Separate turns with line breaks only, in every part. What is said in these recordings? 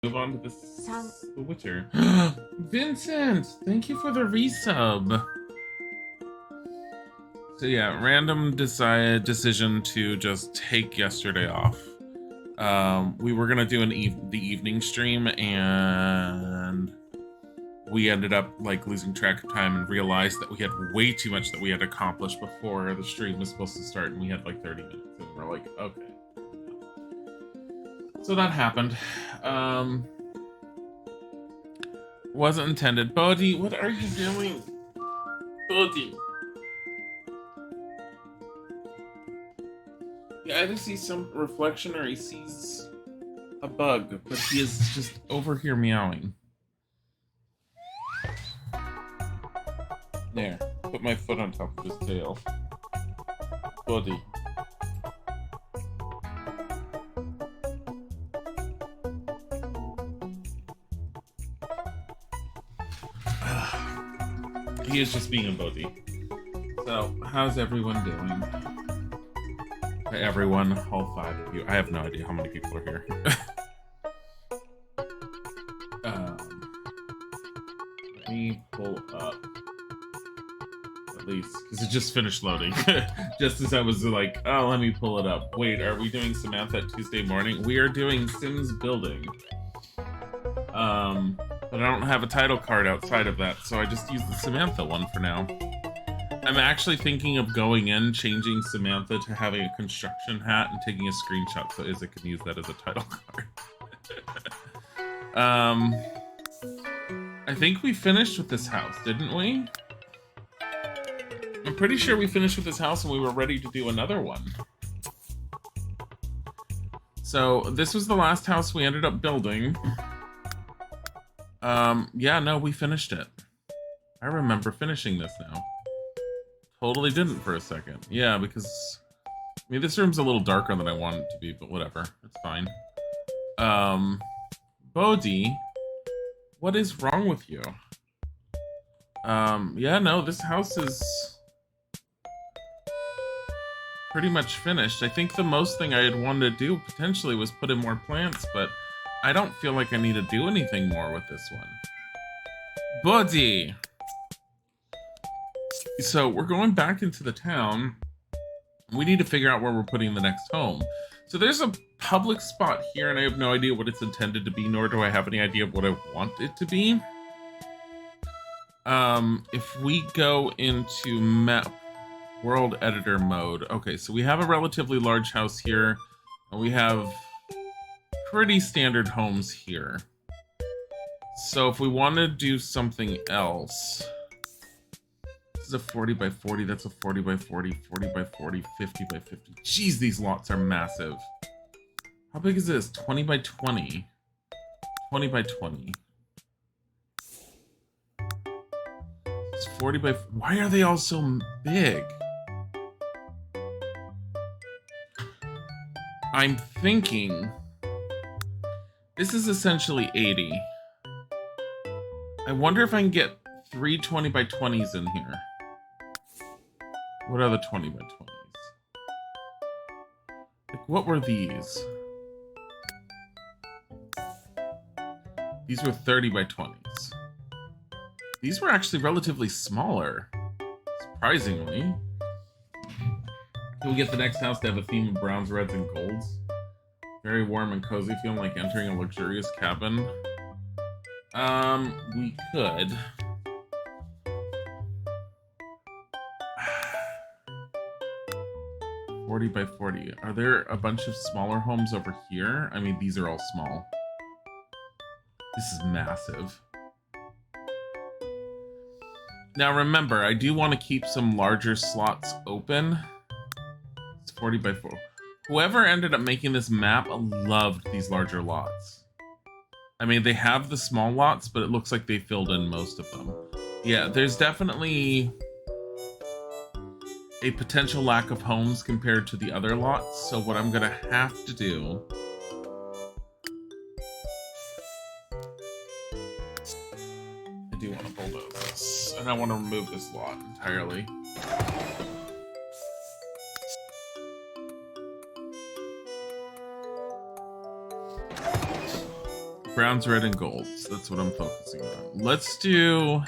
Move on to the Witcher. Vincent, thank you for the resub. So yeah, random decision to just take yesterday off. We were gonna do the evening stream, and we ended up like losing track of time and realized that we had way too much that we had accomplished before the stream was supposed to start, and we had like 30 minutes, and we're like, okay. So that happened. Wasn't intended. Bodhi, what are you doing? Bodhi. He either sees some reflection or he sees a bug, but he is just over here meowing. There. Put my foot on top of his tail. Bodhi. He is just being a Bodhi. So, how's everyone doing? By everyone, all 5 of you. I have no idea how many people are here. Let me pull up. At least, because it just finished loading. Just as I was like, oh, let me pull it up. Wait, are we doing Samantha Tuesday morning? We are doing Sims Building. But I don't have a title card outside of that, so I just use the Samantha one for now. I'm actually thinking of going in, changing Samantha to having a construction hat and taking a screenshot so Izzy can use that as a title card. I think we finished with this house, didn't we? I'm pretty sure we finished with this house and we were ready to do another one. So this was the last house we ended up building. Yeah, no, we finished it. I remember finishing this now. Totally didn't for a second. Yeah, because I mean, this room's a little darker than I want it to be, but whatever. It's fine. Bodhi, what is wrong with you? Yeah, no, this house is pretty much finished. I think the most thing I had wanted to do potentially was put in more plants, but I don't feel like I need to do anything more with this one. Bodhi! So we're going back into the town. We need to figure out where we're putting the next home. So there's a public spot here, and I have no idea what it's intended to be, nor do I have any idea of what I want it to be. If we go into map world editor mode. Okay, so we have a relatively large house here, and we have pretty standard homes here. So if we want to do something else, this is a 40 by 40, that's a 40 by 40, 40 by 40, 50 by 50. Jeez, these lots are massive. How big is this? 20 by 20. 20 by 20. It's 40 by... Why are they all so big? I'm thinking... This is essentially 80. I wonder if I can get 3 20 by 20s in here. What are the 20 by 20s? Like, what were these? These were 30 by 20s. These were actually relatively smaller, surprisingly. Can we get the next house to have a theme of browns, reds, and golds? Very warm and cozy, feeling like entering a luxurious cabin. We could. $40 by $40. Are there a bunch of smaller homes over here? I mean, these are all small. This is massive. Now remember, I do want to keep some larger slots open. It's 40 by 4. Whoever ended up making this map loved these larger lots. I mean, they have the small lots, but it looks like they filled in most of them. Yeah, there's definitely a potential lack of homes compared to the other lots, so what I'm gonna have to do I do want to bulldoze this, and I want to remove this lot entirely. Brown's red and gold. So that's what I'm focusing on. Let's do...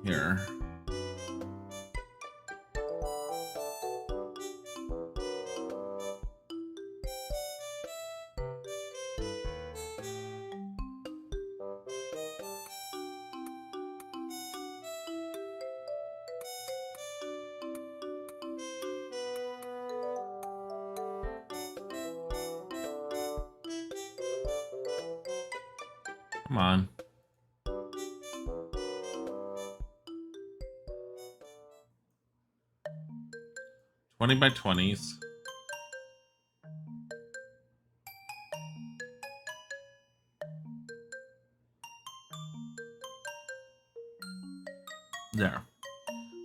Here. Come on. $20 by 20s. There.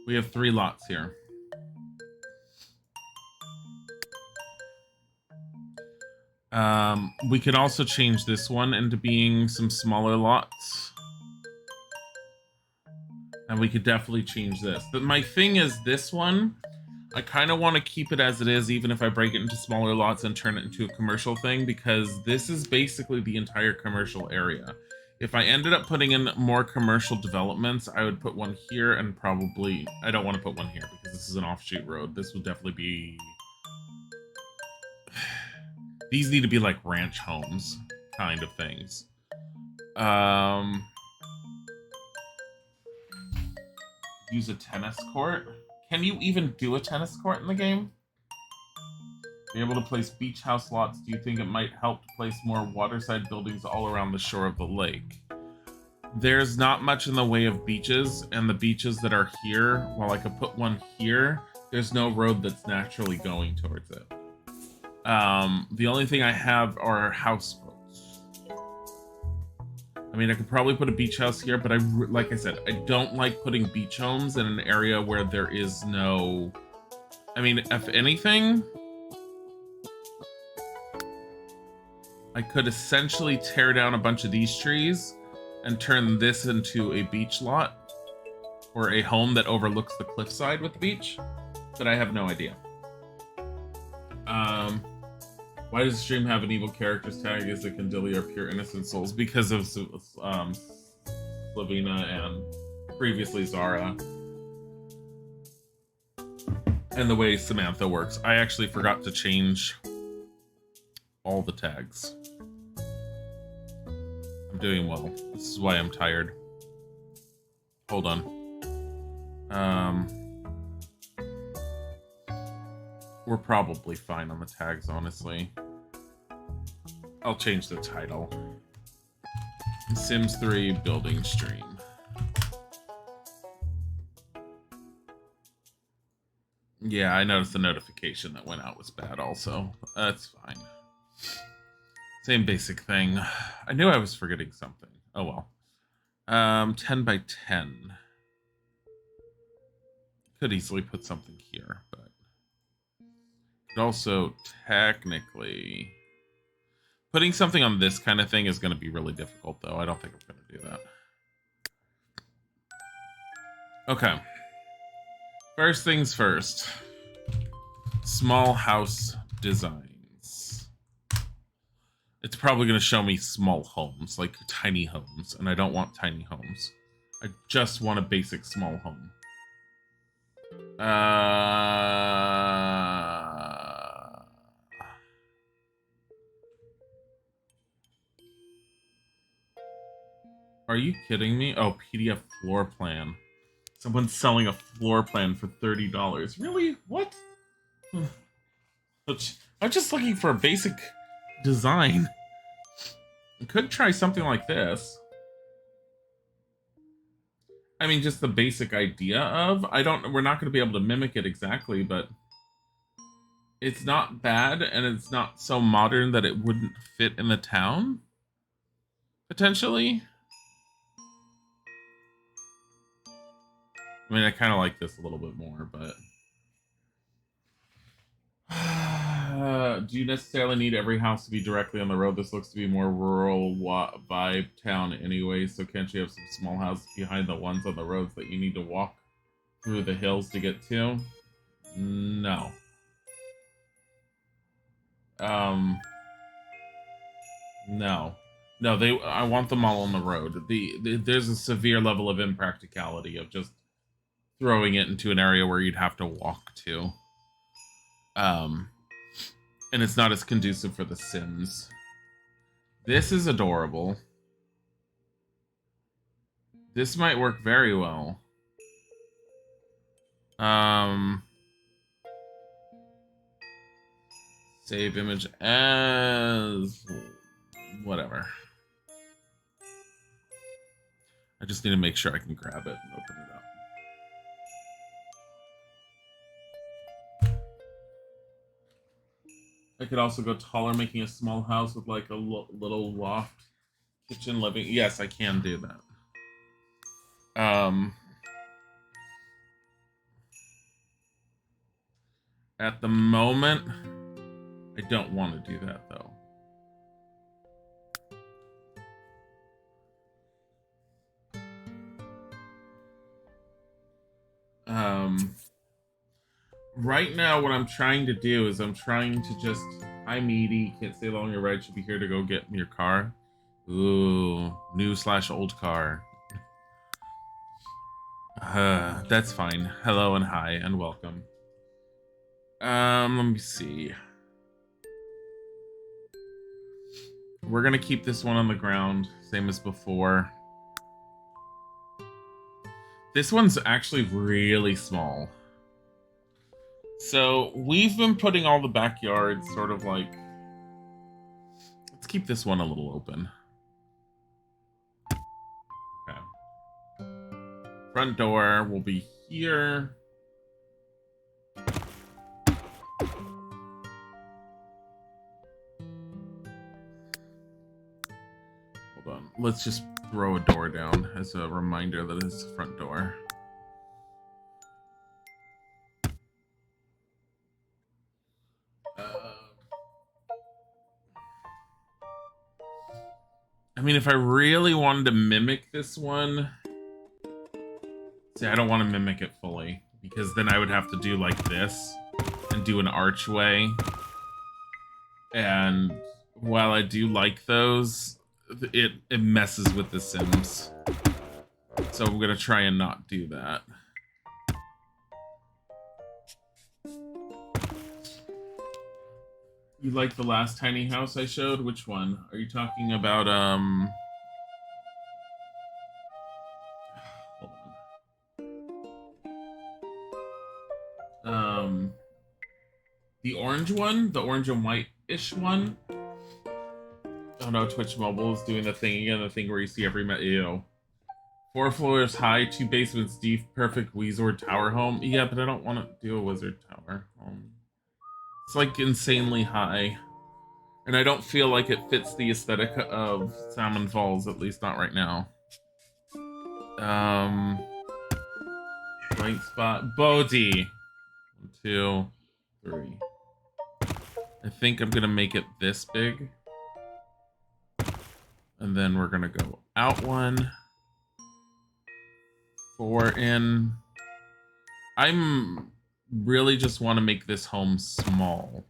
We have 3 lots here. We could also change this one into being some smaller lots. And we could definitely change this. But my thing is this one, I kind of want to keep it as it is, even if I break it into smaller lots and turn it into a commercial thing, because this is basically the entire commercial area. If I ended up putting in more commercial developments, I would put one here and probably... I don't want to put one here because this is an offshoot road. This would definitely be... These need to be like ranch homes kind of things. Use a tennis court. Can you even do a tennis court in the game? Be able to place beach house lots. Do you think it might help to place more waterside buildings all around the shore of the lake? There's not much in the way of beaches, and the beaches that are here, while I could put one here, there's no road that's naturally going towards it. The only thing I have are houseboats. I mean, I could probably put a beach house here, but like I said, I don't like putting beach homes in an area where there is no... I mean, if anything, I could essentially tear down a bunch of these trees and turn this into a beach lot or a home that overlooks the cliffside with the beach, but I have no idea. Why does the stream have an evil characters tag? Is it can Dilly are pure innocent souls? Because of Slavina and previously Zara. And the way Samantha works. I actually forgot to change all the tags. I'm doing well. This is why I'm tired. Hold on. We're probably fine on the tags, honestly. I'll change the title. Sims 3 Building Stream. Yeah, I noticed the notification that went out was bad also. That's fine. Same basic thing. I knew I was forgetting something. Oh well. 10 by 10. Could easily put something here, but also technically putting something on this kind of thing is going to be really difficult, though. I don't think I'm going to do that. Okay. First things first. Small house designs. It's probably going to show me small homes, like tiny homes, and I don't want tiny homes. I just want a basic small home. Are you kidding me? Oh, PDF floor plan. Someone's selling a floor plan for $30. Really? What? I'm just looking for a basic design. I could try something like this. I mean, just the basic idea of... we're not going to be able to mimic it exactly, but... It's not bad, and it's not so modern that it wouldn't fit in the town? Potentially? I mean, I kind of like this a little bit more, but... do you necessarily need every house to be directly on the road? This looks to be more rural vibe town anyway, so can't you have some small houses behind the ones on the roads that you need to walk through the hills to get to. No. No. No, I want them all on the road. There's a severe level of impracticality of just throwing it into an area where you'd have to walk to. And it's not as conducive for the Sims. This is adorable. This might work very well. Save image as whatever. I just need to make sure I can grab it and open it up. I could also go taller, making a small house with like a little loft, kitchen, living. Yes, I can do that. At the moment, I don't want to do that though. Right now, what I'm trying to do is I'm trying to just... Hi, Meaty. Can't stay long. Your ride should be here to go get me your car. Ooh, new/old car. That's fine. Hello and hi and welcome. Let me see. We're gonna keep this one on the ground, same as before. This one's actually really small. So we've been putting all the backyards sort of like... Let's keep this one a little open. Okay. Front door will be here. Hold on. Let's just throw a door down as a reminder that it's the front door. I mean, if I really wanted to mimic this one... See, I don't want to mimic it fully, because then I would have to do like this and do an archway. And while I do like those, it messes with the Sims. So I'm going to try and not do that. You like the last tiny house I showed? Which one? Are you talking about, hold on. The orange one? The orange and white-ish one? Oh no, Twitch Mobile is doing the thing again, the thing where you see every ew. 4 floors high, 2 basements deep, perfect Wizard Tower home. Yeah, but I don't want to do a Wizard Tower home. It's like insanely high. And I don't feel like it fits the aesthetic of Salmon Falls, at least not right now. Blank spot. Bodhi. 1, 2, 3. I think I'm gonna make it this big. And then we're gonna go out 1. 4 in. I'm really just want to make this home small.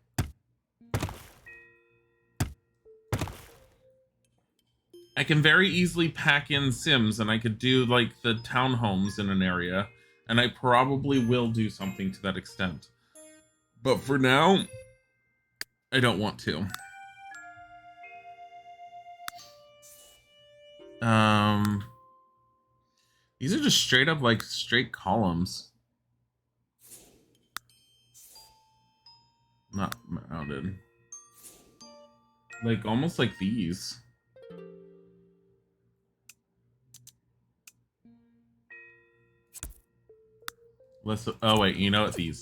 I can very easily pack in Sims, and I could do like the townhomes in an area, and I probably will do something to that extent. But for now, I don't want to. These are just straight up like straight columns. Not mounted. Like almost like these. Let's, oh wait, you know what, these.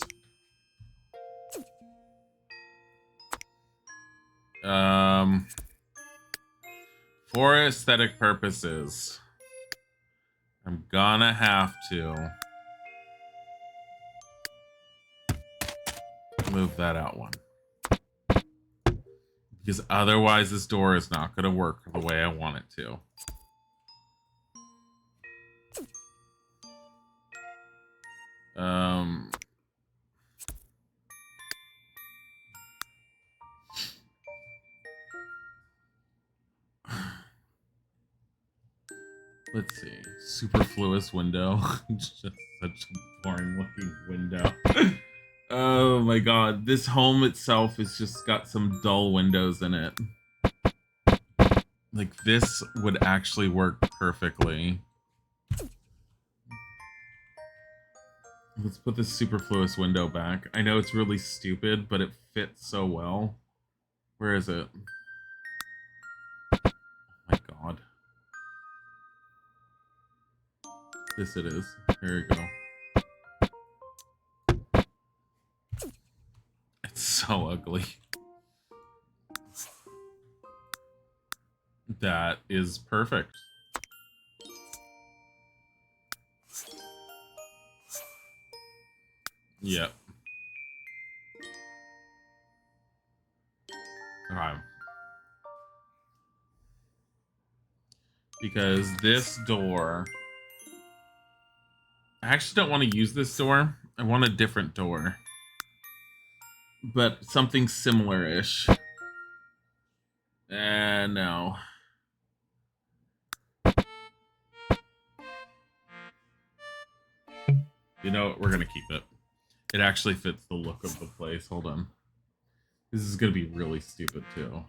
For aesthetic purposes, I'm gonna have to move that out 1. Because otherwise this door is not gonna work the way I want it to. Let's see. Superfluous window. Just such a boring looking window. Oh my god. This home itself has just got some dull windows in it. Like, this would actually work perfectly. Let's put this superfluous window back. I know it's really stupid, but it fits so well. Where is it? Oh my god. This it is. Here we go. It's so ugly. That is perfect. Yep. Okay. Because this door... I actually don't want to use this door. I want a different door. But something similar-ish. No. You know what? We're going to keep it. It actually fits the look of the place. Hold on. This is going to be really stupid, too.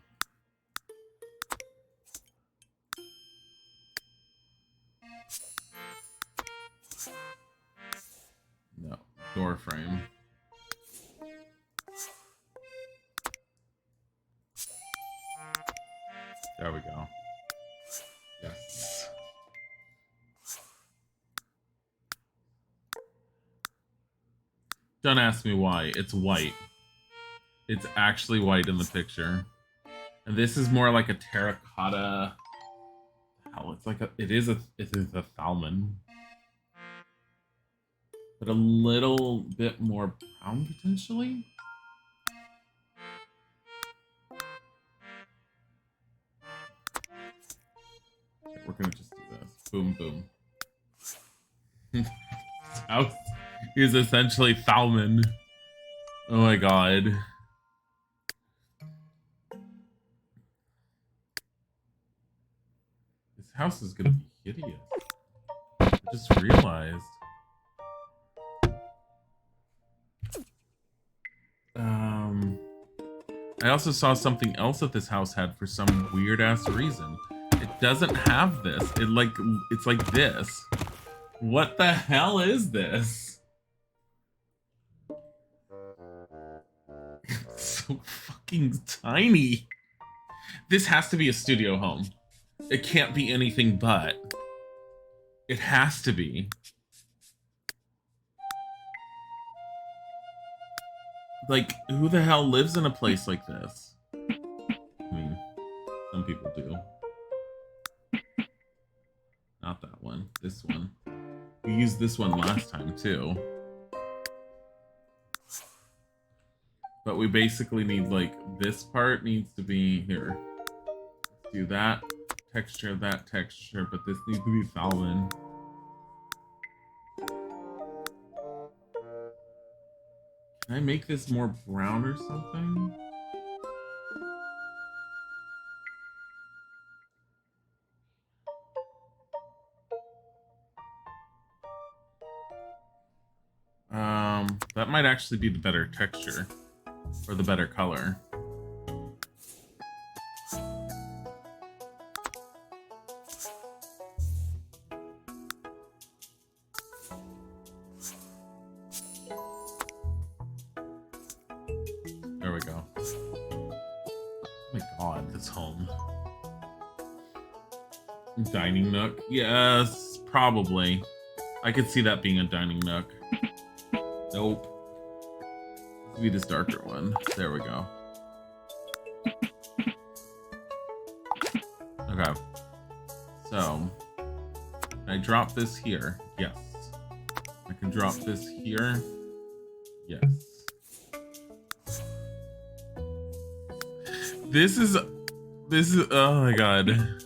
No. Door frame. There we go. Yes. Don't ask me why. It's white. It's actually white in the picture. And this is more like a terracotta. Hell, it's like it is a Thalman. But a little bit more brown potentially. Okay, we're gonna just do this. Boom, boom. This house is essentially Thalman. Oh my god. This house is gonna be hideous. I just realized. I also saw something else that this house had for some weird ass reason. It doesn't have this. It's like this. What the hell is this? It's so fucking tiny. This has to be a studio home. It can't be anything but. It has to be. Like, who the hell lives in a place like this? I mean, some people do. Not that one. This one. We used this one last time, too. But we basically need, like, this part needs to be here. Let's do that texture, but this needs to be Thalman. Can I make this more brown or something? That might actually be the better texture. Or the better color. There we go. Oh my god, this home. Dining nook? Yes, probably. I could see that being a dining nook. Nope. Let's be this darker one. There we go. Okay. So, can I drop this here? Yes. I can drop this here. Yes. This is, oh my god.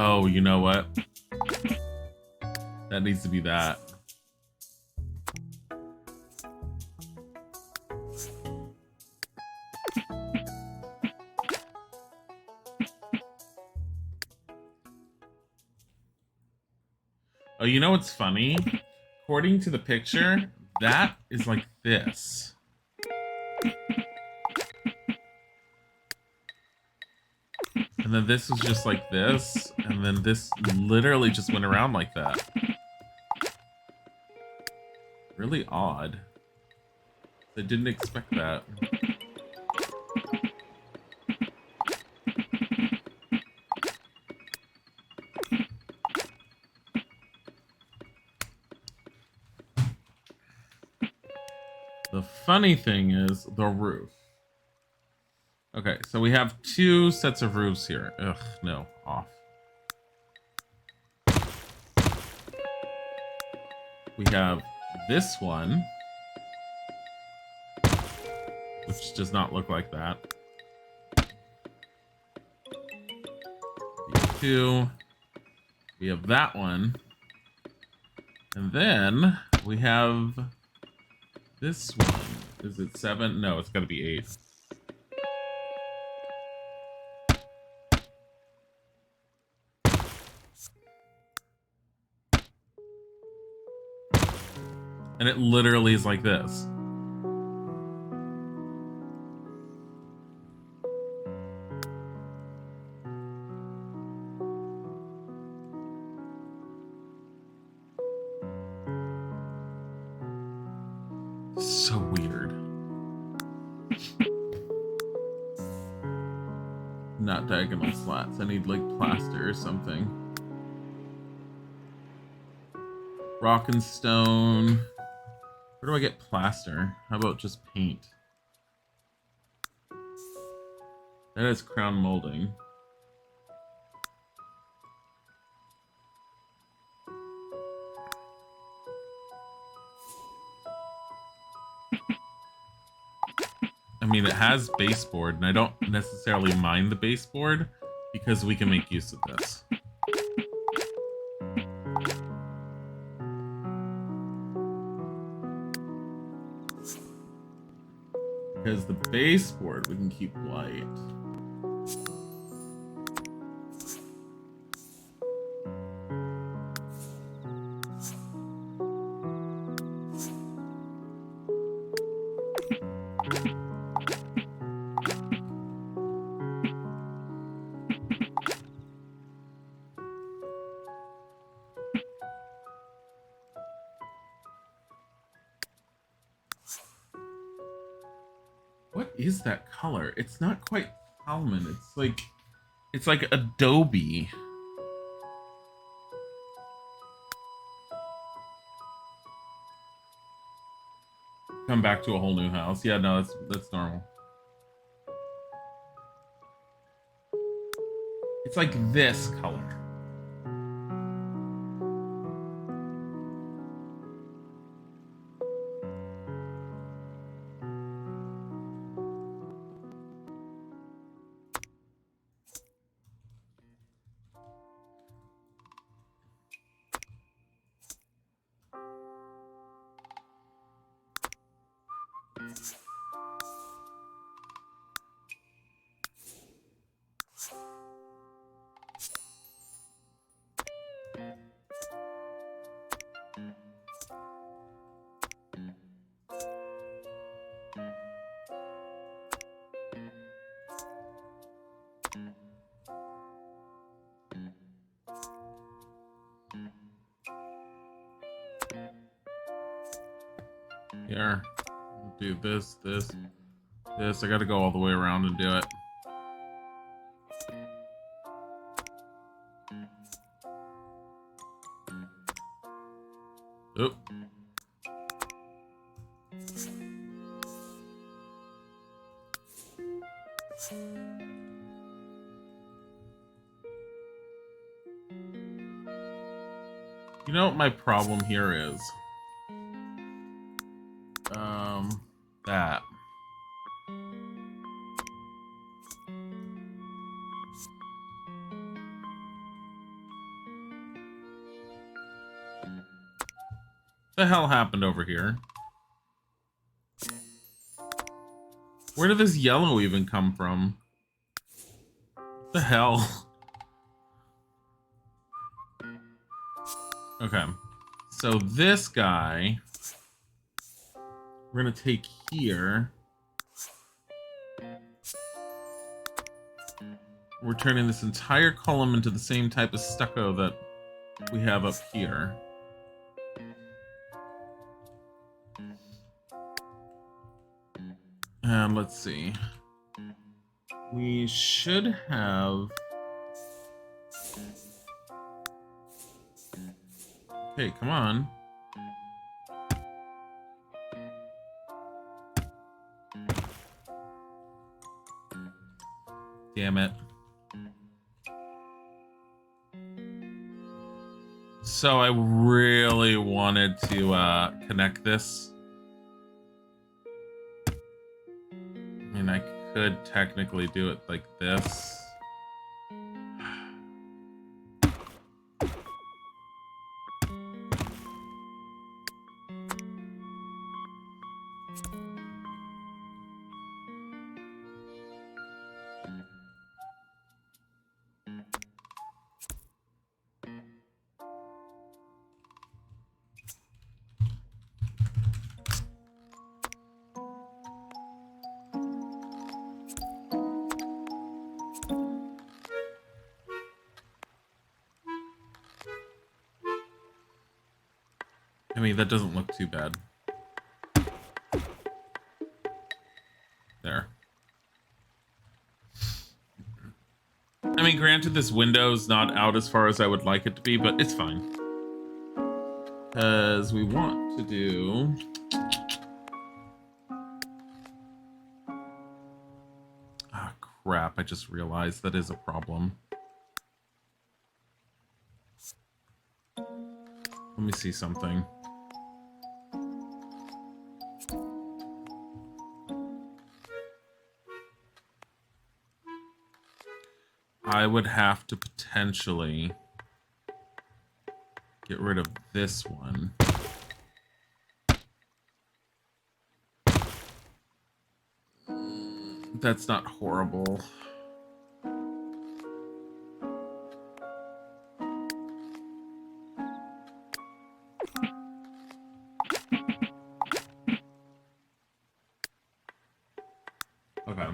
Oh, you know what? That needs to be that. Oh, you know what's funny? According to the picture, that is like this. And then this is just like this, and then this literally just went around like that. Really odd. I didn't expect that. The funny thing is the roof. Okay, so we have two sets of roofs here. Ugh, no, off. We have this one, which does not look like that. These two. We have that one. And then we have this one. Is it 7? No, it's got to be 8. And it literally is like this. So weird. Not diagonal slats. I need like plaster or something. Rock and stone. Where do I get plaster? How about just paint? That is crown molding. I mean, it has baseboard, and I don't necessarily mind the baseboard because we can make use of this. Because the baseboard we can keep white. What is that color? It's not quite almond. It's like Adobe. Come back to a whole new house. Yeah, no, that's normal. It's like this color. Here, do this. I gotta go all the way around and do it. Oop. You know what my problem here is? That. The hell happened over here? Where did this yellow even come from? What the hell? Okay. So this guy, we're going to take here. We're turning this entire column into the same type of stucco that we have up here. And let's see. We should have... Okay, come on. Damn it. So I really wanted to connect this. I mean, I could technically do it like this. I mean, that doesn't look too bad. There. I mean, granted, this window's not out as far as I would like it to be, but it's fine. Because we want to do... Ah, crap. I just realized that is a problem. Let me see something. I would have to potentially get rid of this one. That's not horrible. Okay.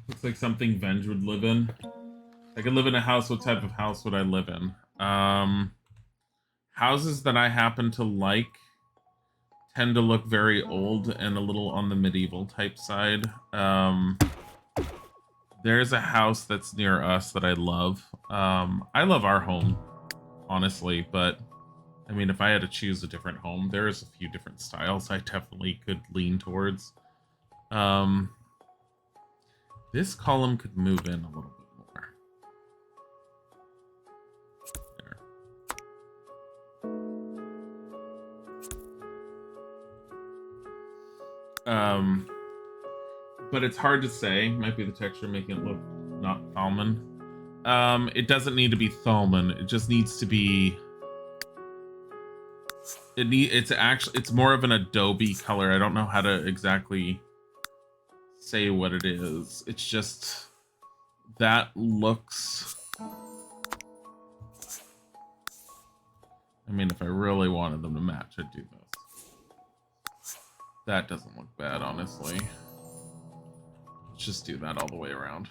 Looks like something Venge would live in. I could live in a house. What type of house would I live in? Houses that I happen to like tend to look very old and a little on the medieval type side. There's a house that's near us that I love. I love our home, honestly, but I mean, if I had to choose a different home, there's a few different styles I definitely could lean towards. This column could move in a little bit more. There. But it's hard to say. Might be the texture making it look not Thalman. It doesn't need to be Thalman. It just needs to be... It's more of an Adobe color. I don't know how to exactly say what it is. It's just that looks... I mean, if I really wanted them to match, I'd do this. That doesn't look bad, honestly. Let's just do that all the way around.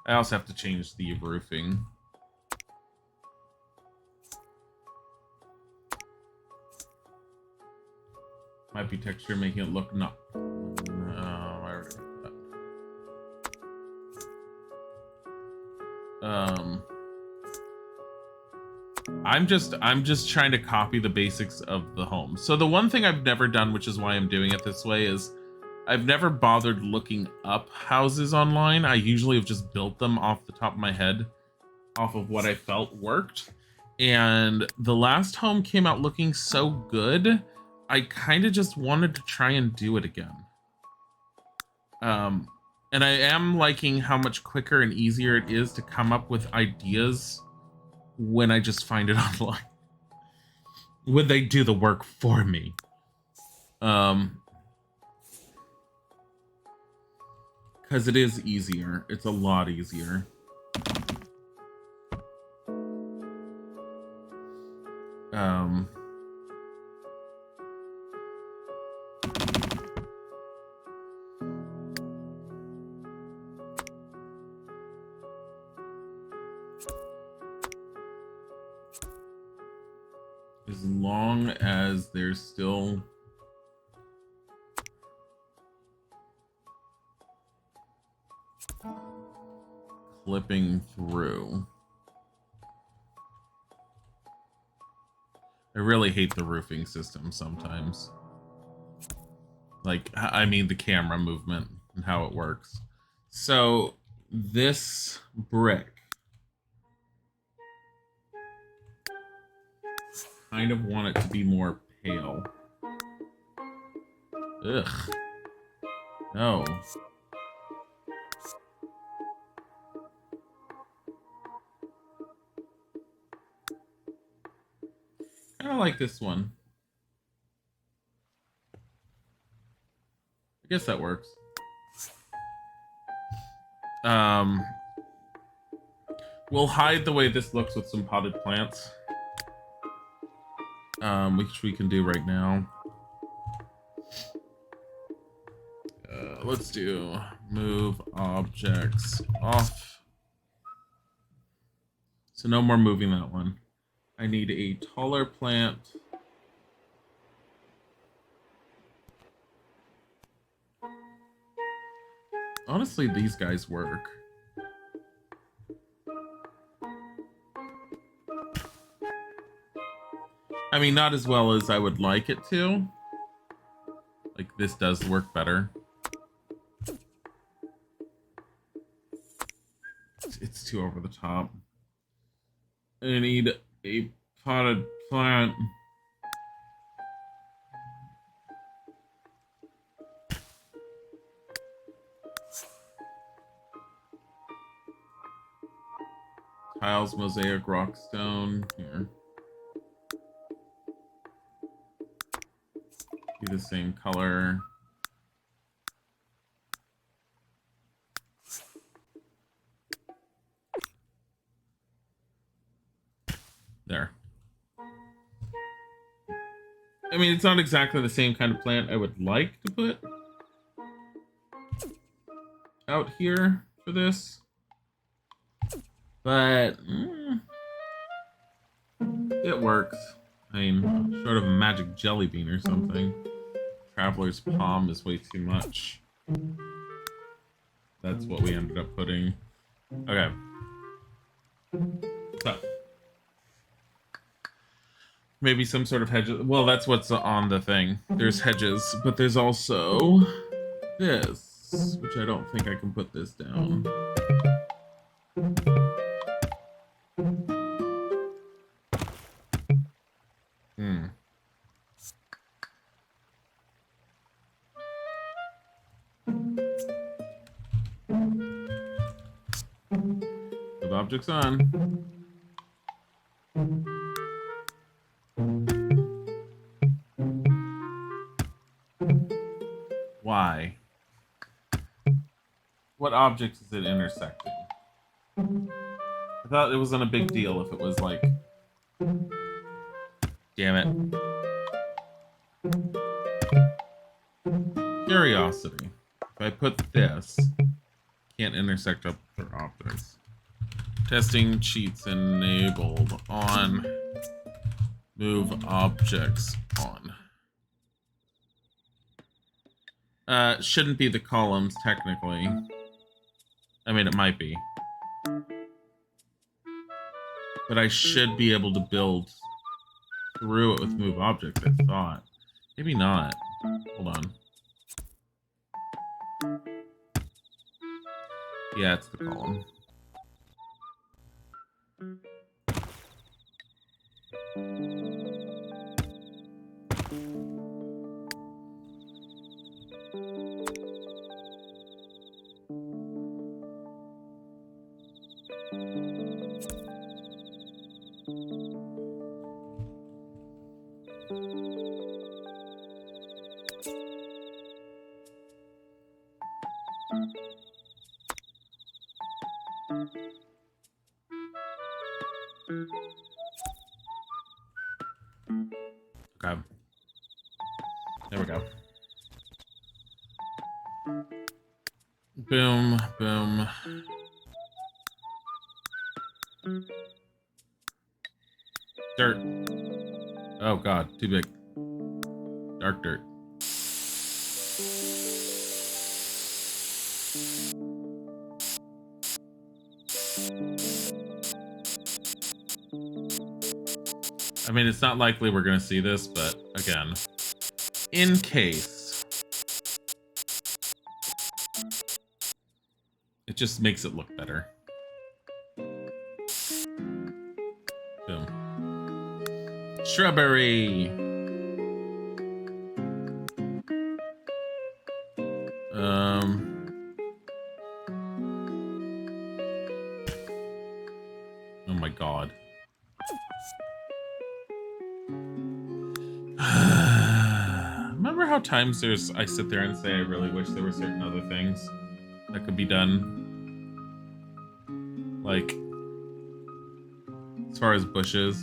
I also have to change the roofing. Might be texture making it look not... No, I already did that. I'm just trying to copy the basics of the home. So the one thing I've never done, which is why I'm doing it this way, is I've never bothered looking up houses online. I usually have just built them off the top of my head, off of what I felt worked. And the last home came out looking so good, I kind of just wanted to try and do it again. And I am liking how much quicker and easier it is to come up with ideas when I just find it online. When they do the work for me. Because it is easier. It's a lot easier. Um, as long as there's still clipping through. I really hate the roofing system sometimes. Like, I mean the camera movement and how it works. So this brick kind of want it to be more pale. Ugh. No. Kind of like this one. I guess that works. We'll hide the way this looks with some potted plants. Which we can do right now. Let's do move objects off. So no more moving that one. I need a taller plant. Honestly, these guys work. I mean, not as well as I would like it to. Like, this does work better. It's too over the top. I need a potted plant. Tiles, mosaic, rockstone. Here. Be the same color. There. I mean, it's not exactly the same kind of plant I would like to put out here for this. But it works. I mean, short of a magic jelly bean or something. Traveler's palm is way too much. That's what we ended up putting. Okay. So. Maybe some sort of hedges. Well, that's what's on the thing. There's hedges, but there's also this, which I don't think I can put this down. With objects on. Why? What objects is it intersecting? I thought it wasn't a big deal if it was like... Damn it. Curiosity. If I put this, can't intersect other objects. Testing cheats enabled. On. Move objects on. Shouldn't be the columns, technically. I mean, it might be. But I should be able to build through it with move object, I thought. Maybe not. Hold on. Yeah, it's the column. There we go. Boom, boom. Dirt. Oh god, too big. Dark dirt. I mean, it's not likely we're gonna see this, but again, in case, it just makes it look better. Boom. Shrubbery. Oh my god. Remember how times I sit there and say I really wish there were certain other things that could be done? Like, as far as bushes.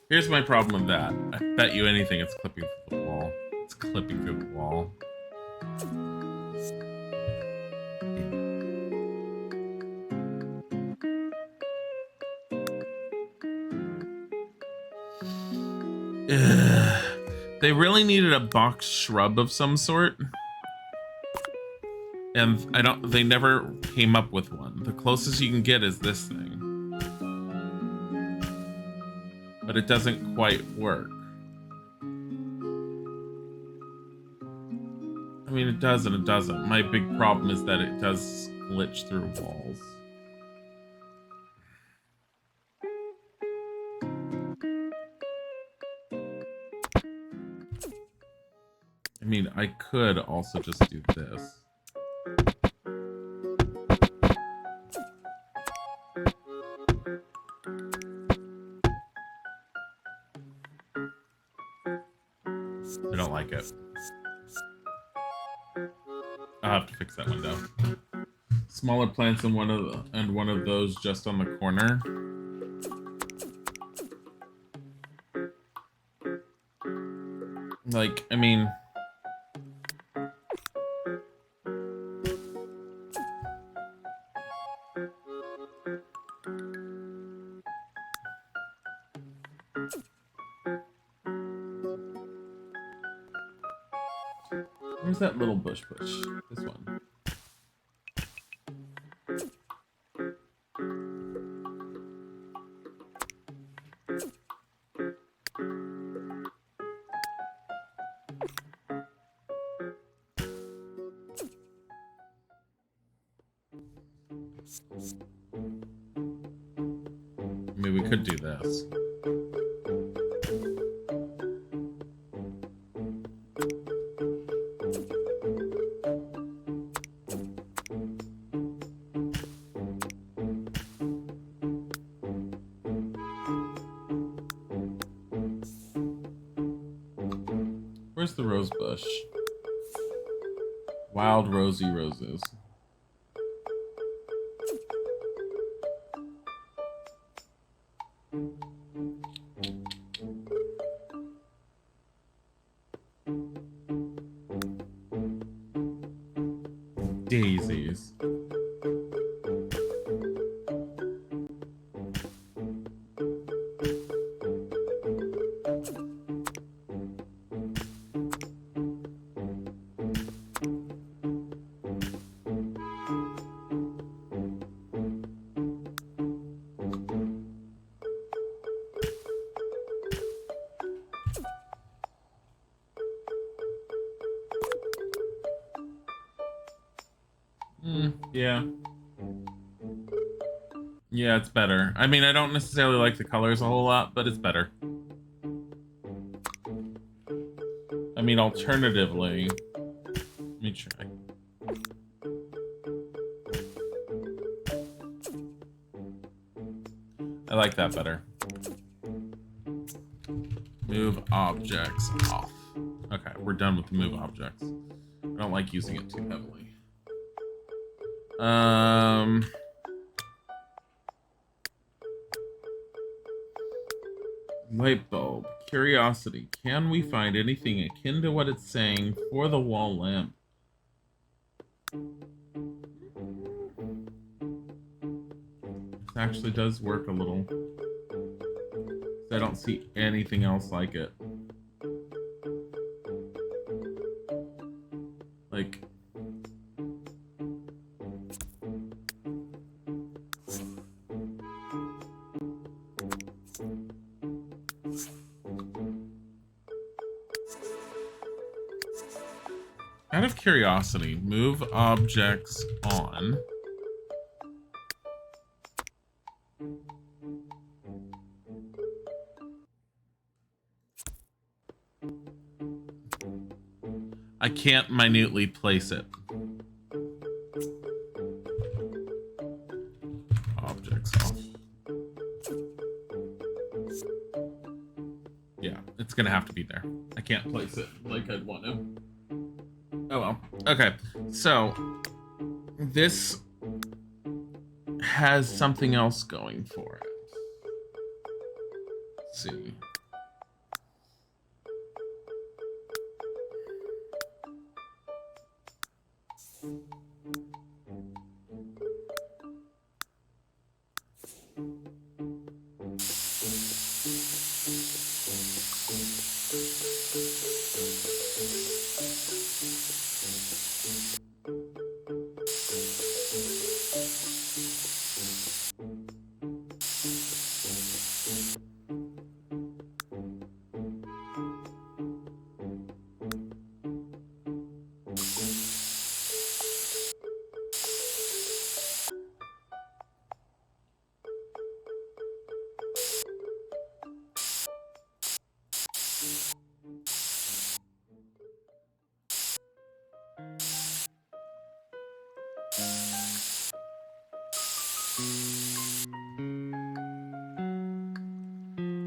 Here's my problem with that. I bet you anything it's clipping through the wall. It's clipping through the wall. Ugh. They really needed a box shrub of some sort. And they never came up with one. The closest you can get is this thing. But it doesn't quite work. I mean, it does and it doesn't. My big problem is that it does glitch through walls. I mean, I could also just do this. I don't like it. I'll have to fix that window. Smaller plants and one of those just on the corner. Like, I mean, where's that little bush? This one. I mean, we could do this. Where's the rose bush? Wild rosy roses. Daisies. Yeah. Yeah, it's better. I mean, I don't necessarily like the colors a whole lot, but it's better. I mean, alternatively, let me try. I like that better. Move objects off. Okay, we're done with the move objects. I don't like using it too heavily. Light bulb. Curiosity. Can we find anything akin to what it's saying for the wall lamp? This actually does work a little. I don't see anything else like it. Like, out of curiosity, move objects on. I can't minutely place it. Objects off. Yeah, it's gonna have to be there. I can't place it like I'd want to. Oh well. Okay, so this has something else going for it. Let's see.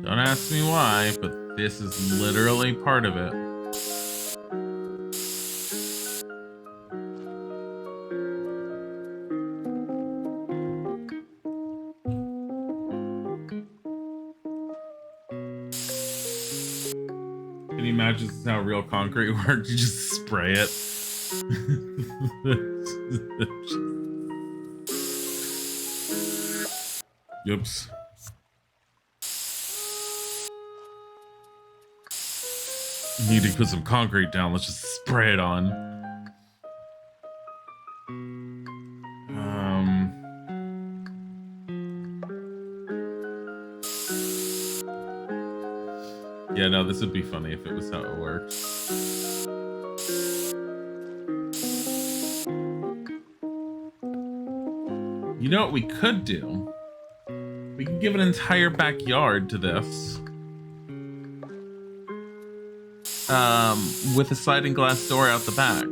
Don't ask me why, but this is literally part of it. Can you imagine this is how real concrete works? You just spray it. Oops. Need to put some concrete down. Let's just spray it on. Yeah, no, this would be funny if it was how it worked. You know what we could do? We could give an entire backyard to this. With a sliding glass door out the back.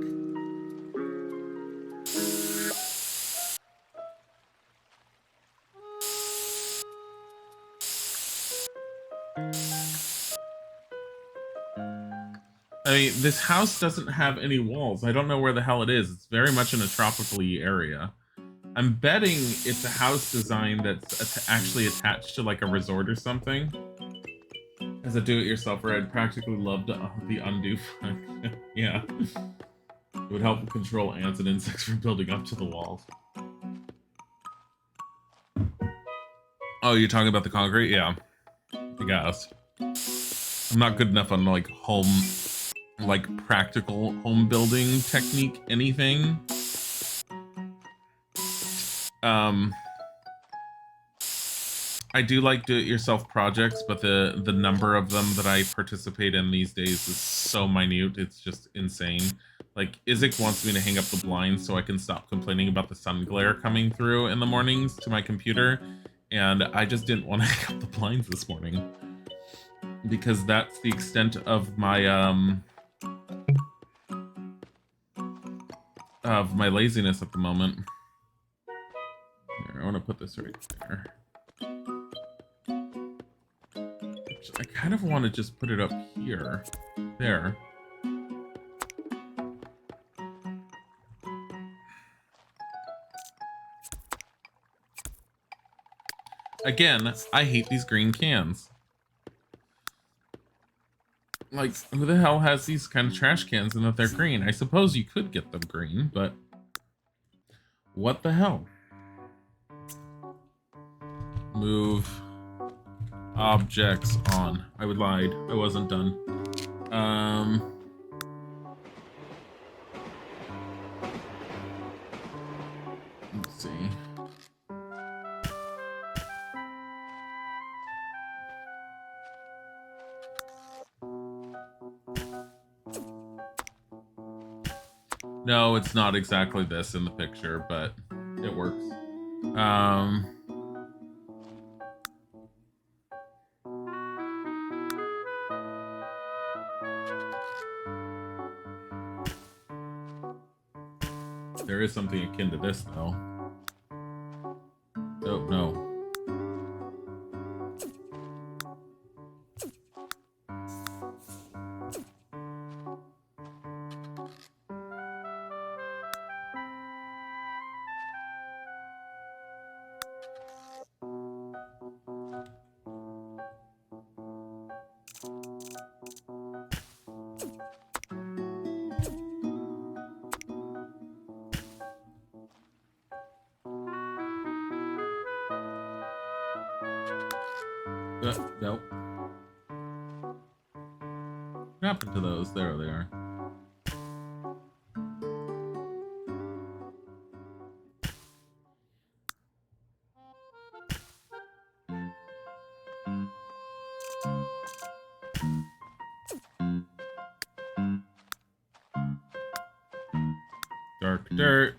I mean, this house doesn't have any walls. I don't know where the hell it is. It's very much in a tropical-y area. I'm betting it's a house design that's actually attached to like a resort or something. As a do-it-yourselfer, I'd practically love the undo function. Yeah. It would help control ants and insects from building up to the walls. Oh, you're talking about the concrete? Yeah. I guess. I'm not good enough on like practical home building technique anything. I do like do-it-yourself projects, but the number of them that I participate in these days is so minute, it's just insane. Like, Isaac wants me to hang up the blinds so I can stop complaining about the sun glare coming through in the mornings to my computer, and I just didn't want to hang up the blinds this morning. Because that's the extent of my, laziness at the moment. Here, I want to put this right there. I kind of want to just put it up here. There. Again, I hate these green cans. Like, who the hell has these kind of trash cans and that they're green? I suppose you could get them green, but what the hell? Move objects on. I lied. I wasn't done. Let's see. No, it's not exactly this in the picture, but it works. There is something akin to this, though. Oh, no. Nope. What happened to those? There they are. Dark dirt.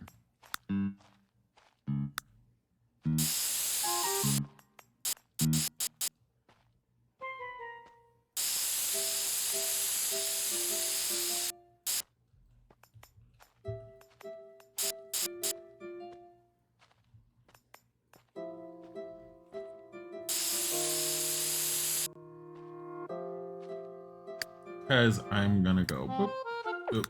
Because I'm gonna go boop, boop.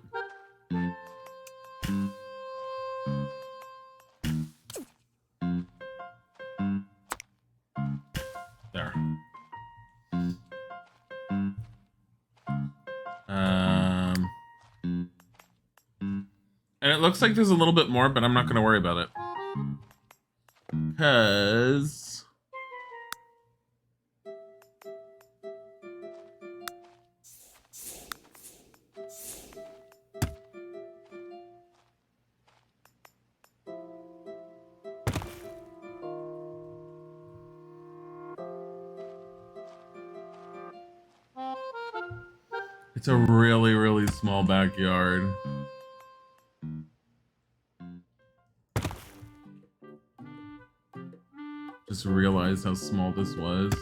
There. And it looks like there's a little bit more, but I'm not gonna worry about it. Because it's a really, really small backyard. Just realized how small this was.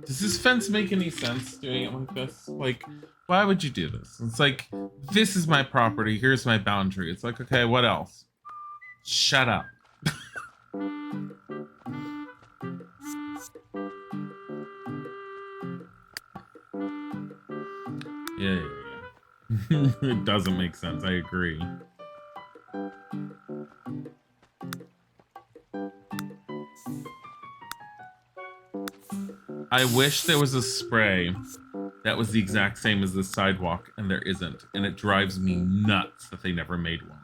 Does this fence make any sense doing it like this? Like, why would you do this? It's like, this is my property, here's my boundary. It's like, okay, what else? Shut up. Yeah. It doesn't make sense, I agree. I wish there was a spray that was the exact same as this sidewalk, and there isn't. And it drives me nuts that they never made one.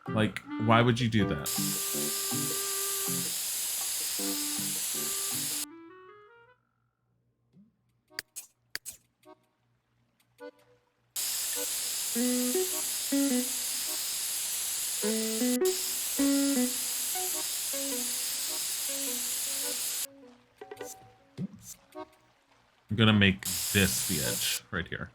Like, why would you do that? I'm gonna make this the edge right here.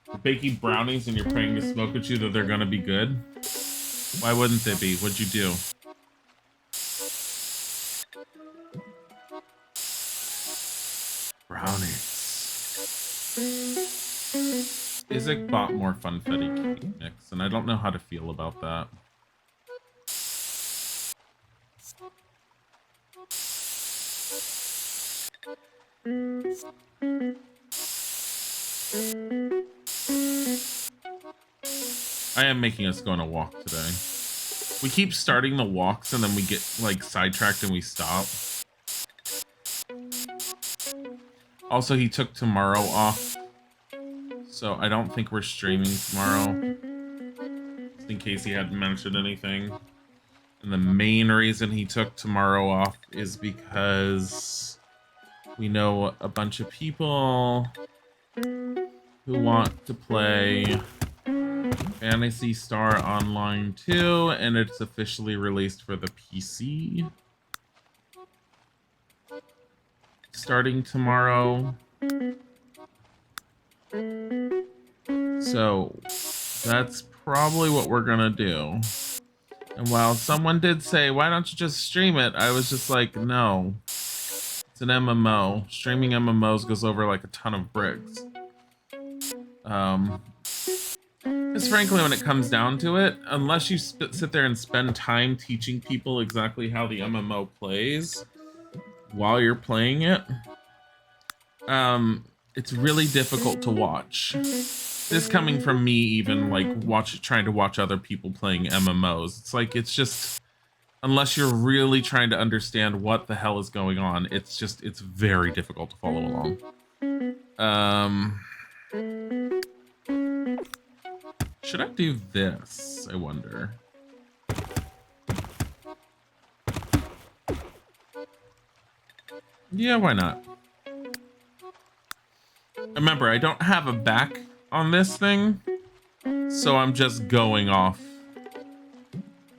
You're baking brownies and you're praying to smoke at you that they're gonna be good? Why wouldn't they be? What'd you do? Brownies. Isaac bought more Funfetti cake mix, and I don't know how to feel about that. I am making us go on a walk today. We keep starting the walks and then we get like sidetracked and we stop. Also, he took tomorrow off, so I don't think we're streaming tomorrow, just in case he hadn't mentioned anything. And the main reason he took tomorrow off is because we know a bunch of people who want to play Phantasy Star Online 2, and it's officially released for the PC. Starting tomorrow. So that's probably what we're gonna do. And while someone did say, why don't you just stream it? I was just like, no. It's an MMO. Streaming MMOs goes over like a ton of bricks. Because frankly, when it comes down to it, unless you sit there and spend time teaching people exactly how the MMO plays while you're playing it, it's really difficult to watch. This coming from me, even like trying to watch other people playing MMOs. It's like, it's just, unless you're really trying to understand what the hell is going on, it's very difficult to follow along. Should I do this? I wonder. Yeah, why not? Remember, I don't have a back on this thing, so I'm just going off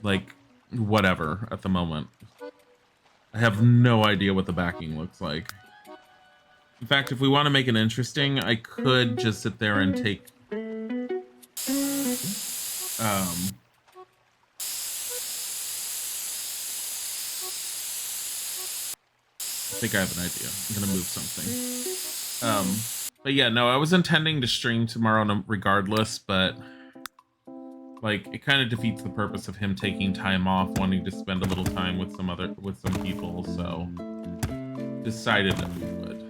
like whatever at the moment. I have no idea what the backing looks like. In fact, if we want to make it interesting, I could just sit there and take I think I have an idea. I'm gonna move something. But yeah, no, I was intending to stream tomorrow regardless, but like it kind of defeats the purpose of him taking time off, wanting to spend a little time with some people, so decided that we would.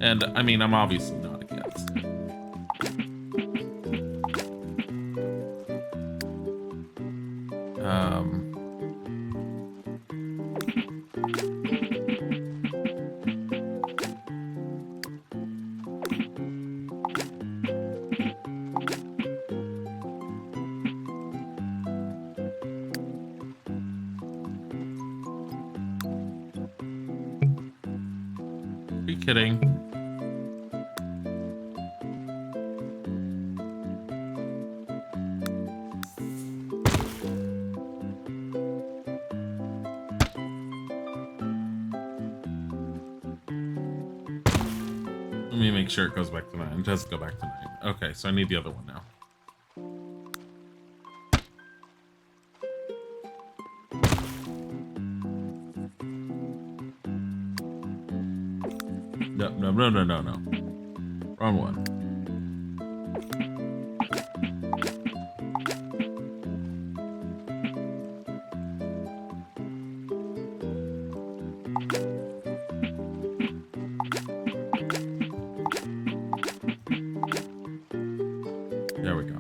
And I mean, I'm obviously not against it. Are you kidding? Let me make sure it goes back to 9. It doesn't go back to 9. Okay, so I need the other one now. No. Wrong one. There we go.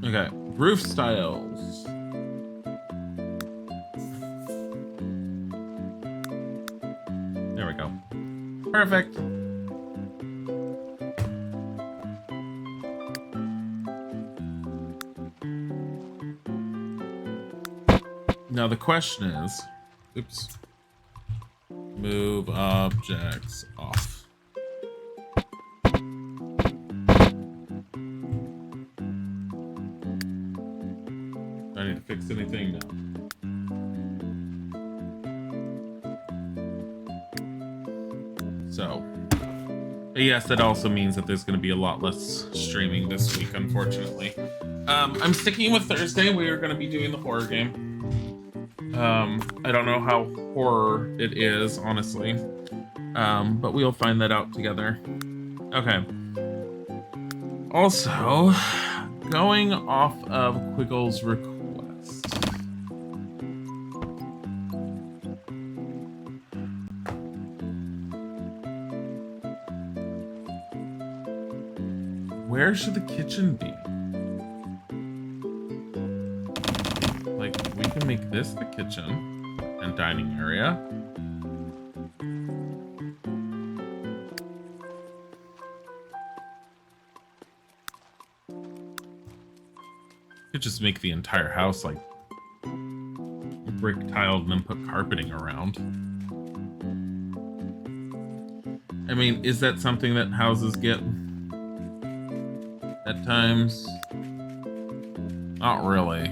Okay, roof styles. There we go. Perfect. Now the question is, oops, move objects off. I need to fix anything? No. So, yes, that also means that there's going to be a lot less streaming this week, unfortunately. I'm sticking with Thursday. We are going to be doing the horror game. I don't know how horror it is, honestly. But we'll find that out together. Okay. Also, going off of Quiggle's request. Where should the kitchen be? Like, we can make this the kitchen and dining area. Could just make the entire house like brick tiled and then put carpeting around. I mean, is that something that houses get at times? Not really.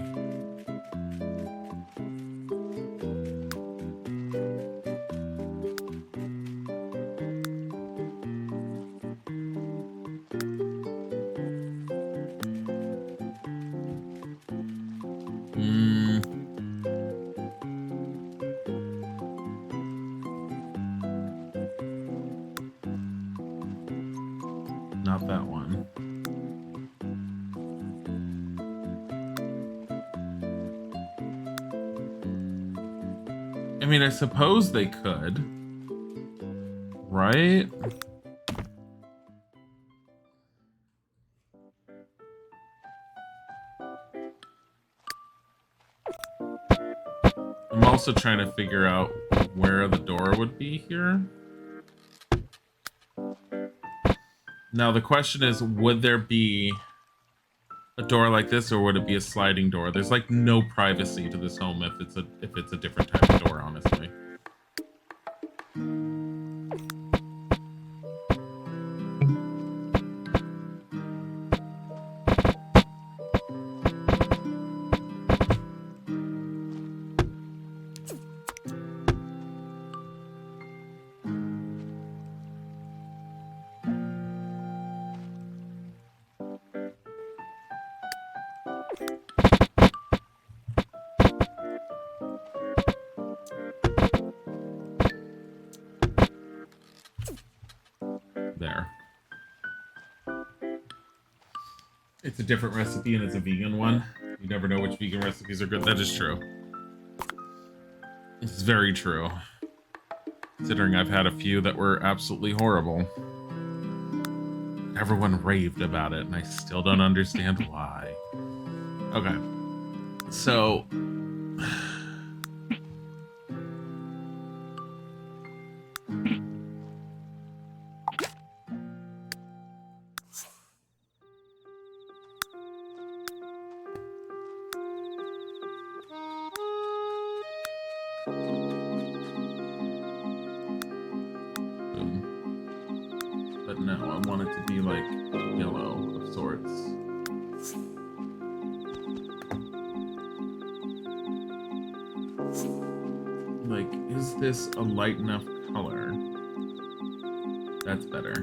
Not that one. I mean, I suppose they could, right? I'm also trying to figure out where the door would be here. Now the question is, would there be a door like this, or would it be a sliding door? There's like no privacy to this home if it's a different type of door, honestly. There. It's a different recipe and it's a vegan one. You never know which vegan recipes are good. That is true. It's very true. Considering I've had a few that were absolutely horrible. Everyone raved about it and I still don't understand why. Okay. So... But no, I want it to be like yellow of sorts. Like, is this a light enough color? That's better.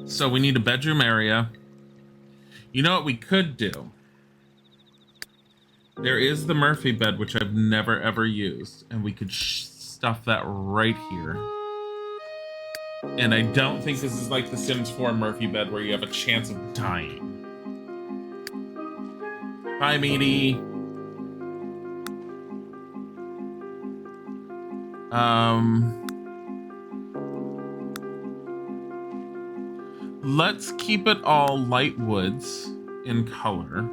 So we need a bedroom area. You know what we could do? There is the Murphy bed, which I've never ever used, and we could stuff that right here. And I don't think this is like the Sims 4 Murphy bed where you have a chance of dying. Bye, Meaty. Let's keep it all light woods in color.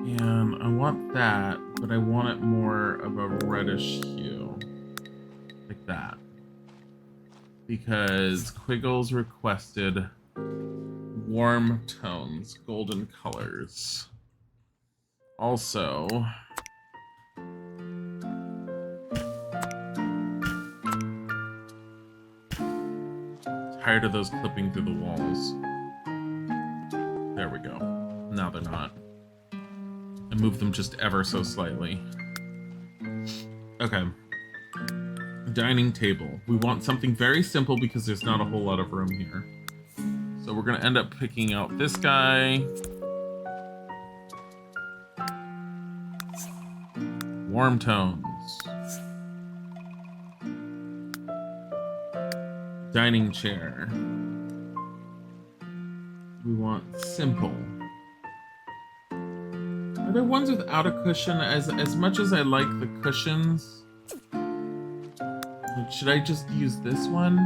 And I want that, but I want it more of a reddish hue. Like that. Because Quiggles requested warm tones, golden colors. Also... tired of those clipping through the walls. There we go. Now they're not. I moved them just ever so slightly. Okay. Dining table. We want something very simple because there's not a whole lot of room here. So we're gonna end up picking out this guy. Warm tones. Dining chair. We want simple. Are there ones without a cushion? As much as I like the cushions, should I just use this one?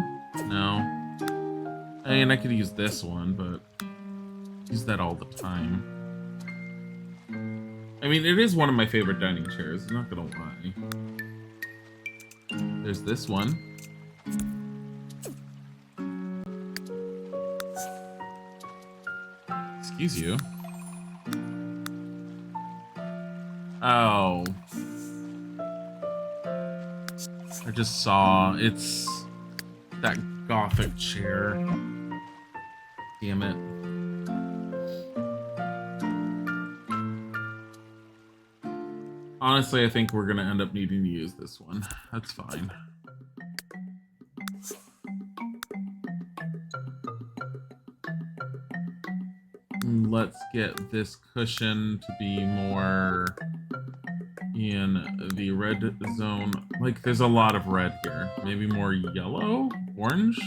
No. I mean, I could use this one, but I use that all the time. I mean, it is one of my favorite dining chairs, I'm not gonna lie. There's this one. Excuse you. Oh. I just saw it's that gothic chair. Damn it. Honestly, I think we're gonna end up needing to use this one. That's fine. Let's get this cushion to be more in the red zone. Like, there's a lot of red here. Maybe more yellow? Orange?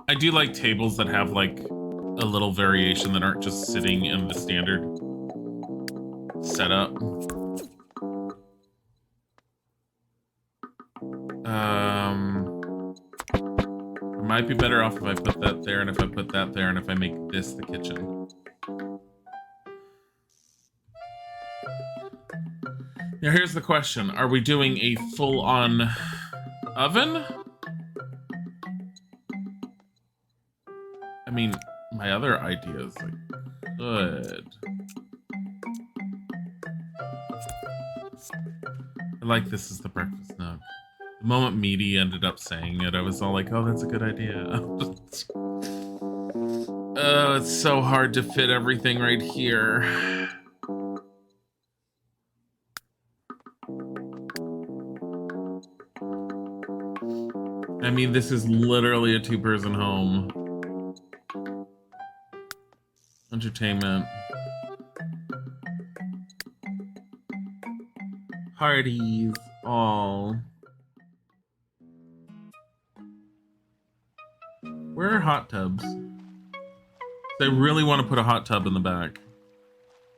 I do like tables that have, like, a little variation that aren't just sitting in the standard setup. It might be better off if I put that there, and if I put that there, and if I make this the kitchen. Now here's the question. Are we doing a full-on oven? I mean, my other ideas, like, good. I like this as the breakfast nook. The moment Meaty ended up saying it, I was all like, oh, that's a good idea. Oh, it's so hard to fit everything right here. I mean, this is literally a two-person home. Entertainment. Parties, all. Where are hot tubs? I really want to put a hot tub in the back.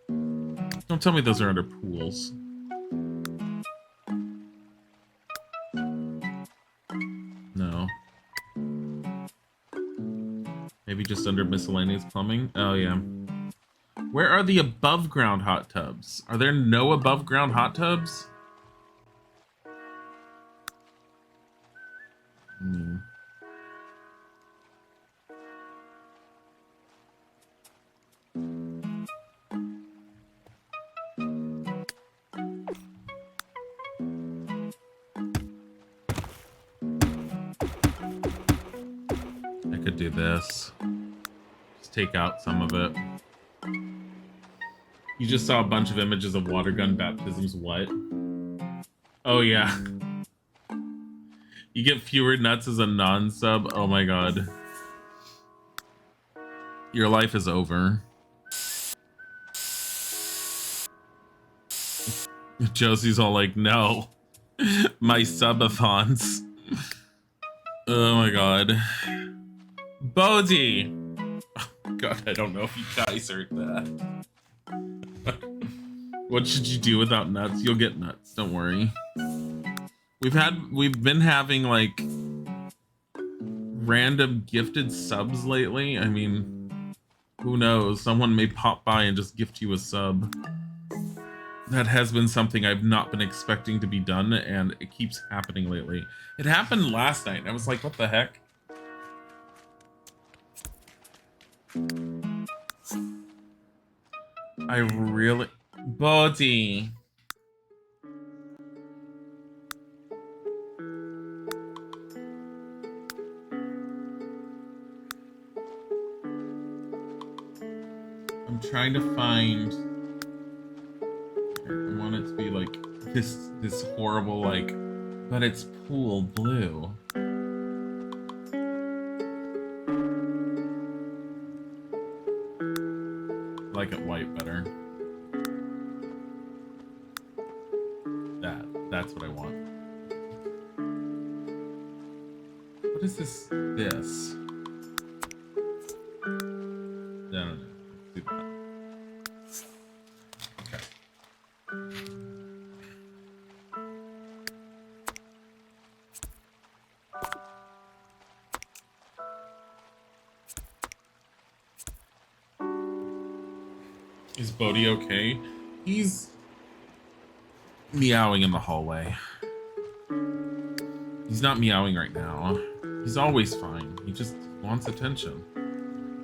Don't tell me those are under pools. No. Maybe just under miscellaneous plumbing? Oh, yeah. Where are the above ground hot tubs? Are there no above ground hot tubs? I could do this. Just take out some of it. You just saw a bunch of images of water gun baptisms. What? Oh, yeah. You get fewer nuts as a non-sub? Oh my god. Your life is over. Josie's all like, no. My subathons. Oh my god. Bodhi! Oh god, I don't know if you guys heard that. What should you do without nuts? You'll get nuts, don't worry. We've been having like random gifted subs lately. I mean, who knows? Someone may pop by and just gift you a sub. That has been something I've not been expecting to be done, and it keeps happening lately. It happened last night, and I was like, what the heck? I really... Bodhi. I'm I'm trying to find. I want it to be like this horrible like, but it's pool blue. I like it white better. That's what I want. What is this? This. No. Let's do that. Okay. Is Bodhi okay? He's meowing in the hallway. He's not meowing right now. He's always fine. He just wants attention.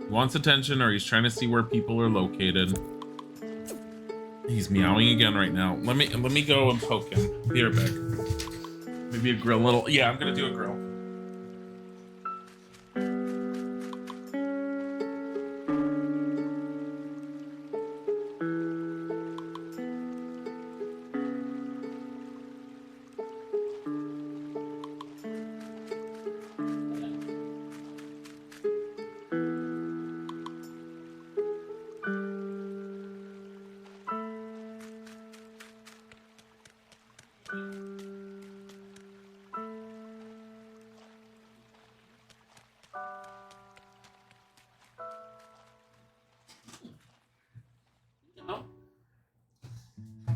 He wants attention, or he's trying to see where people are located. He's meowing again right now. Let me go and poke him. Be right back. Maybe a grill little. Yeah, I'm gonna do a grill.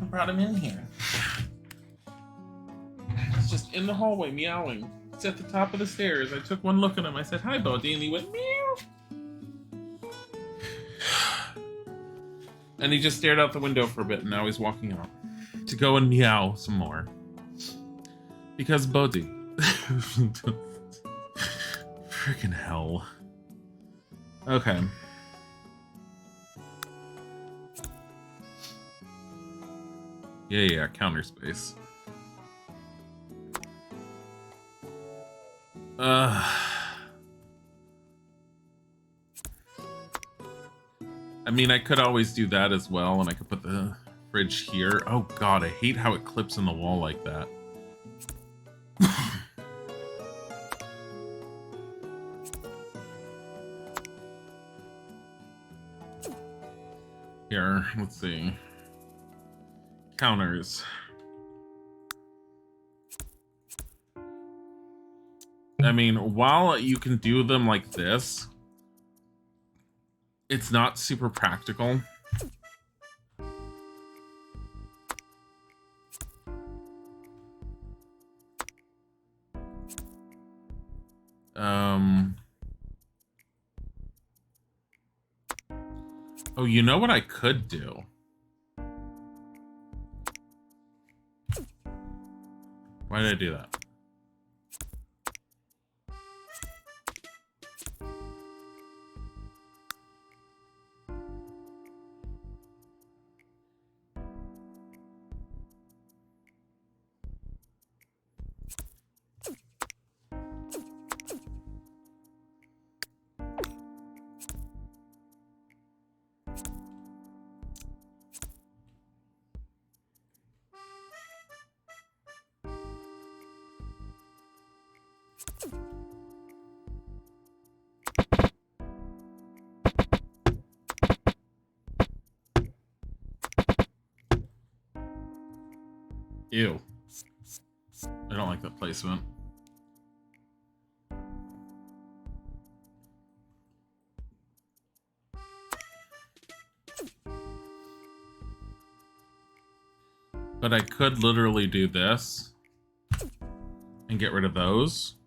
Brought him in here. He's just in the hallway meowing. He's at the top of the stairs. I took one look at him. I said, "Hi, Bodhi," and he went meow. And he just stared out the window for a bit, and now he's walking out to go and meow some more. Because Bodhi. Freaking hell. Okay. Yeah, counter space. I mean, I could always do that as well, and I could put the fridge here. Oh god, I hate how it clips in the wall like that. Here, let's see. Counters. I mean, while you can do them like this, it's not super practical. Oh, you know what I could do? Why did I do that? Ew. I don't like that placement. But I could literally do this and get rid of those.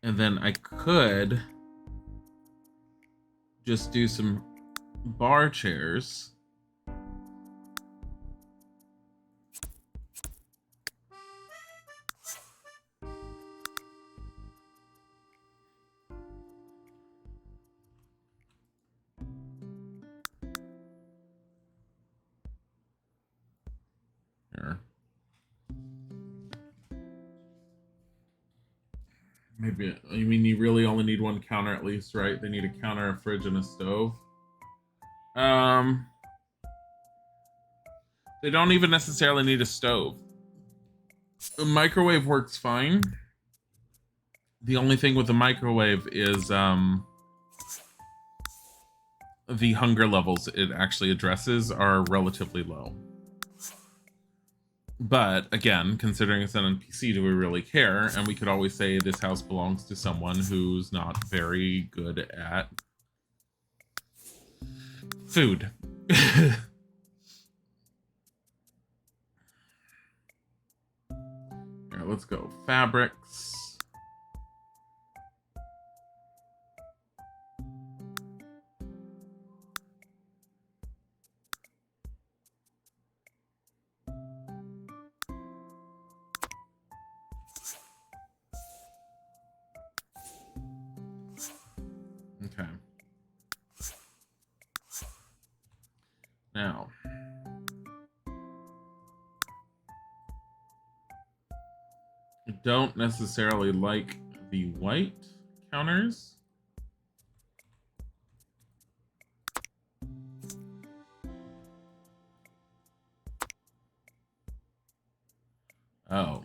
And then I could just do some bar chairs. Here. Maybe, you mean you really only need one counter at least, right? They need a counter, a fridge, and a stove. Um, they don't even necessarily need a stove. A microwave works fine. The only thing with the microwave is the hunger levels it actually addresses are relatively low. But again, considering it's an NPC, do we really care? And we could always say this house belongs to someone who's not very good at food. Here, let's go. Fabrics. Okay. Now, I don't necessarily like the white counters. Oh.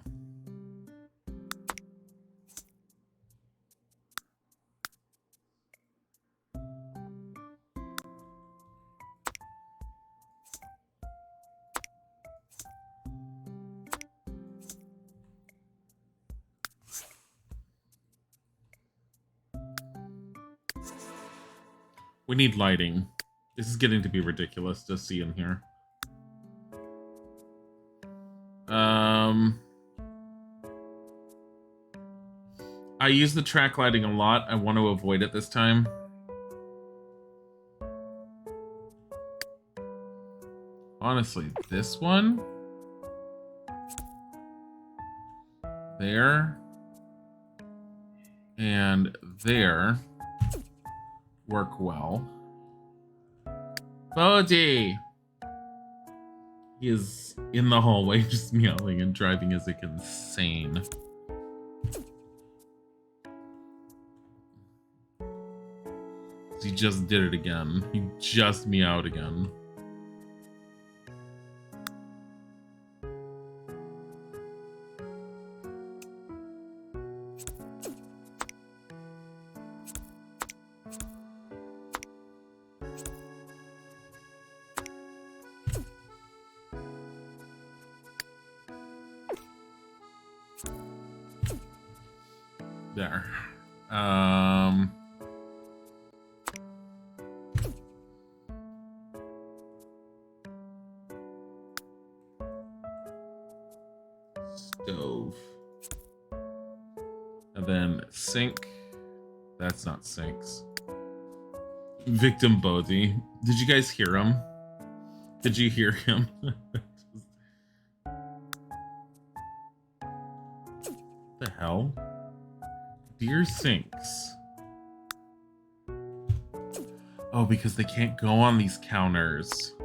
We need lighting. This is getting to be ridiculous to see in here. I use the track lighting a lot. I want to avoid it this time. Honestly, this one, there, and there work well. Bodhi! He is in the hallway just meowing and driving as like insane. He just did it again. He just meowed again. There. Stove. And then sink. That's not sinks. Victim Bodhi. Did you guys hear him? Did you hear him? The hell? Dear sinks. Oh, because they can't go on these counters.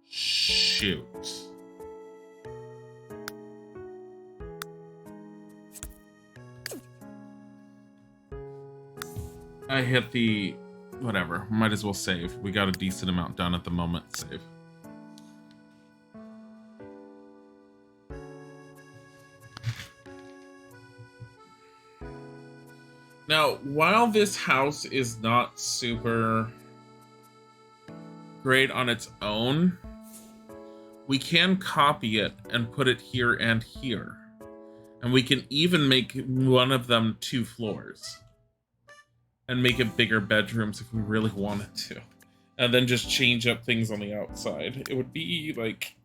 Shoot. I hit the... Whatever. Might as well save. We got a decent amount done at the moment. Save. Now, while this house is not super great on its own, we can copy it and put it here and here. And we can even make one of them 2 floors. And make it bigger bedrooms if we really wanted to. And then just change up things on the outside. It would be like...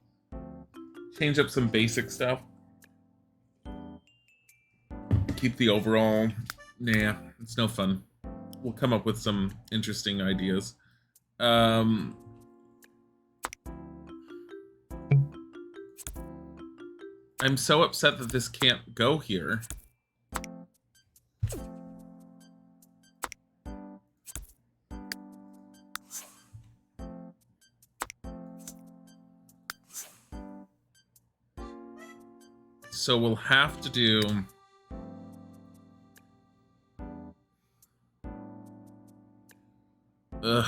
change up some basic stuff. Keep the overall... Nah, it's no fun. We'll come up with some interesting ideas. I'm so upset that this can't go here. So we'll have to do... Ugh.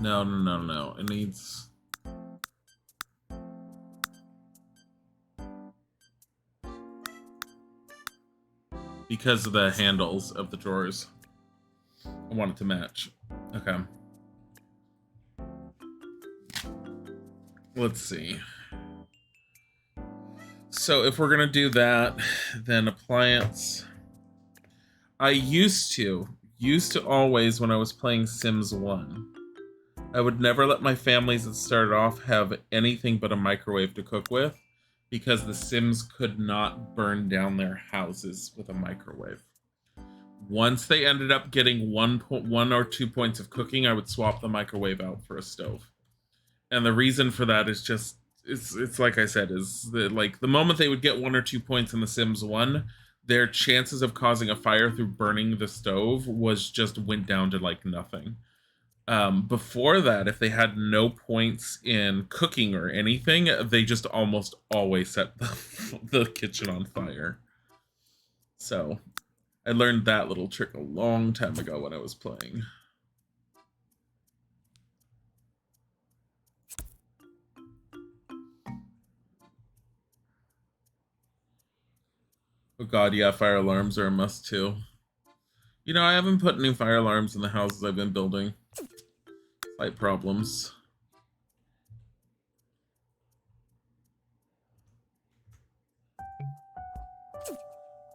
No. It needs... Because of the handles of the drawers. I want it to match. Okay. Let's see. So if we're gonna do that, then appliance... I used to always, when I was playing Sims 1, I would never let my families that started off have anything but a microwave to cook with, because the Sims could not burn down their houses with a microwave. Once they ended up getting 1 or 2 points of cooking, I would swap the microwave out for a stove. And the reason for that is just, it's like I said, is that like the moment they would get 1 or 2 points in the Sims 1, their chances of causing a fire through burning the stove went down to like nothing. Before that, if they had no points in cooking or anything, they just almost always set the kitchen on fire. So I learned that little trick a long time ago when I was playing. Oh god, yeah, fire alarms are a must too. You know, I haven't put any fire alarms in the houses I've been building. Slight problems.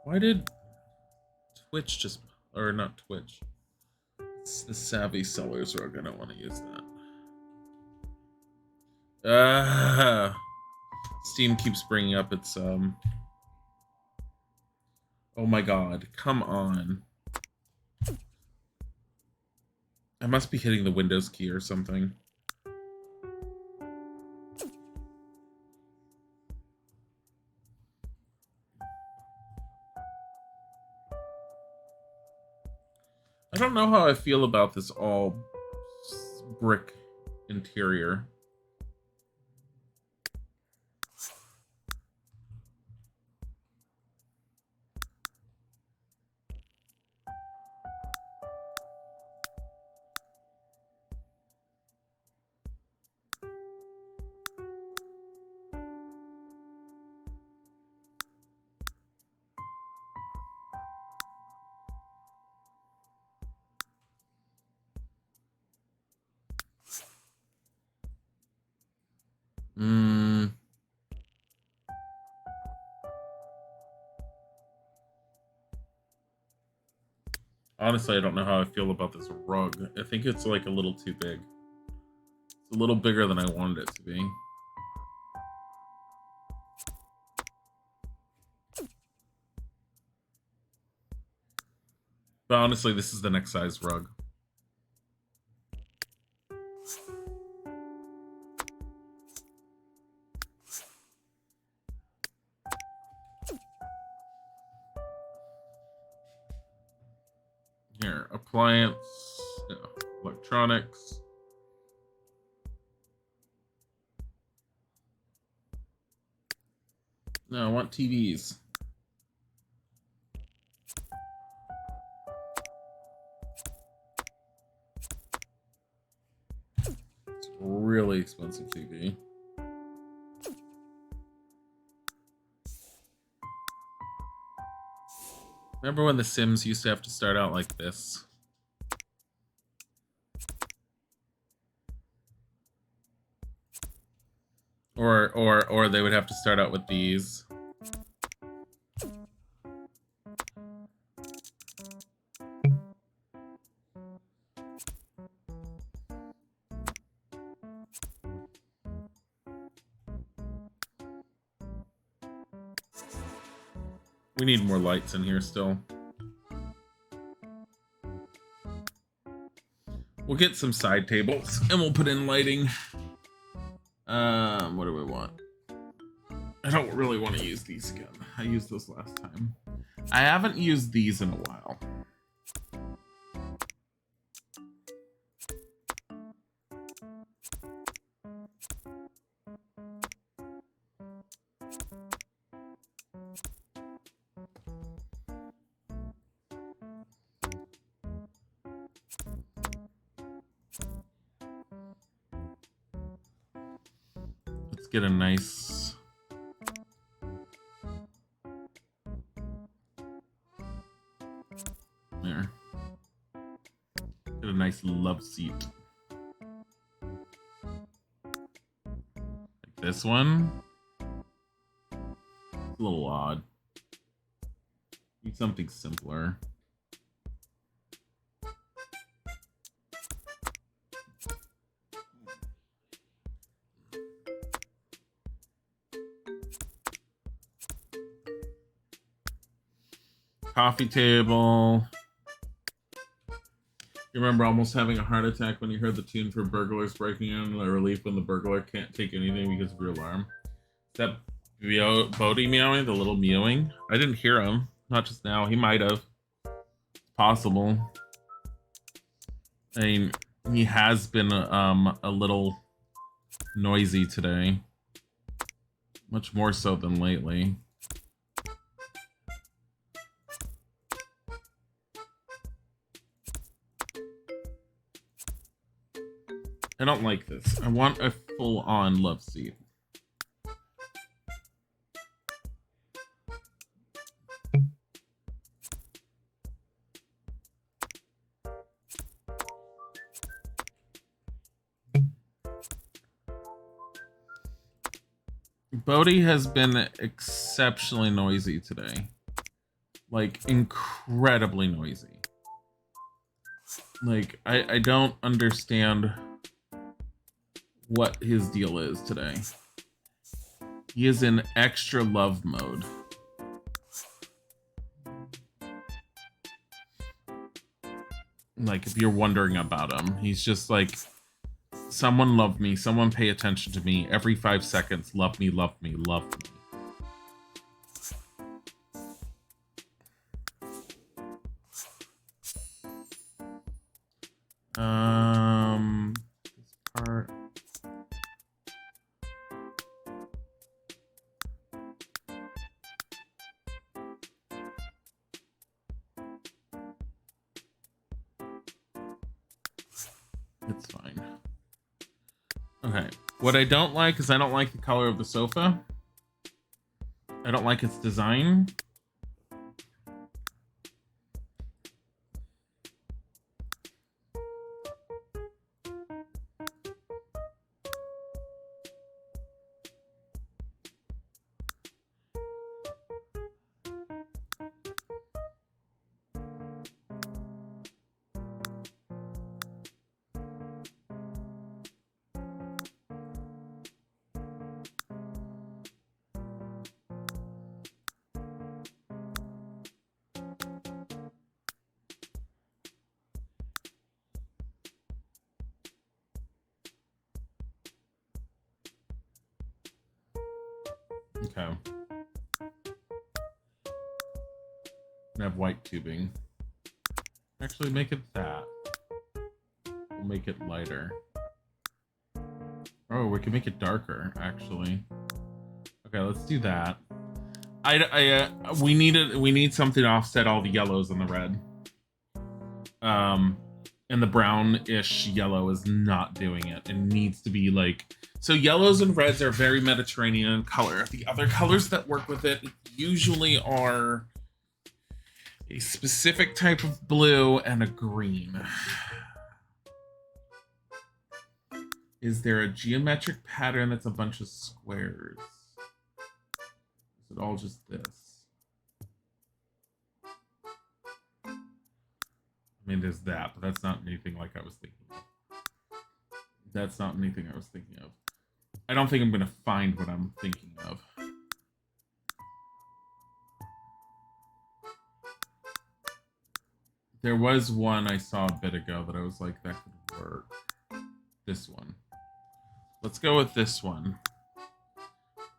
Why did Twitch just... Or not Twitch. It's the Savvy Sellers rug. I don't want to use that. Steam keeps bringing up its... Oh my god. Come on. I must be hitting the Windows key or something. I don't know how I feel about this all brick interior. Honestly, I don't know how I feel about this rug. I think it's like a little too big. It's a little bigger than I wanted it to be. But honestly, this is the next size rug. Here, appliance, no, electronics. No, I want TVs. It's a really expensive TV. Remember when The Sims used to have to start out like this? Or they would have to start out with these. We need more lights in here still. We'll get some side tables and we'll put in lighting. What do we want? I don't really want to use these again. I used those last time. I haven't used these in a while. Let's get a nice... There. Get a nice love seat. Like this one. It's a little odd. Need something simpler. Coffee table. You remember almost having a heart attack when you heard the tune for burglars breaking in, a relief when the burglar can't take anything because of your alarm? Is that Bodhi meowing, the little mewing? I didn't hear him. Not just now. He might have. It's possible. I mean, he has been a little noisy today. Much more so than lately. I don't like this. I want a full-on love seat. Bodhi has been exceptionally noisy today. Like, incredibly noisy. Like, I don't understand what his deal is today. He is in extra love mode. Like, if you're wondering about him, he's just like, someone love me, someone pay attention to me. Every 5 seconds, love me, love me, love me. This part. It's fine. Okay. What I don't like is I don't like the color of the sofa. I don't like its design. Okay. I have white tubing. Actually, make it that. We'll make it lighter. Oh, we can make it darker, actually. Okay, let's do that. We need something to offset all the yellows and the red. And the brownish yellow is not doing it. It needs to be like... So yellows and reds are very Mediterranean in color. The other colors that work with it usually are a specific type of blue and a green. Is there a geometric pattern that's a bunch of squares? Is it all just this? I mean, there's that, but that's not anything like I was thinking of. That's not anything I was thinking of. I don't think I'm going to find what I'm thinking of. There was one I saw a bit ago that I was like, that could work. This one. Let's go with this one.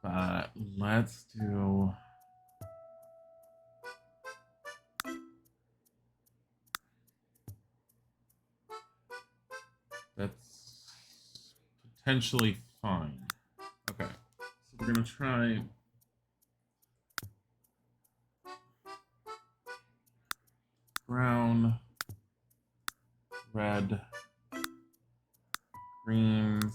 But let's do... That's potentially fine. Okay. So we're going to try... brown, red, greens,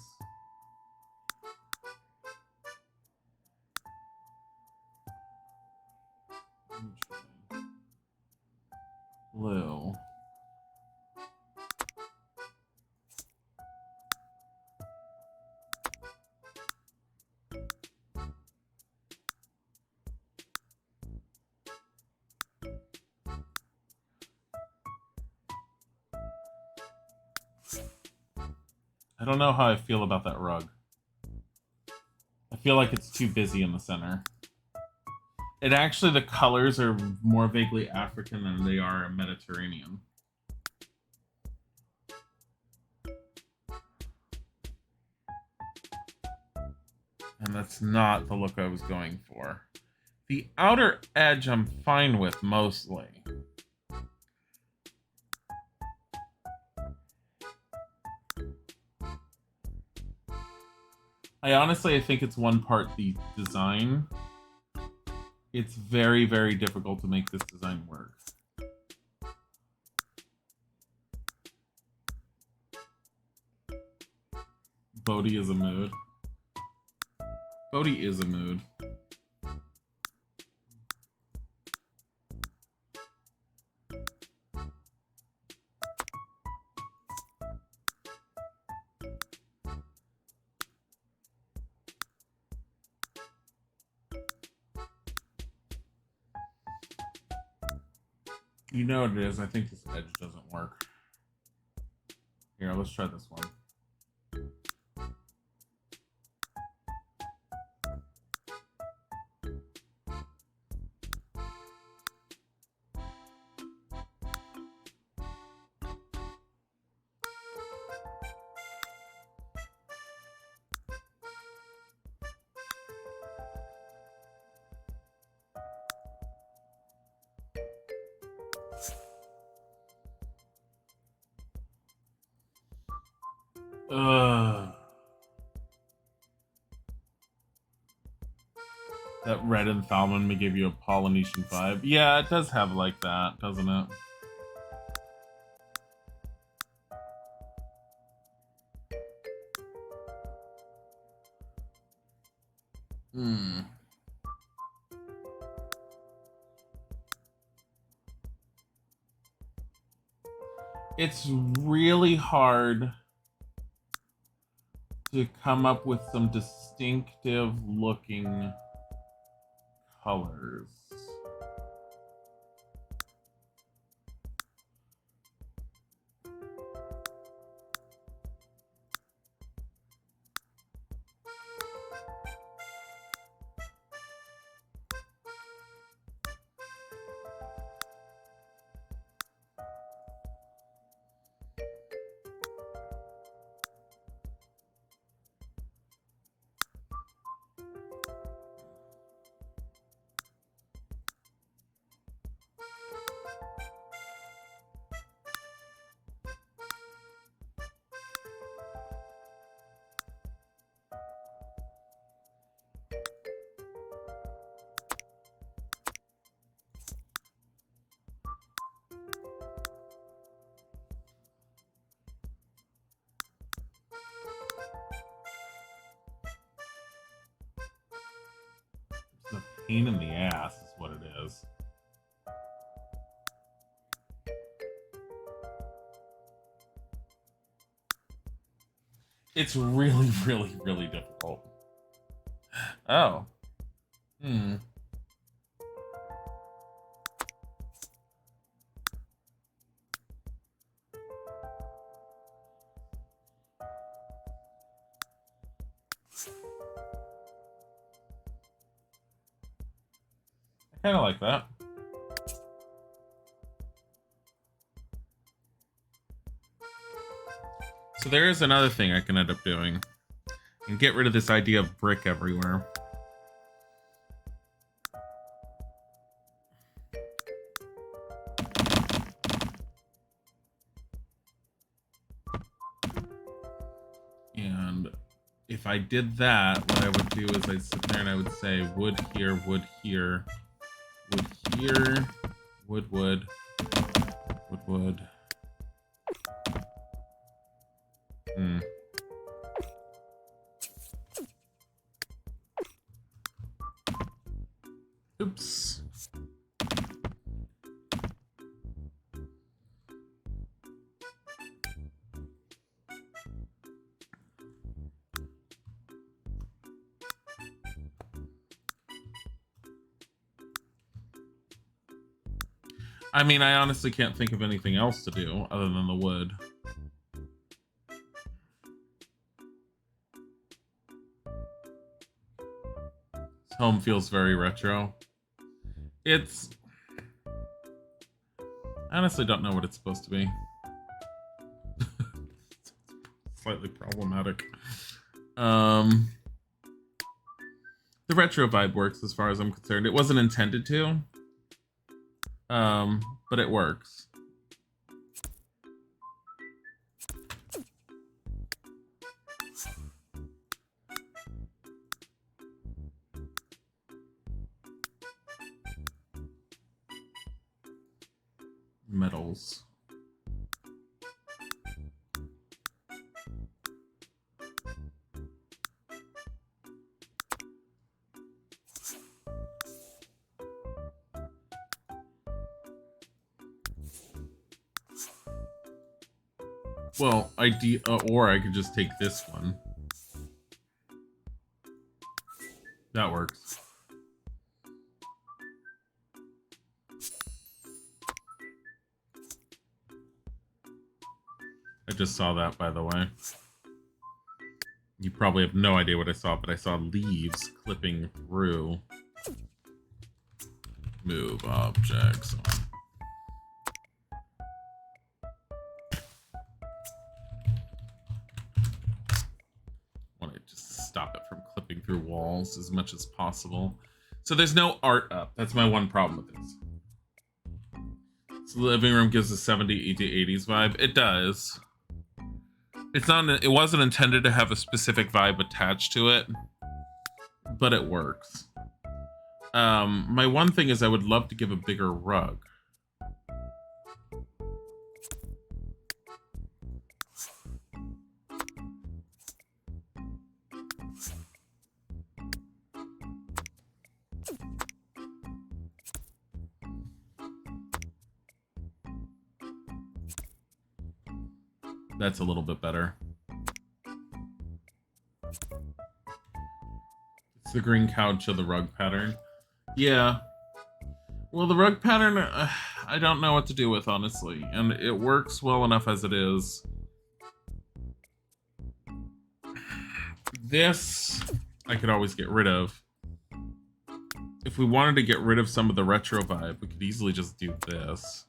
blue. I don't know how I feel about that rug. I feel like it's too busy in the center. It actually, the colors are more vaguely African than they are Mediterranean. And that's not the look I was going for. The outer edge I'm fine with mostly. I think it's one part the design. It's very, very difficult to make this design work. Bodhi is a mood. Bodhi is a mood. You know what it is. I think this edge doesn't work. Here, let's try this one. That red and Thalman may give you a Polynesian vibe. Yeah, it does have like that, doesn't it? It's really hard to come up with some distinctive looking colors. It's a pain in the ass is what it is. It's really, really, really difficult. Oh. I kind of like that. So there is another thing I can end up doing. And get rid of this idea of brick everywhere. And if I did that, what I would do is I'd sit there and I would say wood here, wood here, wood here, wood, wood, wood, wood. Oops. I mean, I honestly can't think of anything else to do other than the wood. This home feels very retro. It's... I honestly don't know what it's supposed to be. Slightly problematic. The retro vibe works as far as I'm concerned. It wasn't intended to. But it works. Metals. Well, or I could just take this one. That works. I just saw that, by the way. You probably have no idea what I saw, but I saw leaves clipping through. Move objects. Want to just stop it from clipping through walls as much as possible. So there's no art up. That's my one problem with this. So the living room gives a 70s to 80s vibe. It does. It's not. It wasn't intended to have a specific vibe attached to it, but it works. My one thing is I would love to give a bigger rug. That's a little bit better. It's the green couch of the rug pattern. Yeah. Well, the rug pattern, I don't know what to do with, honestly. And it works well enough as it is. This, I could always get rid of. If we wanted to get rid of some of the retro vibe, we could easily just do this.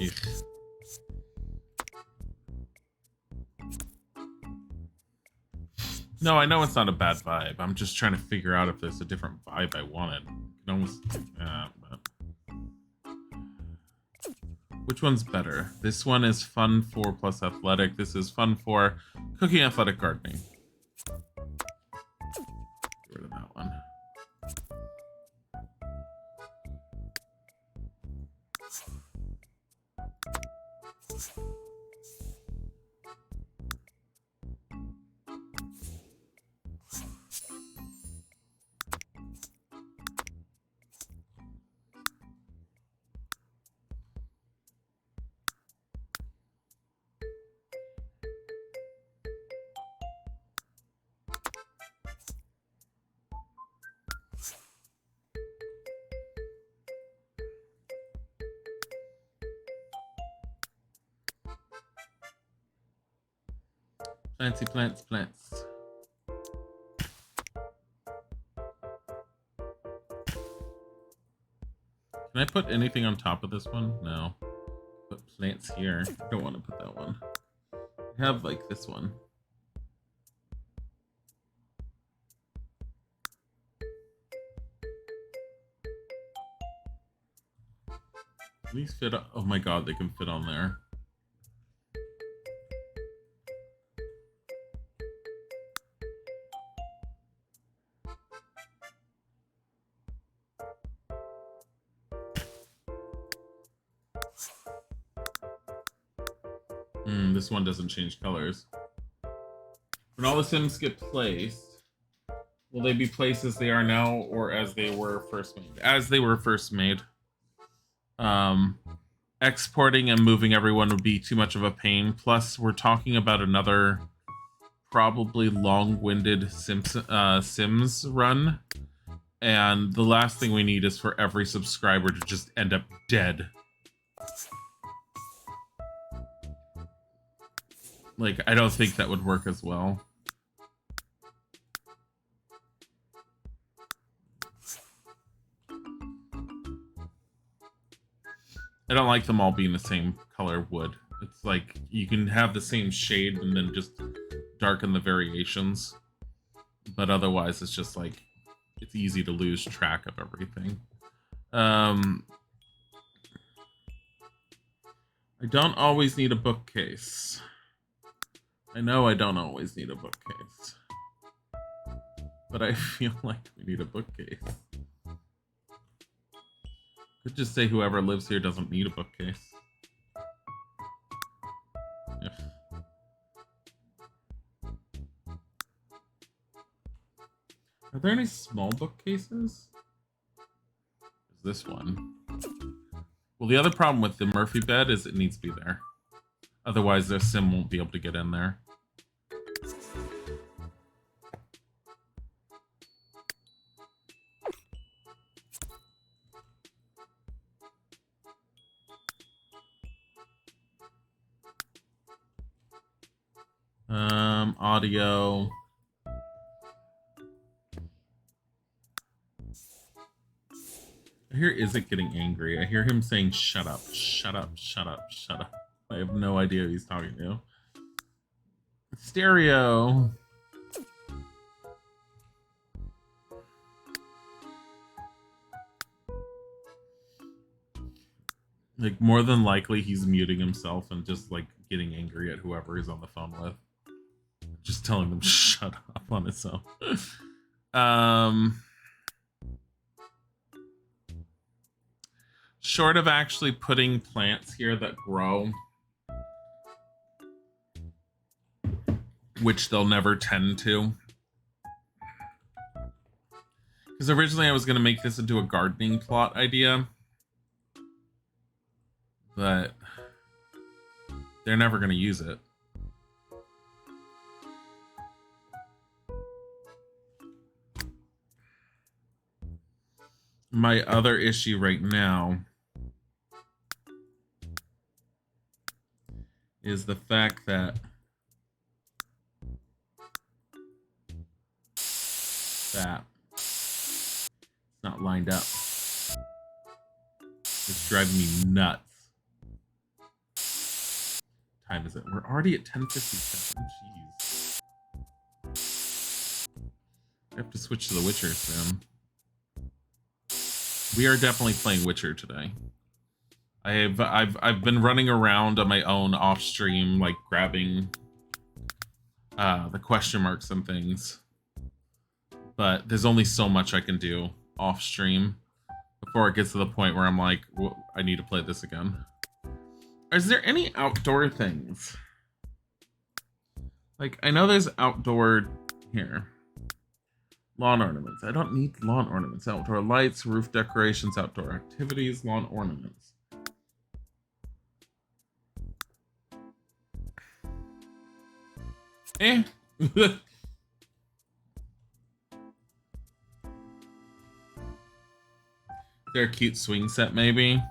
Eek. No, I know it's not a bad vibe. I'm just trying to figure out if there's a different vibe I wanted. You can almost, but... Which one's better? This one is fun for plus athletic. This is fun for cooking, athletic, gardening. Get rid of that one. Planty plants, plants. Can I put anything on top of this one? No. Put plants here. I don't want to put that one. I have like this one. These fit. Oh my god, they can fit on there. This one doesn't change colors. When all the Sims get placed, will they be placed as they are now or as they were first made? As they were first made. Exporting and moving everyone would be too much of a pain. Plus, we're talking about another probably long-winded Sims run. And the last thing we need is for every subscriber to just end up dead. Like, I don't think that would work as well. I don't like them all being the same color wood. It's like, you can have the same shade and then just darken the variations. But otherwise, it's just like, it's easy to lose track of everything. I don't always need a bookcase. I know I don't always need a bookcase. But I feel like we need a bookcase. Could just say whoever lives here doesn't need a bookcase. Yeah. Are there any small bookcases? There's this one. Well, the other problem with the Murphy bed is it needs to be there. Otherwise, their sim won't be able to get in there. Audio. I hear Isaac getting angry. I hear him saying, shut up, shut up, shut up, shut up. I have no idea who he's talking to. Stereo. Like, more than likely, he's muting himself and just, like, getting angry at whoever he's on the phone with. Just telling them shut up on his own. Short of actually putting plants here that grow, which they'll never tend to. Because originally I was going to make this into a gardening plot idea. But they're never going to use it. My other issue right now is the fact that it's not lined up. It's driving me nuts. What time is it? We're already at 10:57. Jeez. I have to switch to The Witcher soon. We are definitely playing Witcher today. I've been running around on my own off stream, like grabbing the question marks and things. But there's only so much I can do off stream before it gets to the point where I'm like, well, I need to play this again. Is there any outdoor things? Like, I know there's outdoor here. Lawn ornaments. I don't need lawn ornaments. Outdoor lights, roof decorations, outdoor activities, lawn ornaments. Eh. Is there a cute swing set, maybe?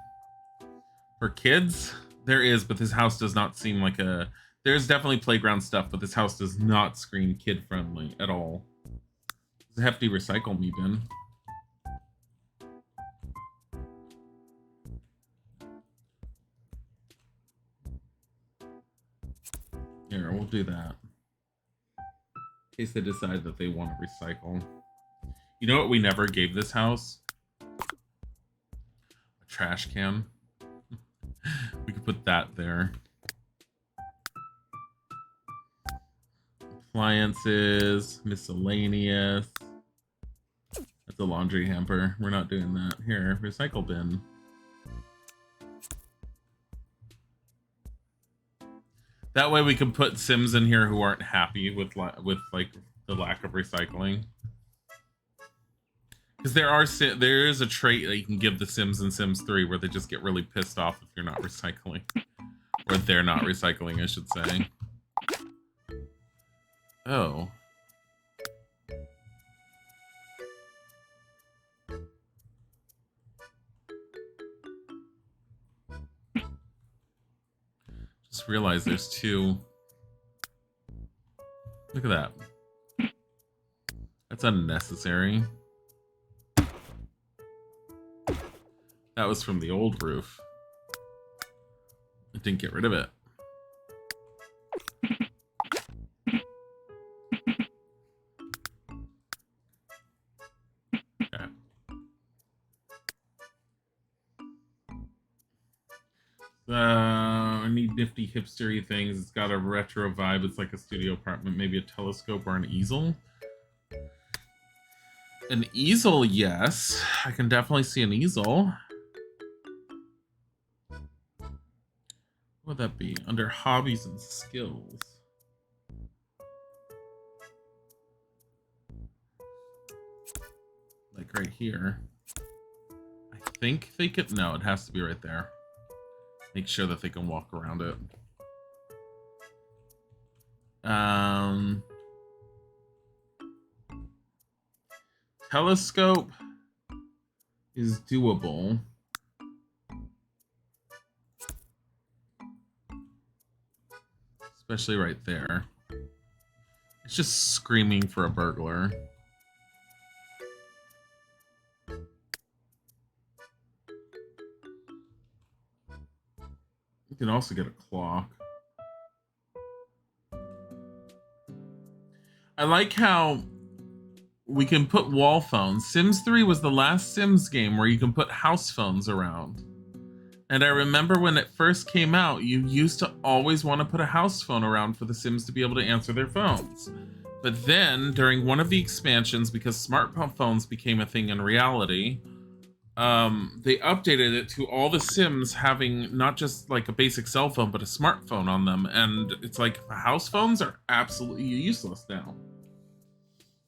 For kids? There is, but this house does not seem like a... There's definitely playground stuff, but this house does not scream kid-friendly at all. It's a hefty recycle me bin. do that. In case they decide that they want to recycle. You know what we never gave this house? A trash can. We could put that there. Appliances, miscellaneous. That's a laundry hamper. We're not doing that. Here, recycle bin. That way we can put Sims in here who aren't happy with like the lack of recycling. Because there is a trait that you can give the Sims in Sims 3 where they just get really pissed off if you're not recycling. Or they're not recycling, I should say. Oh. Just realized there's two. Look at that. That's unnecessary. That was from the old roof. I didn't get rid of it. Okay. I need nifty hipstery things. It's got a retro vibe. It's like a studio apartment, maybe a telescope or an easel. An easel, yes. I can definitely see an easel. What would that be? Under hobbies and skills. Like right here. I think they could... No, it has to be right there. Make sure that they can walk around it. Telescope is doable. Especially right there. It's just screaming for a burglar. You can also get a clock. I like how we can put wall phones. Sims 3 was the last Sims game where you can put house phones around. And I remember when it first came out, you used to always want to put a house phone around for the Sims to be able to answer their phones. But then, during one of the expansions, because smartphones became a thing in reality, they updated it to all the Sims having not just like a basic cell phone, but a smartphone on them. And it's like, the house phones are absolutely useless now.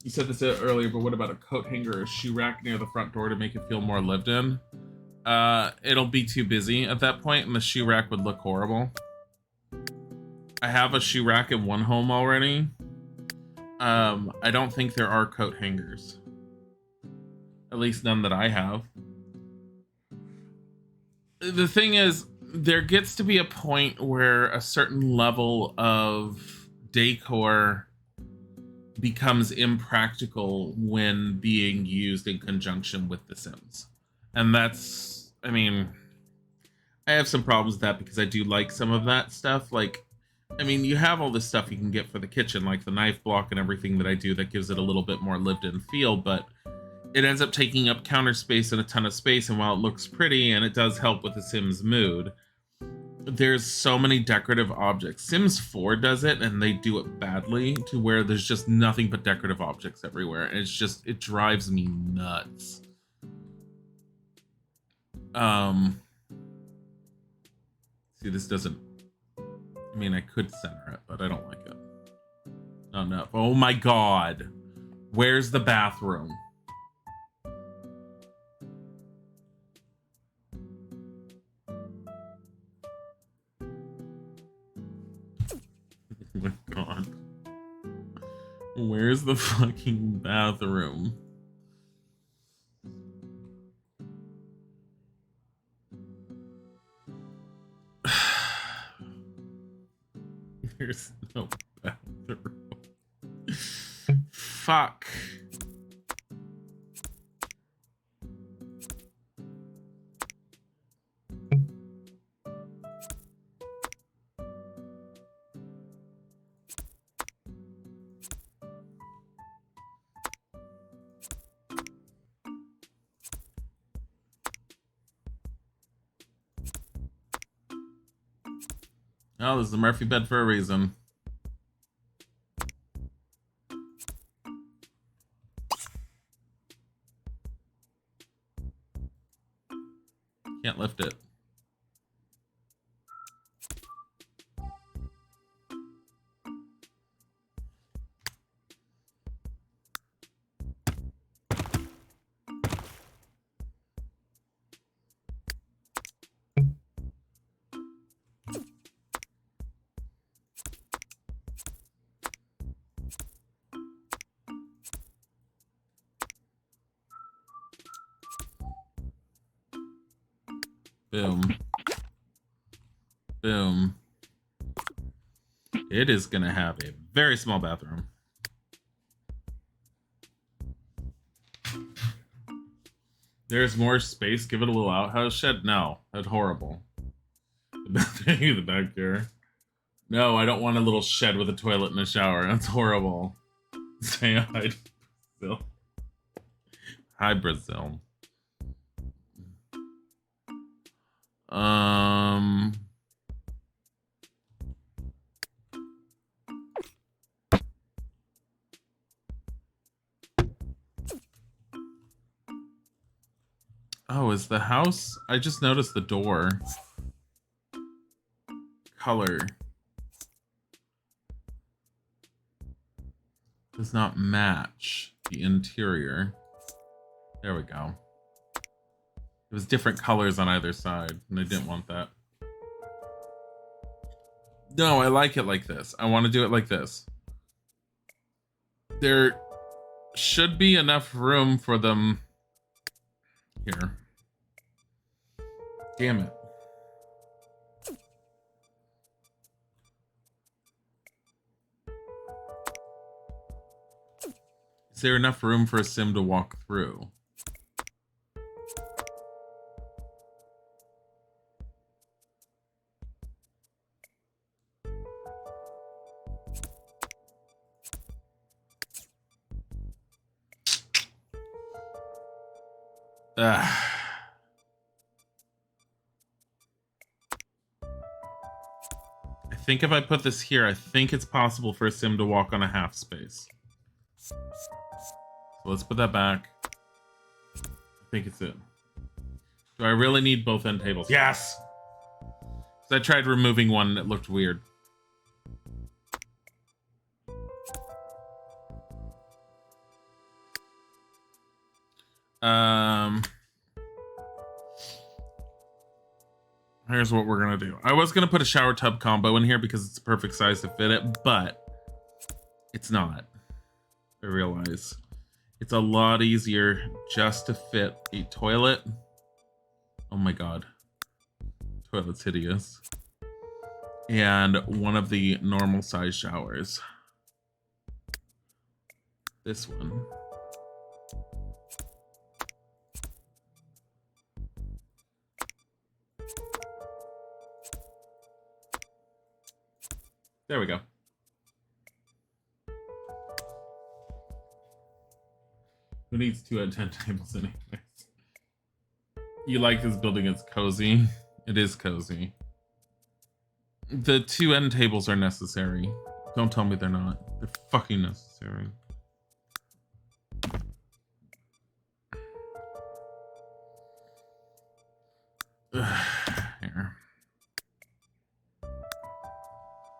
You said this earlier, but what about a coat hanger or a shoe rack near the front door to make it feel more lived in? It'll be too busy at that point, and the shoe rack would look horrible. I have a shoe rack in one home already. I don't think there are coat hangers. At least none that I have. The thing is, there gets to be a point where a certain level of decor becomes impractical when being used in conjunction with The Sims. And that's, I mean, I have some problems with that because I do like some of that stuff. Like, I mean, you have all this stuff you can get for the kitchen, like the knife block and everything that I do that gives it a little bit more lived-in feel, but it ends up taking up counter space and a ton of space, and while it looks pretty and it does help with the Sims mood, there's so many decorative objects. Sims 4 does it, and they do it badly to where there's just nothing but decorative objects everywhere, and it's just, it drives me nuts. See, this doesn't, I mean, I could center it, but I don't like it. Oh no. Oh my god. Where's the bathroom? Oh my god. Where's the fucking bathroom? There's no bathroom. Fuck. Oh, this is the Murphy bed for a reason. Can't lift it. Boom. Boom. It is going to have a very small bathroom. There's more space. Give it a little outhouse shed. No, that's horrible. The backyard. No, I don't want a little shed with a toilet and a shower. That's horrible. Say hi to Brazil. Hi, Brazil. Oh, is the house? I just noticed the door color does not match the interior. There we go. It was different colors on either side, and I didn't want that. No, I like it like this. I want to do it like this. There should be enough room for them here. Damn it. Is there enough room for a sim to walk through? I think if I put this here, I think it's possible for a sim to walk on a half space. So let's put that back. I think it's it. Do I really need both end tables? Yes! So I tried removing one and it looked weird. Here's what we're gonna do. I was gonna put a shower tub combo in here because it's the perfect size to fit it, but it's not. I realize it's a lot easier just to fit a toilet. Oh my god. Toilet's hideous. And one of the normal size showers. This one. There we go. Who needs 2 at 10 tables anyways? You like this building? It's cozy. It is cozy. The 2 end tables are necessary. Don't tell me they're not. They're fucking necessary. Here.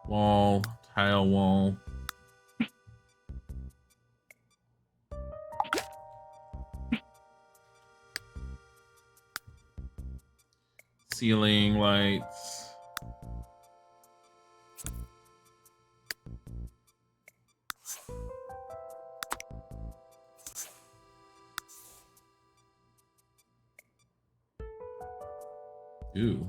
Wall, tile wall. Ceiling lights. Ooh.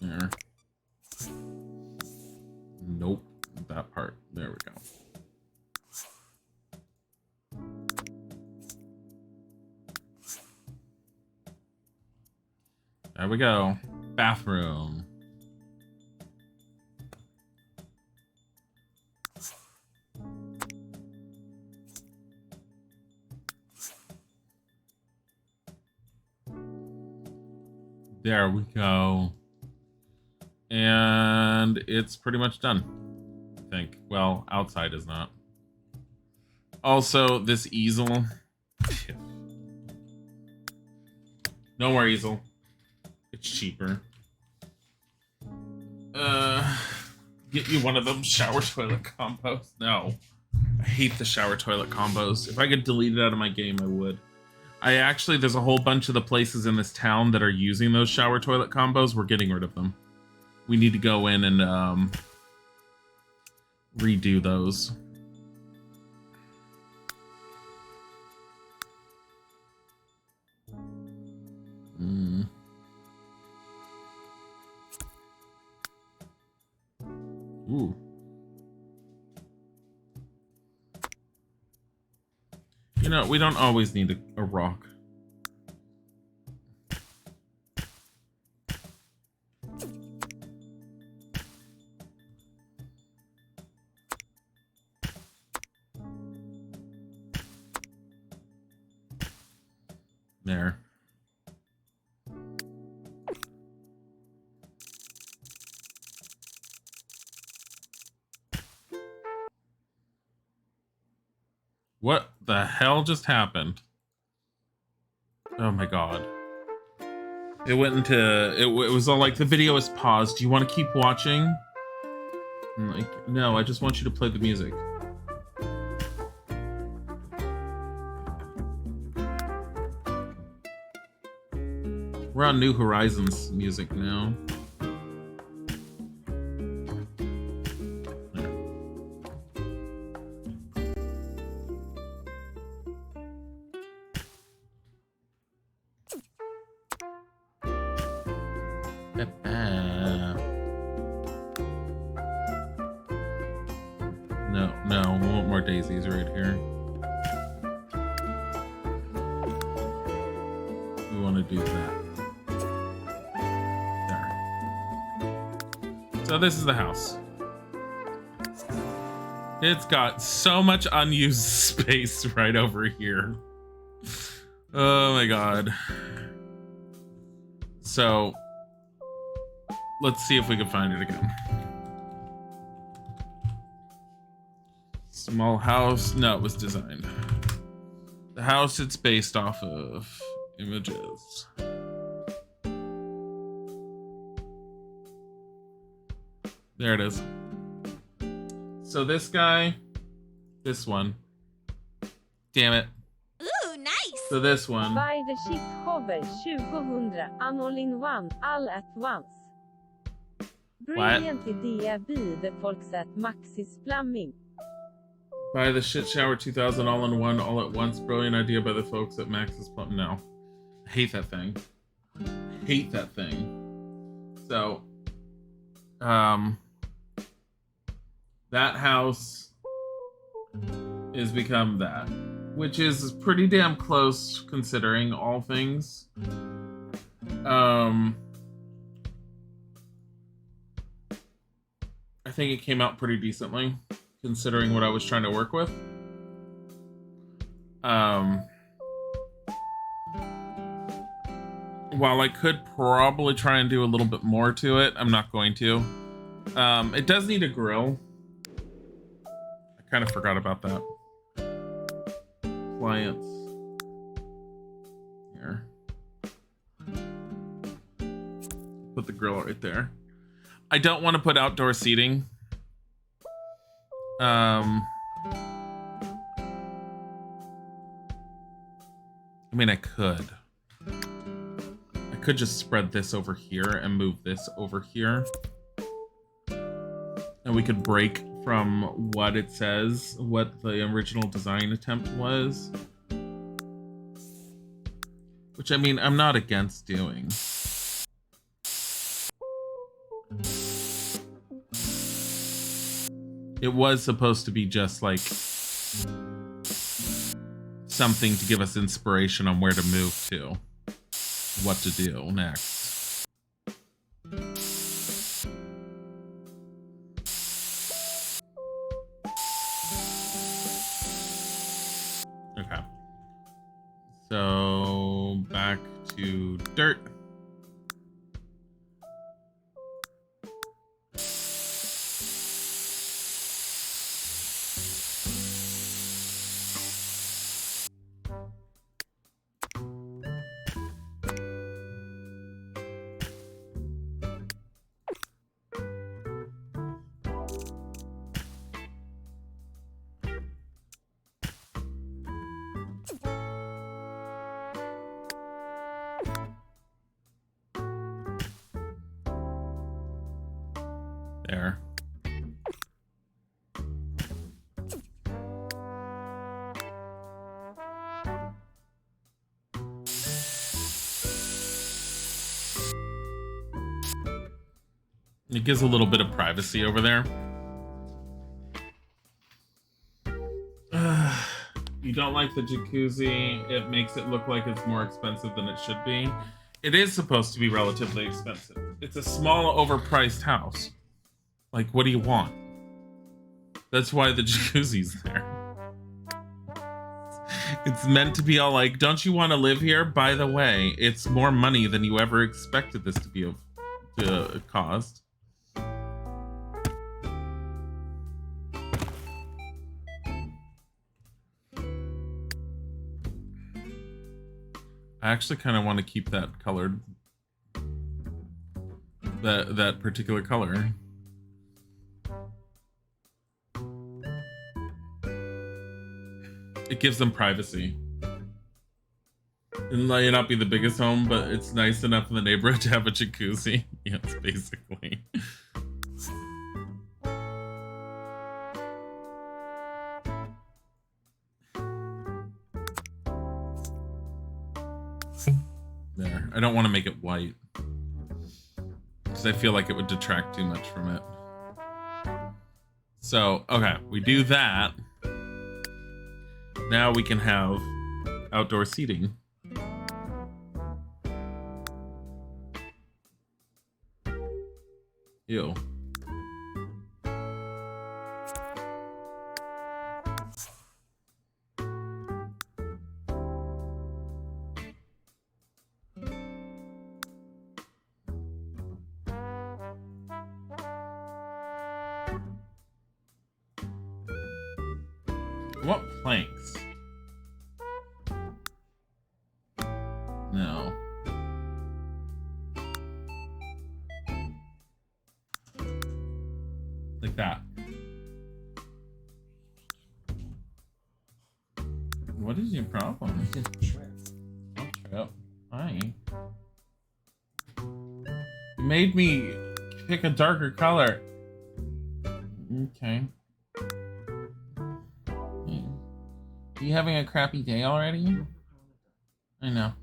There. Nope. That part. There we go. There we go. Bathroom. There we go. And it's pretty much done, I think. Well, outside is not. Also, this easel. No more easel. It's cheaper. Get you one of them shower toilet combos. No. I hate the shower toilet combos. If I could delete it out of my game, I would. There's a whole bunch of the places in this town that are using those shower toilet combos. We're getting rid of them. We need to go in and redo those. Ooh. You know, we don't always need a rock. There. What the hell just happened? Oh my god. It went into... It was all like, the video is paused. Do you want to keep watching? I'm like, no, I just want you to play the music. We're on New Horizons music now. No, we want more daisies right here. We want to do that. There. So this is the house. It's got so much unused space right over here. Oh my god. So let's see if we can find it again. Small house. No, it was designed. The house it's based off of images. There it is. So this guy, this one. Damn it.
Ooh, nice.
So this one.
By the ship hover 2000 an all in one, all at once. Brilliant idea by the folks at Maxis Plumbing.
Buy the shit shower 2000 all in one, all at once. Brilliant idea by the folks at Max's Plum. No. I hate that thing. Hate that thing. So, that house is become that, which is pretty damn close considering all things. I think it came out pretty decently, considering what I was trying to work with. While I could probably try and do a little bit more to it, I'm not going to. It does need a grill. I kind of forgot about that. Appliance. Here. Put the grill right there. I don't want to put outdoor seating. I mean, I could. I could just spread this over here and move this over here. And we could break from what it says, what the original design attempt was. Which, I mean, I'm not against doing. It was supposed to be just like something to give us inspiration on where to move to, what to do next. Okay. So back to dirt. There. It gives a little bit of privacy over there. You don't like the jacuzzi. It makes it look like it's more expensive than it should be. It is supposed to be relatively expensive. It's a small, overpriced house. Like, what do you want? That's why the jacuzzi's there. It's meant to be all like, don't you want to live here? By the way, it's more money than you ever expected this to be cost. I actually kind of want to keep that colored. That particular color. It gives them privacy. It might not be the biggest home, but it's nice enough in the neighborhood to have a jacuzzi. Yes, basically. There. I don't want to make it white, because I feel like it would detract too much from it. So, okay, we do that. Now we can have outdoor seating. Ew. What planks? No. Like that. What is your problem? I'll trip. Hi. You made me pick a darker color. Okay. Are you having a crappy day already? I know.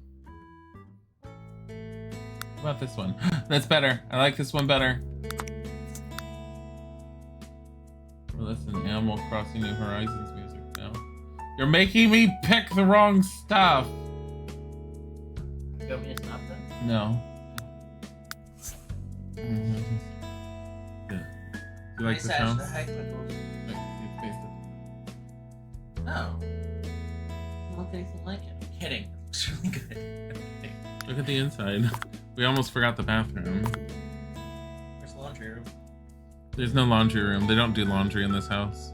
What about this one? That's better. I like this one better. Well, listen, Animal Crossing New Horizons music now. You're making me pick the wrong stuff.
You want me to stop that?
No. Mm-hmm. You like the sound?
No. Doesn't look anything like it. I'm kidding. It's really good.
Look at the inside. We almost forgot the bathroom.
Where's the laundry room?
There's no laundry room. They don't do laundry in this house.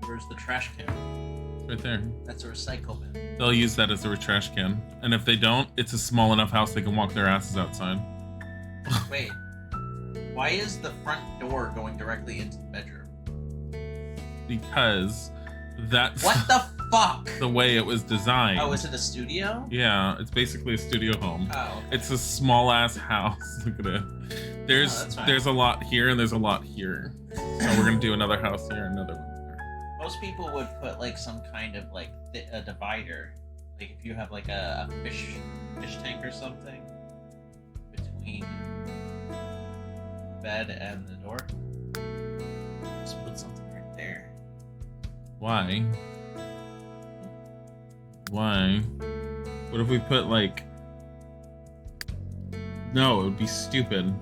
Where's the trash can?
It's right there.
That's a recycle bin.
They'll use that as a trash can. And if they don't, it's a small enough house they can walk their asses outside.
Wait. Why is the front door going directly into the bedroom?
Because that's
What the fuck?
the way it was designed.
Oh, is it a studio?
Yeah, it's basically a studio home.
Oh. Okay.
It's a small ass house. Look at it.
that's fine.
There's a lot here and there's a lot here. So we're gonna do another house here, another one there.
Most people would put like some kind of like a divider, like if you have like a fish tank or something between the bed and the door. Just put something right there.
Why? Why? What if we put like... No, it would be stupid.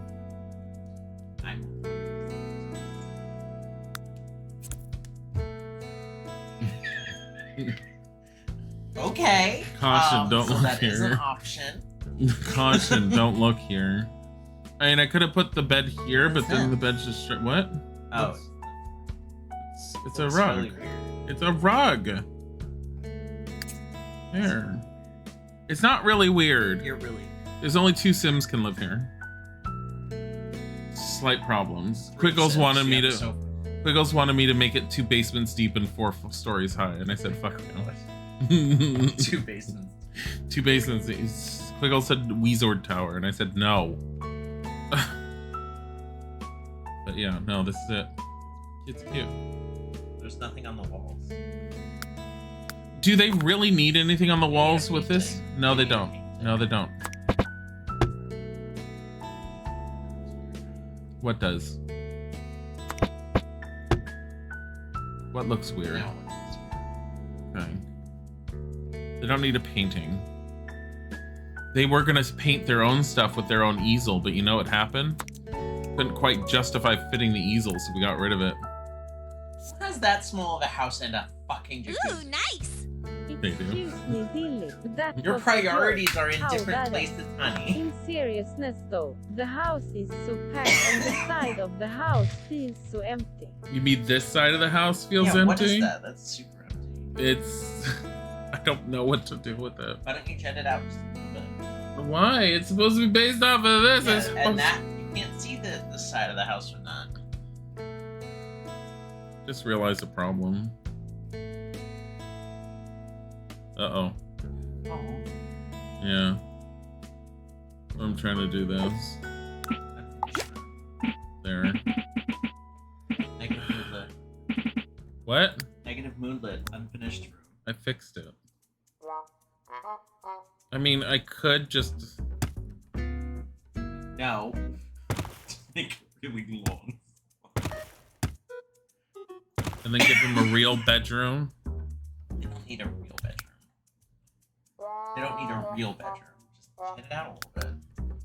Okay.
Caution, don't
so
look
that is an
here.
option.
Caution, don't look here. I mean, I could have put the bed here, but then the bed's just straight. What?
Oh.
It's a rug.
Really weird.
It's a rug. There. It's not really weird.
You're really.
There's only 2 Sims can live here. Slight problems.
3
Quiggles
Sims,
wanted
you
me
have
to.
a sofa.
Quiggles wanted me to make it 2 basements deep and 4 stories high, and I said, fuck no.
2 basements.
2 basements. Quiggles said Weezord Tower, and I said no. But yeah, no, this is it. It's cute.
There's nothing on the walls.
Do they really need anything on the walls with this? No, they don't. No, they don't. What does? What looks weird? Okay. They don't need a painting. They were gonna paint their own stuff with their own easel, but you know what happened? Couldn't quite justify fitting the easel, so we got rid of it.
Who has that small of a house and a fucking jacuzzi?
Ooh, nice.
They do.
Excuse me, Dilly. That
Your
was a
priorities
joke.
are in
How
different
bad.
places, honey.
In seriousness though, the house is so packed and the side of the house feels so empty.
You mean this side of the house feels
Yeah,
empty?
what is that? That's super empty.
It's... I don't know what to do with it.
Why don't you jet it out just a little bit?
Why? It's supposed to be based off of this.
Yeah,
It's
and
supposed-
that, you can't see the side of the house from that.
Just realized a problem. Uh-oh.
Oh.
Yeah. I'm trying to do this. There.
Negative moonlit.
What?
Negative moonlit. Unfinished room.
I fixed it. I mean, I could just...
No. Make it really long.
And then give them a real bedroom.
They don't need a real bedroom. They don't need a real bedroom. Just get it out a little bit.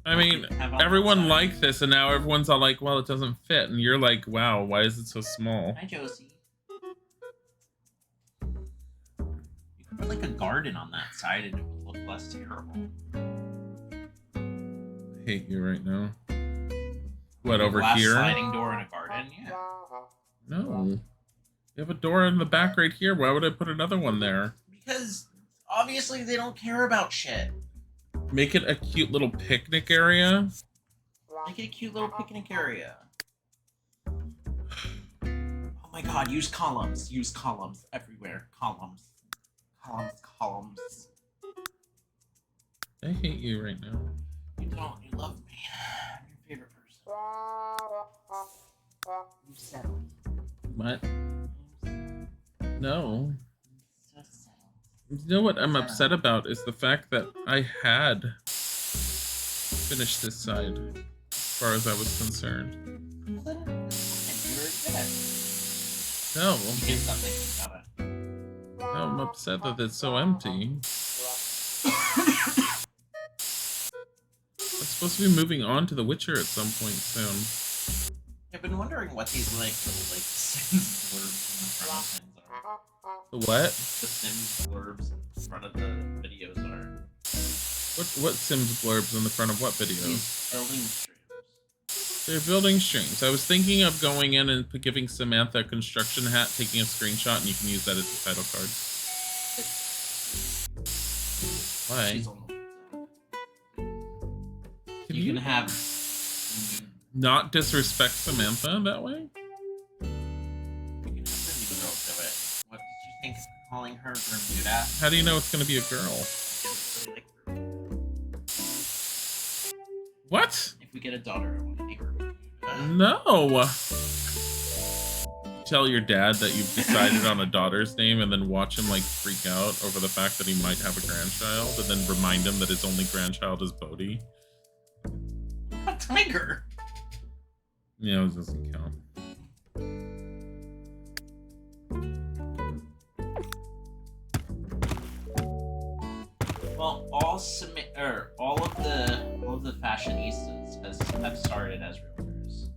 I mean,
Have on
everyone
outside.
liked this, and now everyone's all like, well, it doesn't fit. And you're like, wow, why is it so small?
Hi, Josie. You could put like a garden on that side and it would look less terrible.
I hate you right now. What,
Like a
over
glass
here?
sliding door in a garden? Yeah.
No. You have a door in the back right here. Why would I put another one there?
Because obviously they don't care about shit.
Make it a cute little picnic area.
Make it a cute little picnic area. Oh my god, use columns. Use columns everywhere. Columns. Columns, columns.
I hate you right now.
You don't. You love me. I'm your favorite person. You settled.
What? No.
So settled.
You know what I'm upset about is the fact that I had finished this side as far as I was concerned.
Well, then it's fine. You
No.
already did it. You did something about it.
No, I'm upset that it's so empty. I'm supposed to be moving on to The Witcher at some point soon.
I've been wondering what these like little like Sims blurbs in the front of things are.
The what?
The Sims blurbs in front of the videos are.
What Sims blurbs in the front of what videos?
These building streams.
They're building streams. I was thinking of going in and giving Samantha a construction hat, taking a screenshot, and you can use that as a title card. Why?
She's almost.
Can
You can have.
not disrespect Samantha that way?
You can have the new girl do it. What did you think of calling her Bermuda?
How do you know it's gonna be a girl?
It's really like
What?
if we get a daughter, I want to name her Bermuda.
No! Tell your dad that you've decided on a daughter's name and then watch him like freak out over the fact that he might have a grandchild and then remind him that his only grandchild is Bodhi.
A tiger.
Yeah, it doesn't count.
Well, all of the fashionistas have started as realtors.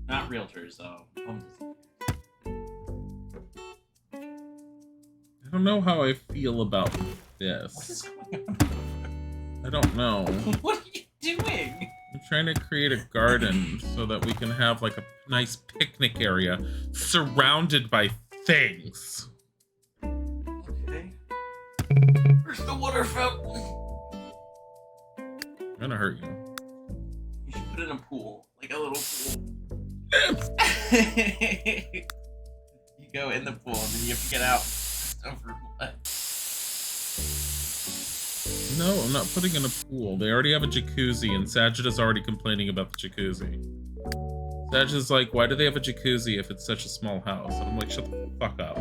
Not realtors though. Home designers.
I don't know how I feel about this.
What is going on?
I don't know.
What are you doing?
I'm trying to create a garden so that we can have like a nice picnic area surrounded by things.
Okay. Where's the water fountain?
I'm gonna hurt you.
You should put in a pool, like a little pool. You go in the pool and then you have to get out. Over what?
No, I'm not putting in a pool. They already have a jacuzzi, and Sagitta's already complaining about the jacuzzi. Sagitta's like, why do they have a jacuzzi if it's such a small house? And I'm like, shut the fuck up.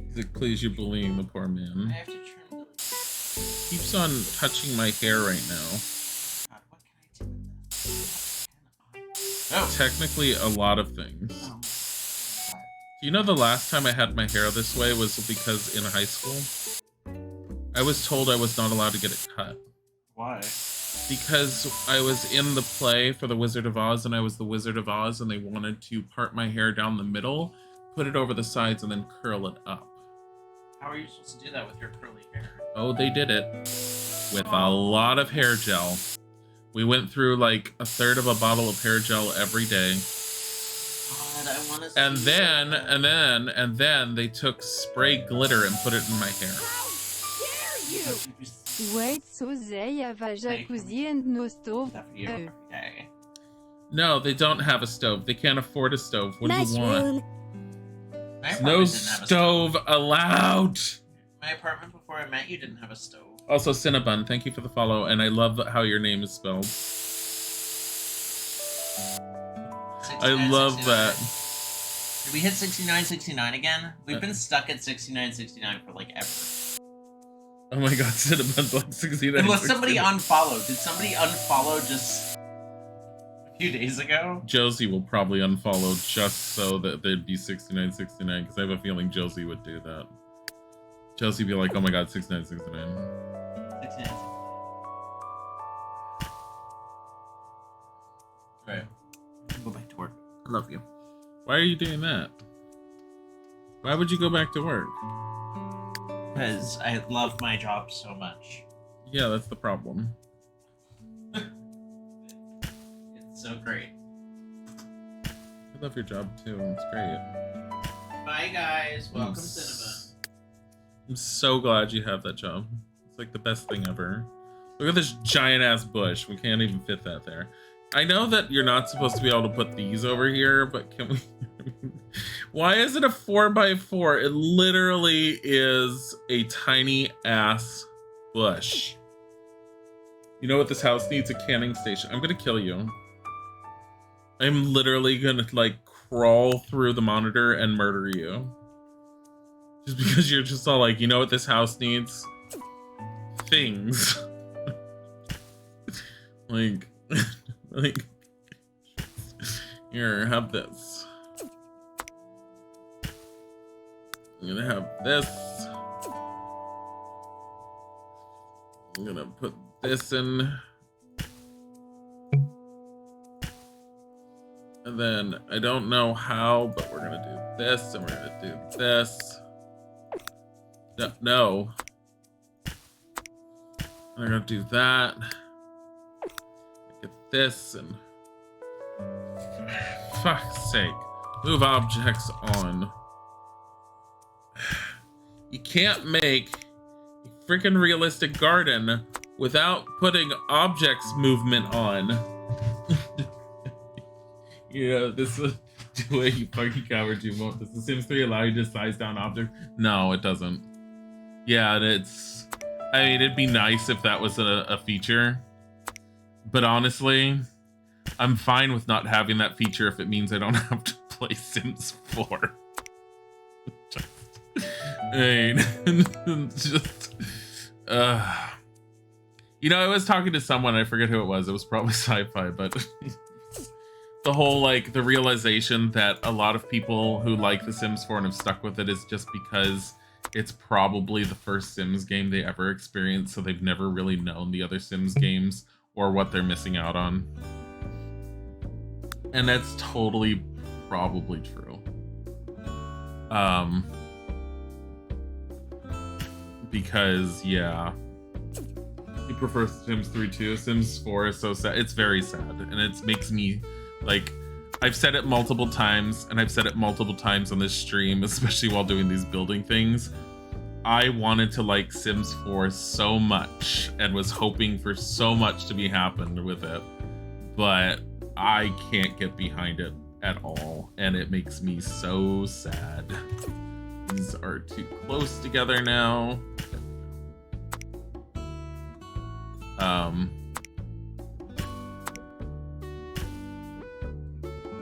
He's like, please, you're bullying the poor man.
I have to trim Dilly.
Keeps on touching my hair right now.
God, what can I do with this? Oh.
Technically, a lot of things.
Oh.
You know, the last time I had my hair this way was because in high school, I was told I was not allowed to get it cut.
Why?
Because I was in the play for the Wizard of Oz, and I was the Wizard of Oz, and they wanted to part my hair down the middle, put it over the sides, and then curl it up.
How are you supposed to do that with your curly hair?
Oh, they did it with a lot of hair gel. We went through like a third of a bottle of hair gel every day.
God, I want to see
And then they took spray glitter and put it in my hair.
How dare you!
Wait, so they have a jacuzzi and no stove?
Stuff for you every day.
No, they don't have a stove. They can't afford a stove. What do you want?
My
No
apartment didn't have a
stove allowed.
My apartment before I met you didn't have a stove.
Also, Cinnabon, thank you for the follow, and I love how your name is spelled. I love that.
Did we hit 6969 again? We've been stuck at 6969 for like ever.
Oh my god, Cinnabon's like 69.
Unless somebody unfollowed. Did somebody unfollow just a few days ago?
Josie will probably unfollow just so that they'd be 6969, because I have a feeling Josie would do that. Josie would be like, oh my god, 6969.
6969. Right. Go back to work. I love you.
Why are you doing that? Why would you go back to work?
Because I love my job so much.
Yeah, that's the problem.
It's so great.
I love your job too. It's great.
Bye, guys. Welcome, Cinema.
I'm so glad you have that job. It's like the best thing ever. Look at this giant ass bush. We can't even fit that there. I know that you're not supposed to be able to put these over here, but can we... Why is it a 4x4? It literally is a tiny ass bush. You know what this house needs? A canning station. I'm gonna kill you. I'm literally gonna like crawl through the monitor and murder you. Just because you're just all like, you know what this house needs? Things. like, like, here, have this. I'm gonna have this. I'm gonna put this in. And then, I don't know how, but we're gonna do this, and we're gonna do this. No. I'm gonna do that. Get this and fuck's sake. Move objects on. You can't make a freaking realistic garden without putting objects movement on. Yeah, this is the way you fucking coward you won't. Does The Sims 3 allow you to size down objects? No, it doesn't. Yeah, it's... I mean, it'd be nice if that was a feature. But honestly, I'm fine with not having that feature if it means I don't have to play Sims 4. Just, I mean, just... You know, I was talking to someone, I forget who it was probably Sci-Fi, but... the whole, like, the realization that a lot of people who like The Sims 4 and have stuck with it is just because it's probably the first Sims game they ever experienced, so they've never really known the other Sims games or what they're missing out on. And that's totally probably true. Because, yeah. You prefer Sims 3 too. Sims 4 is so sad. It's very sad, and it makes me... Like, I've said it multiple times, and I've said it multiple times on this stream, especially while doing these building things. I wanted to like Sims 4 so much and was hoping for so much to be happened with it, but I can't get behind it at all, and it makes me so sad. These are too close together now.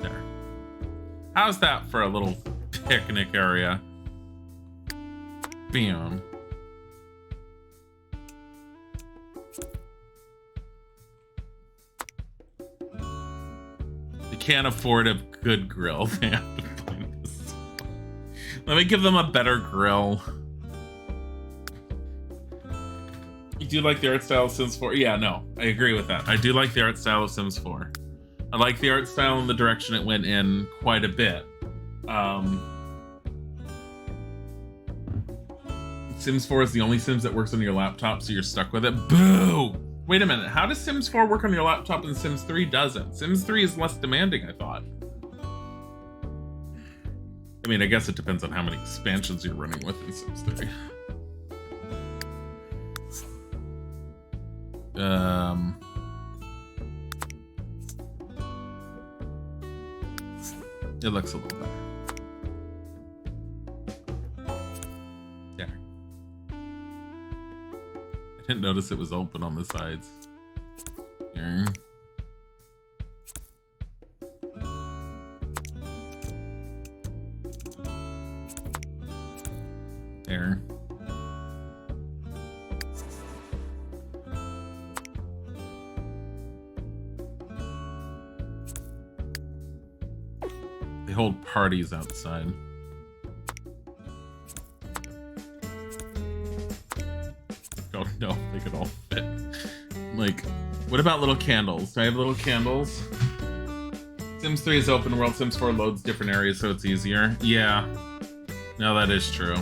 There. How's that for a little picnic area? Bam. They can't afford a good grill. They have to find this. Let me give them a better grill. You do like the art style of Sims 4? Yeah, no, I agree with that. I do like the art style of Sims 4. I like the art style and the direction it went in quite a bit. Sims 4 is the only Sims that works on your laptop, so you're stuck with it. Boo! Wait a minute, how does Sims 4 work on your laptop and Sims 3 doesn't? Sims 3 is less demanding, I thought. I mean, I guess it depends on how many expansions you're running with in Sims 3. It looks a little better. There. I didn't notice it was open on the sides. Here. There. They hold parties outside. Oh no, they could all fit. Like, what about little candles? Do I have little candles? Sims 3 is open world, Sims 4 loads different areas so it's easier. Yeah. No, that is true.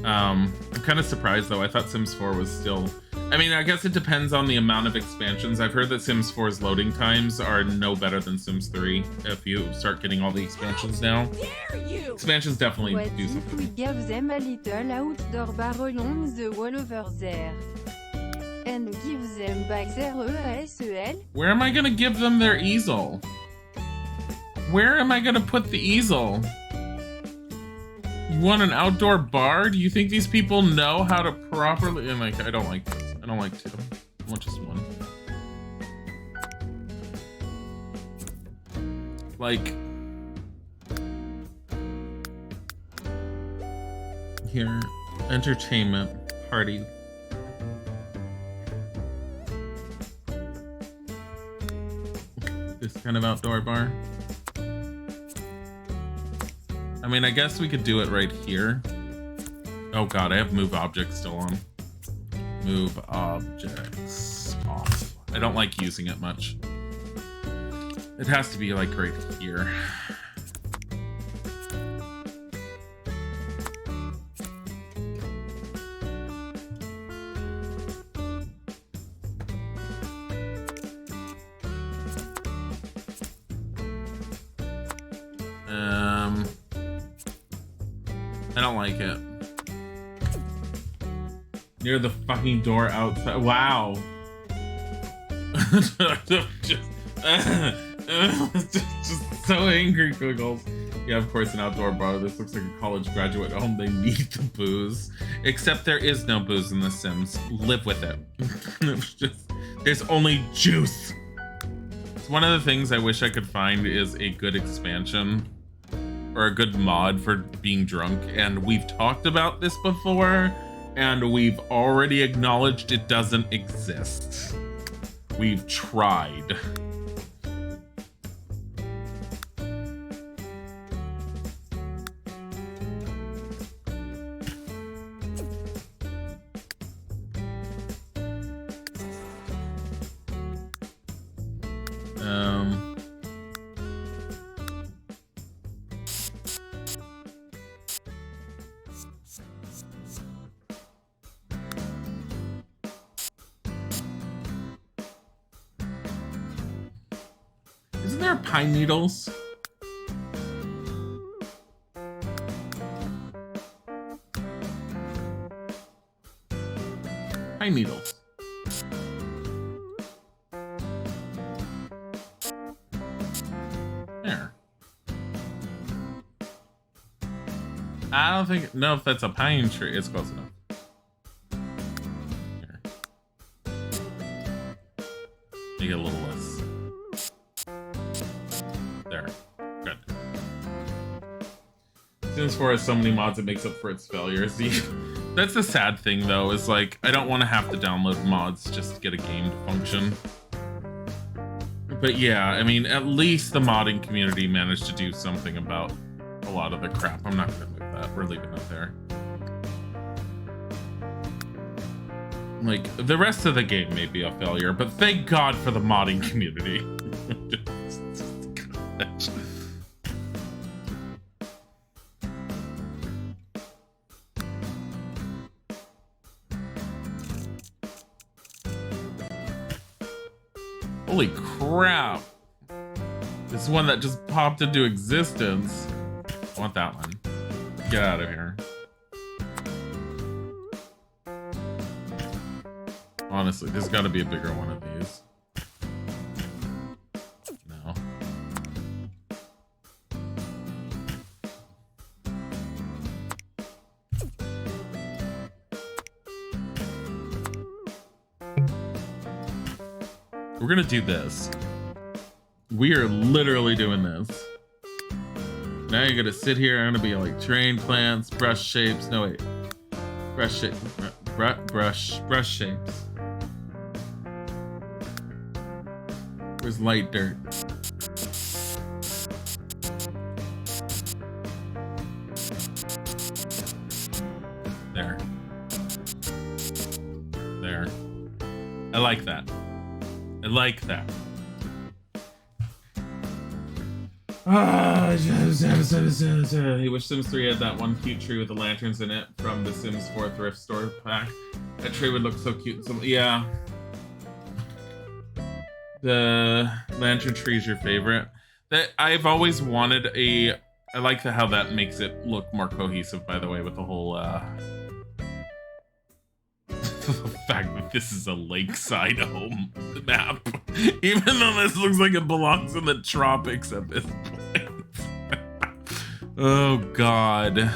I'm kind of surprised though. I thought Sims 4 was still... I mean, I guess it depends on the amount of expansions. I've heard that Sims 4's loading times are no better than Sims 3 if you start getting all the expansions now. Expansions definitely do something.
Gives them a little outdoor bar along the wall over there. And gives them back their ESL.
Where am I gonna give them their easel? Where am I gonna put the easel? You want an outdoor bar? Do you think these people know how to properly... And like, I don't like this. I don't like two. I want just one. Like... Here. Entertainment. Party. This kind of outdoor bar. I mean, I guess we could do it right here. Oh god, I have move objects still on. Move objects off. I don't like using it much. It has to be like right here. I don't like it. Near the fucking door outside. Wow. just so angry, Googles. Yeah, of course, an outdoor bar. This looks like a college graduate home. They need the booze. Except there is no booze in The Sims. Live with it. There's only juice. It's one of the things I wish I could find is a good expansion or a good mod for being drunk, and we've talked about this before, and we've already acknowledged it doesn't exist. We've tried. Isn't there pine needles? Pine needles. There. I don't know if that's a pine tree. It's close enough. Here. Make it a little less. There. Good. Sims 4 has so many mods, it makes up for its failures. That's the sad thing, though, is like, I don't want to have to download mods just to get a game to function. But yeah, I mean, at least the modding community managed to do something about a lot of the crap. I'm not gonna move that. We're leaving it there. Like, the rest of the game may be a failure, but thank God for the modding community. Gosh. Holy crap. This one that just popped into existence. I want that one. Get out of here. Honestly, there's got to be a bigger one of these. No. We're gonna do this. We are literally doing this. Now you're gonna sit here. I'm gonna be like terrain plants, brush shapes. No wait, brush shape, brush shapes. Where's light dirt? There. There. I like that. I like that. He wish Sims 3 had that one cute tree with the lanterns in it from the Sims 4 thrift store pack. That tree would look so cute. Yeah. The lantern tree is your favorite. That I've always wanted a. I like how that makes it look more cohesive. By the way, with the whole the fact that this is a lakeside home map, even though this looks like it belongs in the tropics at this point. Oh God.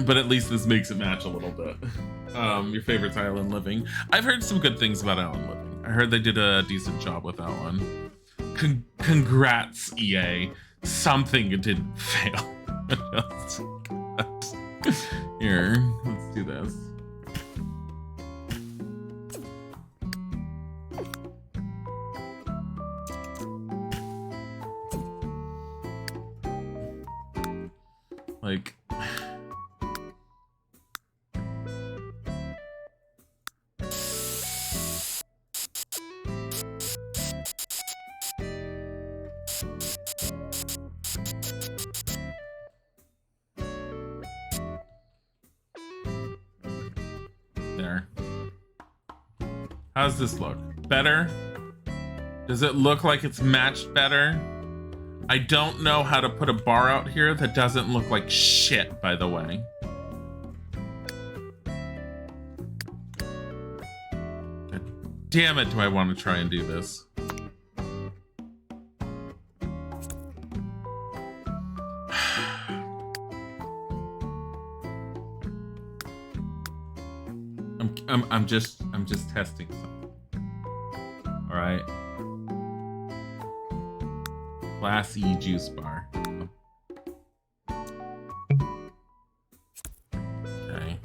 But at least this makes it match a little bit. Your favorite's Island Living. I've heard some good things about Island Living. I heard they did a decent job with that one. Congrats, EA. Something didn't fail. Here, let's do this. Like, there. How's this look? Better? Does it look like it's matched better? I don't know how to put a bar out here that doesn't look like shit, by the way. God damn it, do I want to try and do this? I'm just testing something. All right. Class E juice bar. Okay.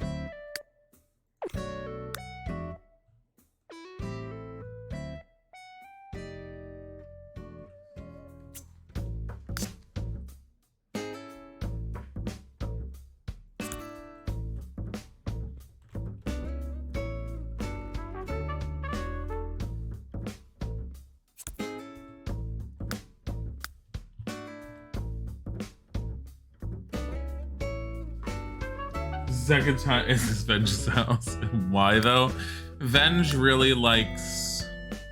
Second time is this Venge's house. Why though? Venge really likes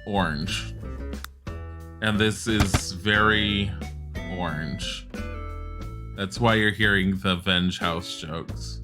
orange. And this is very orange. That's why you're hearing the Venge house jokes.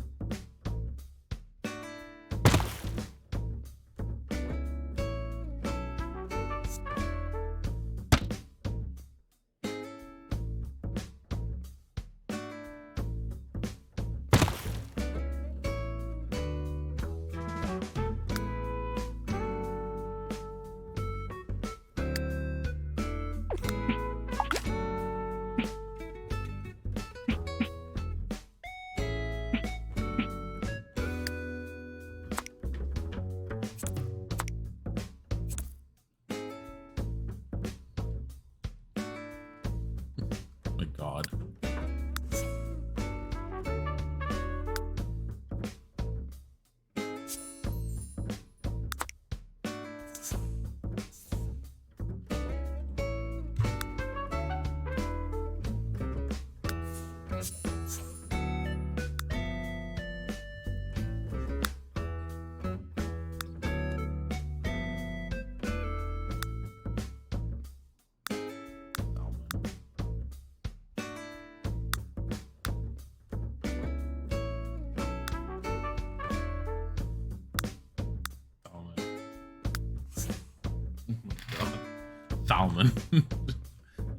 Salmon.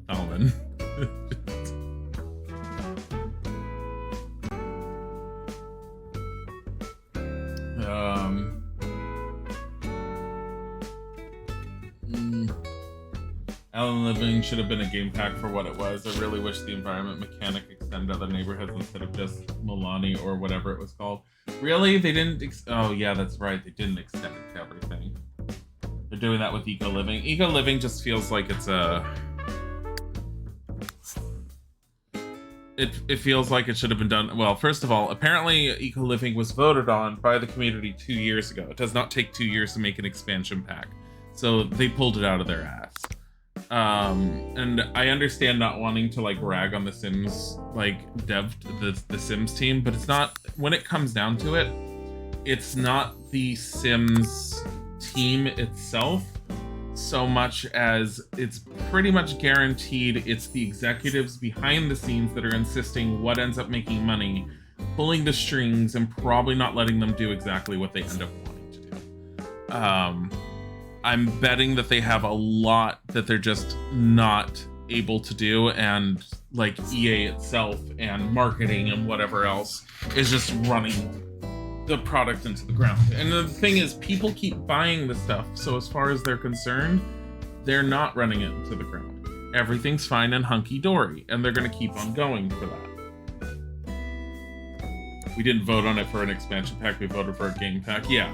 Salmon. Alan Living should have been a game pack for what it was. I really wish the environment mechanic extended to other neighborhoods instead of just Milani or whatever it was called. Really? They didn't oh yeah, that's right. They didn't extend it to everything. They're doing that with Eco Living. Eco Living just feels like it's a... It feels like it should have been done... Well, first of all, apparently Eco Living was voted on by the community 2 years ago. It does not take 2 years to make an expansion pack. So they pulled it out of their ass. And I understand not wanting to like rag on the Sims the Sims team, but it's not, when it comes down to it, it's not the Sims team itself so much as it's pretty much guaranteed it's the executives behind the scenes that are insisting what ends up making money, pulling the strings, and probably not letting them do exactly what they end up wanting to do. I'm betting that they have a lot that they're just not able to do, and like EA itself and marketing and whatever else is just running the product into the ground. And the thing is, people keep buying the stuff, so as far as they're concerned, they're not running it into the ground. Everything's fine and hunky-dory, and they're going to keep on going for that. We didn't vote on it for an expansion pack, we voted for a game pack, yeah.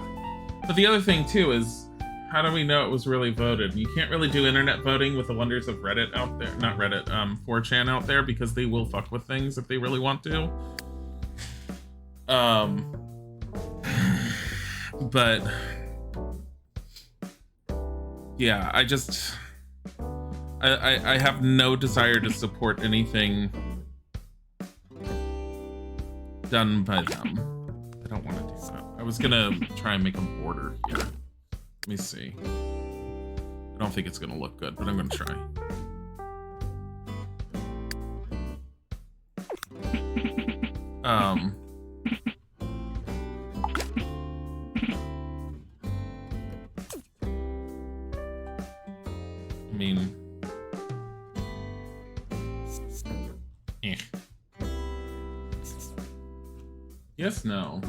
But the other thing too is, how do we know it was really voted? You can't really do internet voting with the wonders of Reddit out there. Not Reddit, 4chan out there, because they will fuck with things if they really want to. But yeah, I have no desire to support anything done by them. I don't want to do that. I was gonna try and make a border here. Let me see. I don't think it's gonna look good, but I'm gonna try. I mean, yes, no.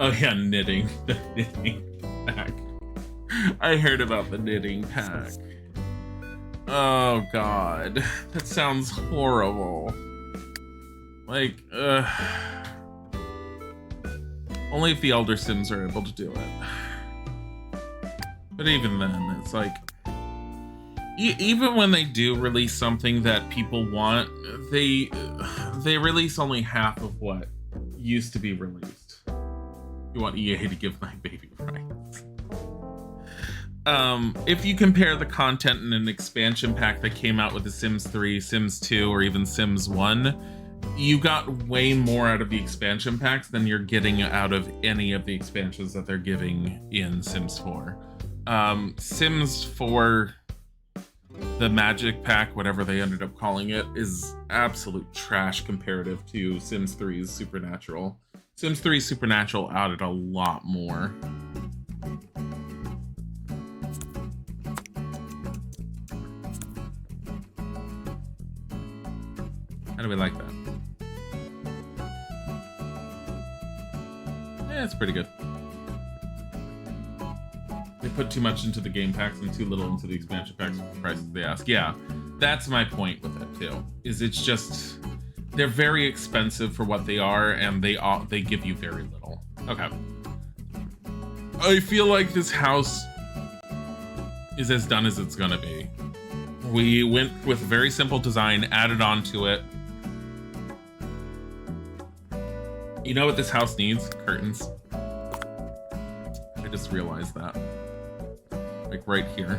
Oh yeah, knitting. The knitting pack. I heard about the knitting pack. Oh god. That sounds horrible. Like, only if the Elder Sims are able to do it. But even then, it's like... even when they do release something that people want, they release only half of what used to be released. You want EA to give my baby rights. If you compare the content in an expansion pack that came out with The Sims 3, Sims 2, or even Sims 1, you got way more out of the expansion packs than you're getting out of any of the expansions that they're giving in Sims 4. Sims 4, the Magic Pack, whatever they ended up calling it, is absolute trash comparative to Sims 3's Supernatural. Sims 3 Supernatural added a lot more. How do we like that? Yeah, it's pretty good. They put too much into the game packs and too little into the expansion packs for the prices they ask. Yeah, that's my point with it too. Is it's just... they're very expensive for what they are, and they give you very little. Okay. I feel like this house is as done as it's gonna be. We went with a very simple design, added on to it. You know what this house needs? Curtains. I just realized that. Like right here.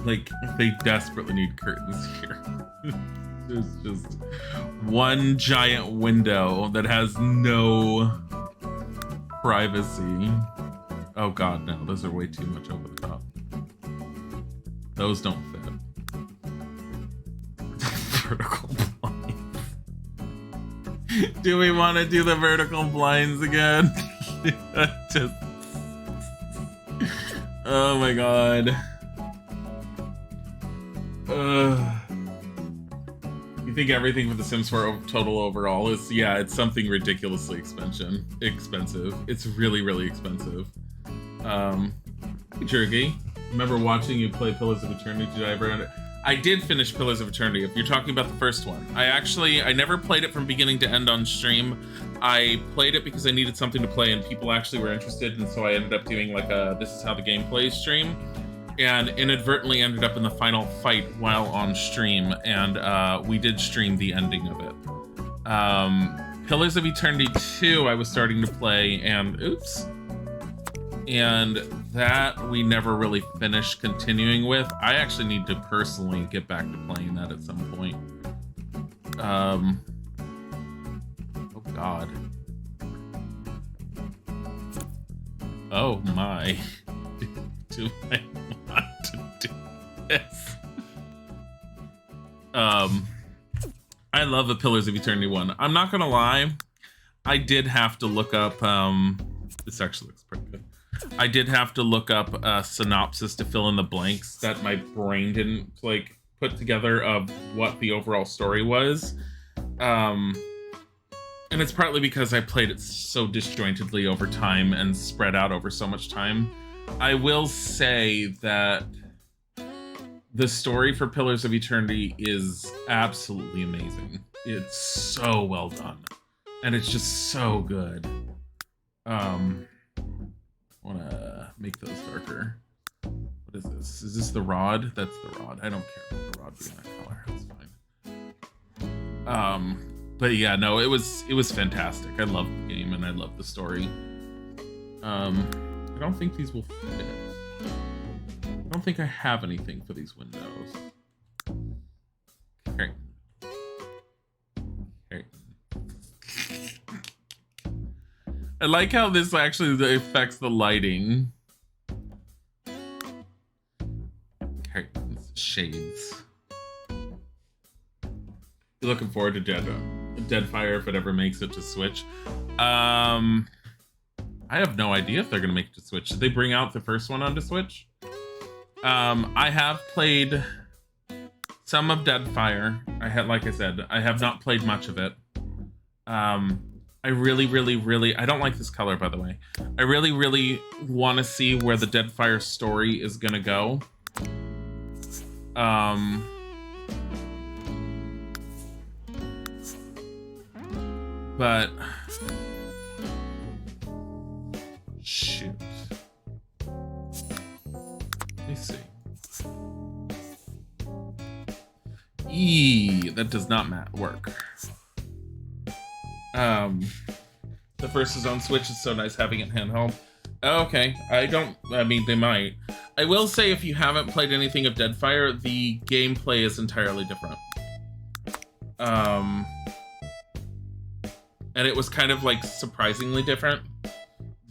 Like, they desperately need curtains here. There's just one giant window that has no privacy. Oh god, no, those are way too much over the top. Those don't fit. Vertical blinds. Do we want to do the vertical blinds again? Just Oh my god. You think everything for The Sims 4 total overall is, yeah, it's something ridiculously expensive. It's really, really expensive. Hey, Jergy. Remember watching you play Pillars of Eternity? Did I ever... I did finish Pillars of Eternity, if you're talking about the first one. I never played it from beginning to end on stream. I played it because I needed something to play and people actually were interested, and so I ended up doing like a This Is How the Game Plays stream, and inadvertently ended up in the final fight while on stream, and we did stream the ending of it. Pillars of Eternity 2 I was starting to play, and oops. And that we never really finished continuing with. I actually need to personally get back to playing that at some point. Oh god. Oh my. Do I want to do this? I love the Pillars of Eternity one. I'm not gonna lie, I did have to look up, this actually looks pretty good. I did have to look up a synopsis to fill in the blanks that my brain didn't like put together of what the overall story was. And it's partly because I played it so disjointedly over time and spread out over so much time. I will say that the story for Pillars of Eternity is absolutely amazing. It's so well done. And it's just so good. I want to make those darker. What is this? Is this the rod? That's the rod. I don't care about the rod being that color. That's fine. But yeah, no, it was fantastic. I love the game and I love the story. I don't think these will fit. I don't think I have anything for these windows. Okay. Okay. I like how this actually affects the lighting. Curtains, shades. You're looking forward to Deadfire if it ever makes it to Switch. I have no idea if they're gonna make it to Switch. Did they bring out the first one onto Switch? I have played some of Deadfire. Like I said, I have not played much of it. I really, I don't like this color, by the way. I really want to see where the Deadfire story is gonna go. But shoot. Let me see. That does not work. The first is on Switch. It's so nice having it handheld. Okay, I mean, they might. I will say, if you haven't played anything of Deadfire, the gameplay is entirely different. And it was kind of like surprisingly different.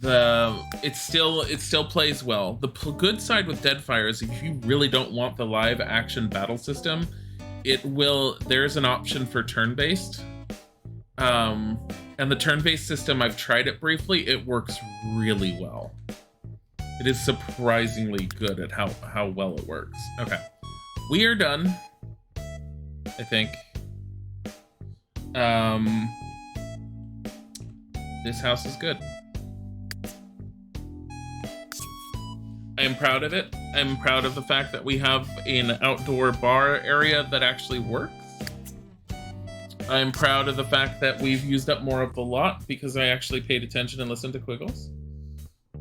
It still plays well. The good side with Deadfire is if you really don't want the live action battle system, there's an option for turn-based. And the turn-based system, I've tried it briefly, it works really well. It is surprisingly good at how well it works. Okay, we are done, I think. This house is good. I am proud of it. I'm proud of the fact that we have an outdoor bar area that actually works. I'm proud of the fact that we've used up more of the lot because I actually paid attention and listened to Quiggles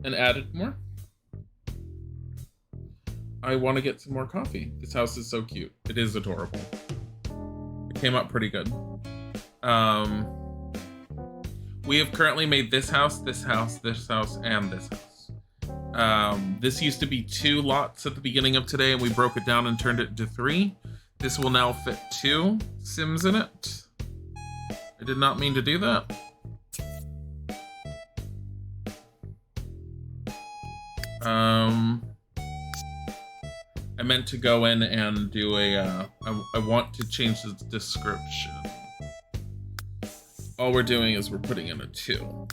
and added more. I want to get some more coffee. This house is so cute. It is adorable. It came out pretty good. We have currently made this house, this house, this house, and this house. This used to be 2 lots at the beginning of today, and we broke it down and turned it into 3. This will now fit 2 Sims in it. I did not mean to do that. I meant to go in and do I want to change the description. All we're doing is we're putting in a 2.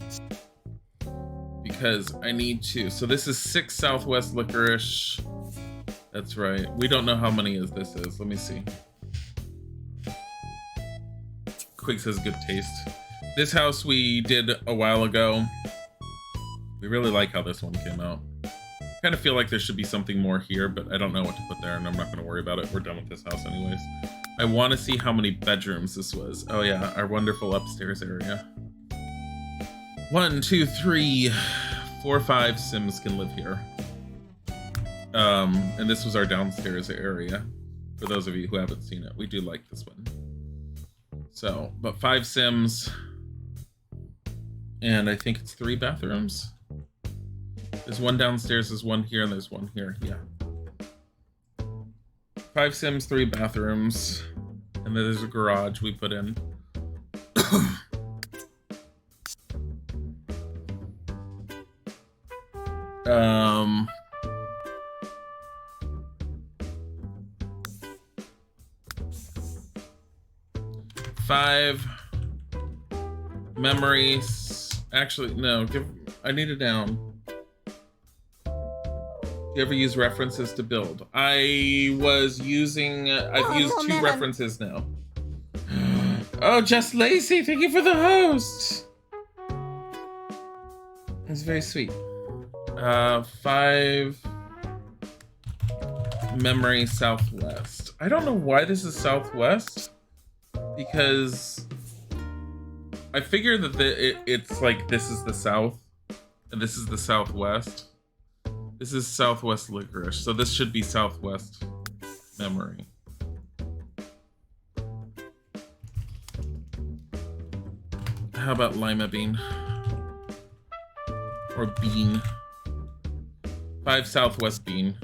because I need to. So this is 6 Southwest Licorice. That's right. We don't know how many this is. Let me see. Quig says good taste. This house we did a while ago. We really like how this one came out. Kind of feel like there should be something more here, but I don't know what to put there, and I'm not going to worry about it. We're done with this house anyways. I want to see how many bedrooms this was. Oh yeah, our wonderful upstairs area. 1, 2, 3, 4, 5 Sims can live here. And this was our downstairs area. For those of you who haven't seen it, we do like this one. So, but 5 Sims, and I think it's 3 bathrooms. There's one downstairs, there's one here, and there's one here. Yeah. 5 Sims, 3 bathrooms, and then there's a garage we put in. Five memories. Actually, no. I need it down. Do you ever use references to build? I've used 2 references now. Oh, Just Lacey, thank you for the host. That's very sweet. 5 memory Southwest. I don't know why this is Southwest, because I figure that it's like this is the South and this is the Southwest. This is Southwest Licorice, so this should be Southwest Memory. How about Lima Bean? Or Bean? 5 Southwest Bean.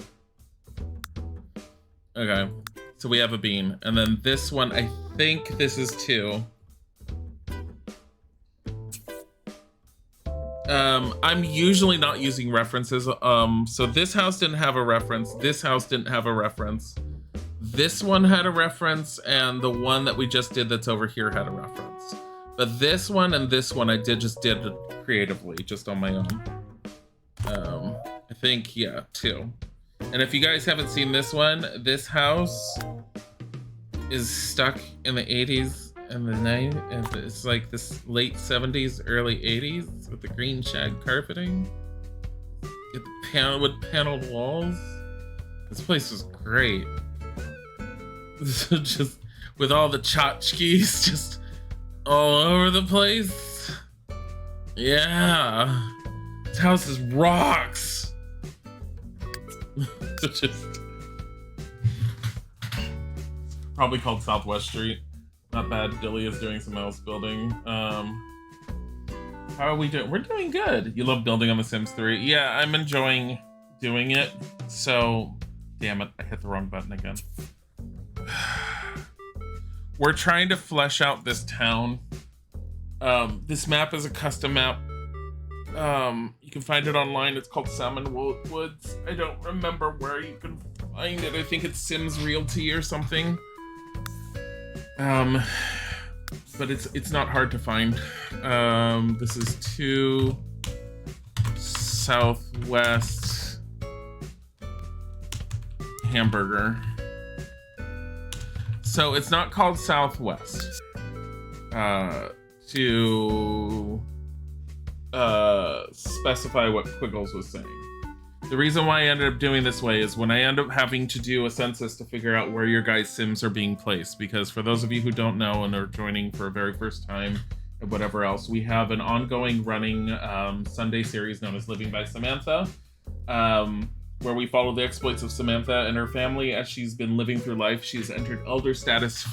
Okay, so we have a bean. And then this one, I think this is 2. I'm usually not using references. So this house didn't have a reference. This house didn't have a reference. This one had a reference, and the one that we just did that's over here had a reference. But this one and this one I did creatively, just on my own. I think, yeah, 2. And if you guys haven't seen this one, this house is stuck in the 80s and the 90s, and it's like this late 70s, early 80s with the green shag carpeting. Get the wood paneled walls. This place was great. So just with all the tchotchkes just all over the place. Yeah. This house is rocks. Just probably called Southwest Street. Not bad. Dilly is doing some house building. How are we doing? We're doing good. You love building on The Sims 3. Yeah, I'm enjoying doing it. So, damn it, I hit the wrong button again. We're trying to flesh out this town. This map is a custom map. You can find it online. It's called Salmon Woods. I don't remember where you can find it. I think it's Sims Realty or something. But it's not hard to find. This is 2 Southwest Hamburger. So it's not called Southwest. To specify what Quiggles was saying. The reason why I ended up doing this way is when I end up having to do a census to figure out where your guys' Sims are being placed, because for those of you who don't know and are joining for a very first time and whatever else, we have an ongoing running Sunday series known as Living by Samantha, where we follow the exploits of Samantha and her family as she's been living through life. She's entered elder status,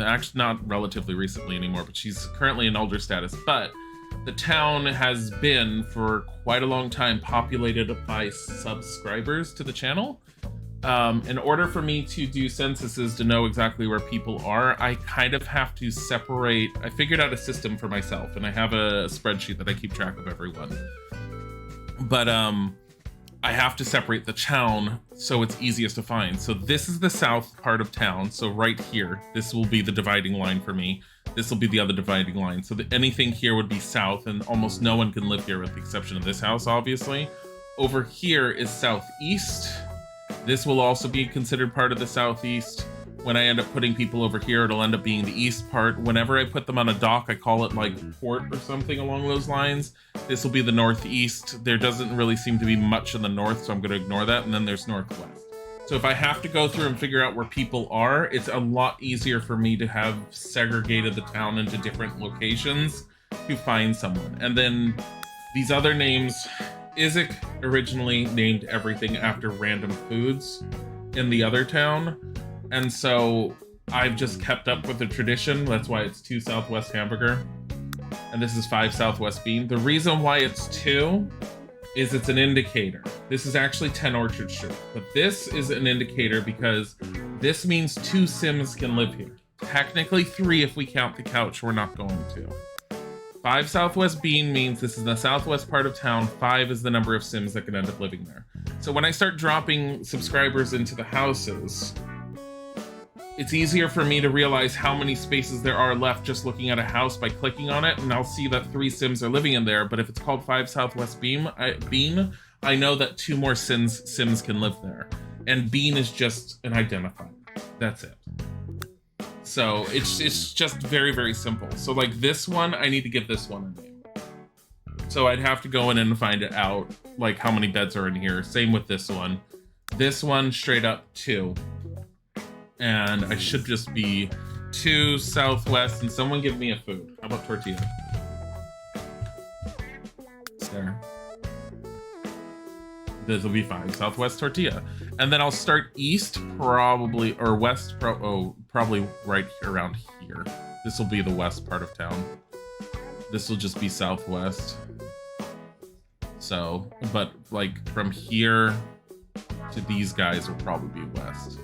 actually not relatively recently anymore, but she's currently in elder status. But the town has been, for quite a long time, populated by subscribers to the channel. In order for me to do censuses to know exactly where people are, I kind of have to separate. I figured out a system for myself, and I have a spreadsheet that I keep track of everyone. But I have to separate the town so it's easiest to find. So this is the south part of town. So right here, this will be the dividing line for me. This will be the other dividing line. So anything here would be south, and almost no one can live here with the exception of this house, obviously. Over here is southeast. This will also be considered part of the southeast. When I end up putting people over here, it'll end up being the east part. Whenever I put them on a dock, I call it like port or something along those lines. This will be the northeast. There doesn't really seem to be much in the north, so I'm going to ignore that. And then there's northwest. So if I have to go through and figure out where people are, it's a lot easier for me to have segregated the town into different locations to find someone. And then these other names, Isaac originally named everything after random foods in the other town. And so I've just kept up with the tradition. That's why it's 2 Southwest Hamburger. And this is 5 Southwest Bean. The reason why it's 2 is it's an indicator. This is actually 10 Orchard Street. But this is an indicator because this means 2 Sims can live here. Technically 3 if we count the couch. We're not going to. 5 Southwest Bean means this is the southwest part of town. 5 is the number of Sims that can end up living there. So when I start dropping subscribers into the houses, it's easier for me to realize how many spaces there are left just looking at a house by clicking on it, and I'll see that 3 Sims are living in there. But if it's called 5 Southwest Bean, I know that 2 more Sims can live there. And Bean is just an identifier. That's it. So it's just very, very simple. So like this one, I need to give this one a name. So I'd have to go in and find it out, like how many beds are in here. Same with this one. This one straight up 2. And I should just be 2 Southwest, and someone give me a food. How about tortilla? There. This will be 5 Southwest tortilla. And then I'll start east, probably, or west, probably right around here. This will be the west part of town. This will just be southwest. So, but like from here to these guys will probably be west.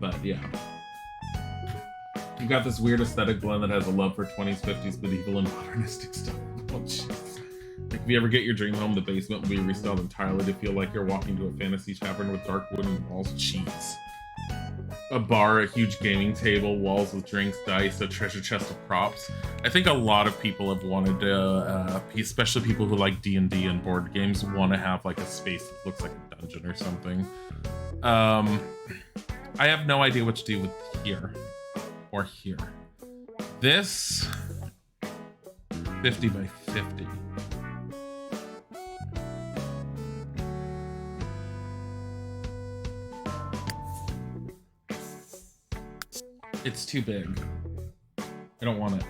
But yeah. You've got this weird aesthetic blend that has a love for 20s, 50s, medieval, and modernistic stuff. Oh, jeez. Like, if you ever get your dream home, the basement will be restyled entirely to feel like you're walking to a fantasy tavern with dark wooden walls. Jeez. A bar, a huge gaming table, walls with drinks, dice, a treasure chest of props. I think a lot of people have wanted to, especially people who like D&D and board games, want to have like a space that looks like a dungeon or something. I have no idea what to do with here or here. This 50 by 50. It's too big. I don't want it.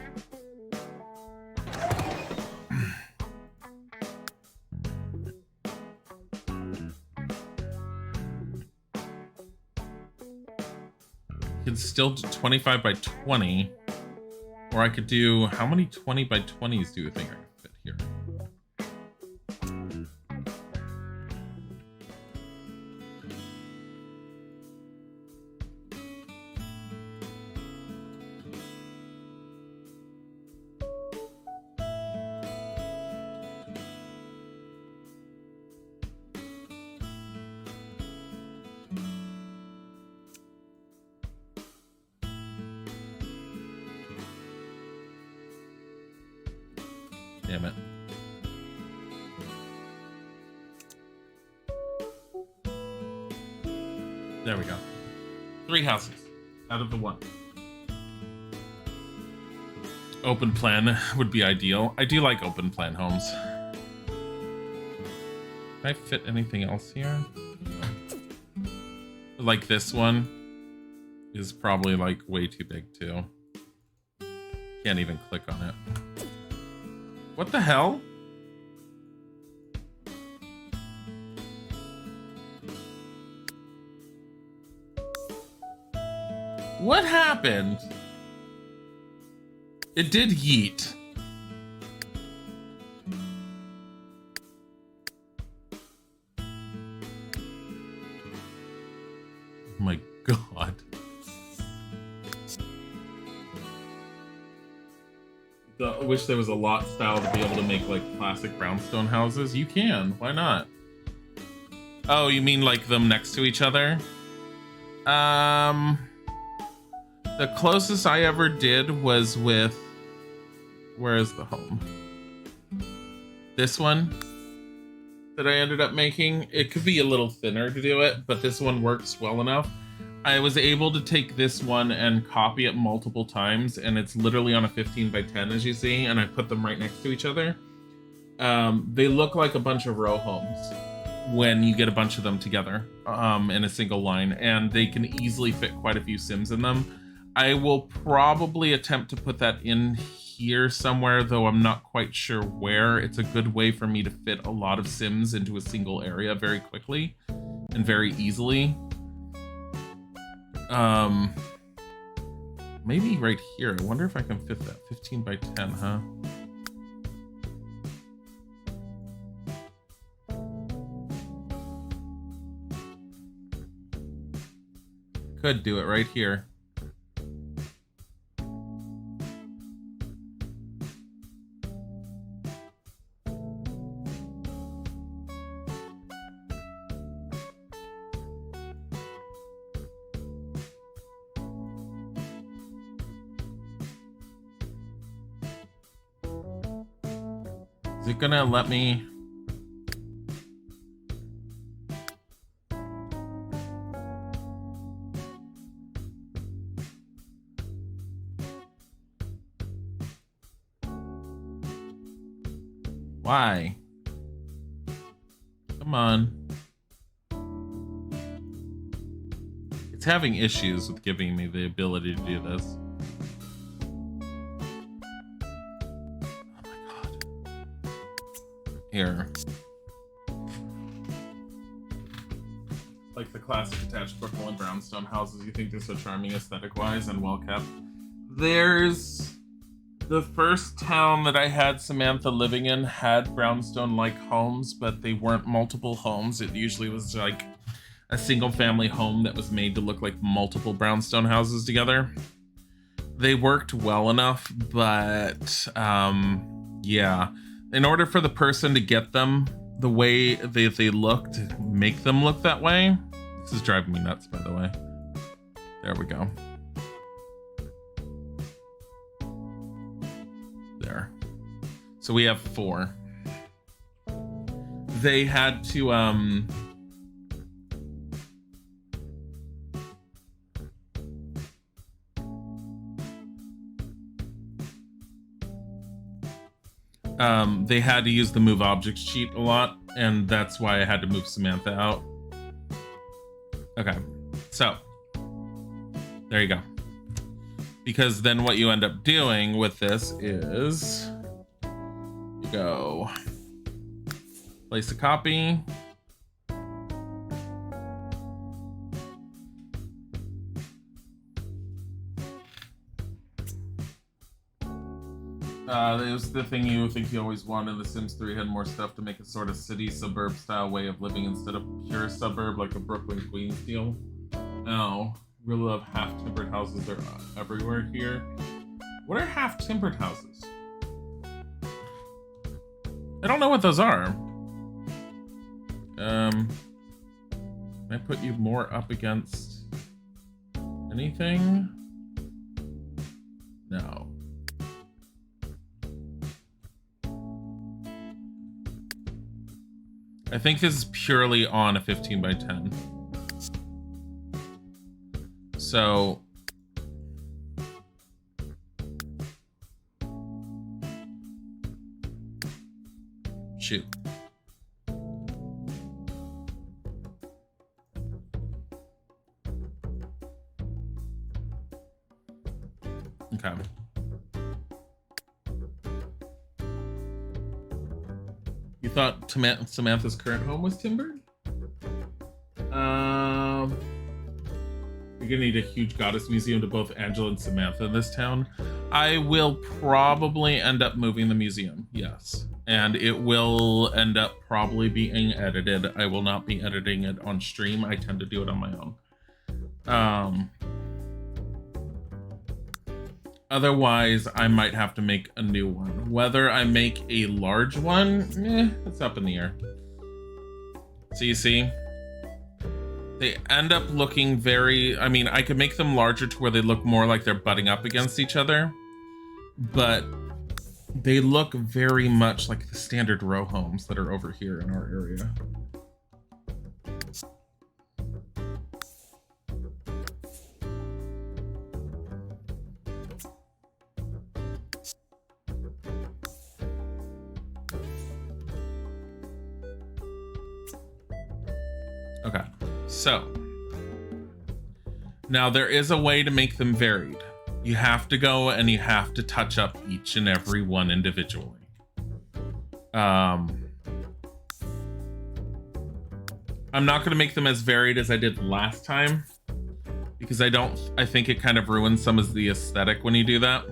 You can still do 25 by 20, or I could do, how many 20 by 20s do you think I can fit here? Damn it. There we go. 3 houses out of the 1. Open plan would be ideal. I do like open plan homes. Can I fit anything else here? Like this one is probably like way too big too. Can't even click on it. What the hell? What happened? It did yeet. Oh my god. I wish there was a lot style to be able to make like classic brownstone houses. You can, why not? Oh, you mean like them next to each other? The closest I ever did was with, where is the home? This one that I ended up making. It could be a little thinner to do it, but this one works well enough. I was able to take this one and copy it multiple times, and it's literally on a 15 by 10, as you see, and I put them right next to each other. They look like a bunch of row homes when you get a bunch of them together in a single line, and they can easily fit quite a few Sims in them. I will probably attempt to put that in here somewhere, though I'm not quite sure where. It's a good way for me to fit a lot of Sims into a single area very quickly and very easily. Maybe right here. I wonder if I can fit that 15 by 10, huh? Could do it right here. Is it gonna let me? Why? Come on. It's having issues with giving me the ability to do this. Here. Like the classic attached Brooklyn brownstone houses, you think they're so charming aesthetic-wise and well-kept. There's... The first town that I had Samantha living in had brownstone-like homes, but they weren't multiple homes. It usually was like a single-family home that was made to look like multiple brownstone houses together. They worked well enough, but yeah. In order for the person to get them the way they looked, make them look that way. This is driving me nuts, by the way. There we go. There. So we have 4. They had to they had to use the move objects cheat a lot, and that's why I had to move Samantha out. Okay, so there you go. Because then what you end up doing with this is you go place a copy. It was the thing you think you always wanted. The Sims 3 had more stuff to make a sort of city suburb style way of living instead of pure suburb like a Brooklyn Queens deal. Oh, really love half timbered houses. They're everywhere here. What are half timbered houses? I don't know what those are. Can I put you more up against anything? No. I think this is purely on a 15 by 10. So shoot. Okay. You thought Samantha's current home was timbered? You're gonna need a huge goddess museum to both Angela and Samantha in this town. I will probably end up moving the museum, yes. And it will end up probably being edited. I will not be editing it on stream. I tend to do it on my own. Otherwise, I might have to make a new one. Whether I make a large one, it's up in the air. So you see, They end up looking very, I mean, I could make them larger to where they look more like they're butting up against each other, but they look very much like the standard row homes that are over here in our area. Okay, so now there is a way to make them varied. You have to go and you have to touch up each and every one individually. I'm not going to make them as varied as I did last time because I think it kind of ruins some of the aesthetic when you do that.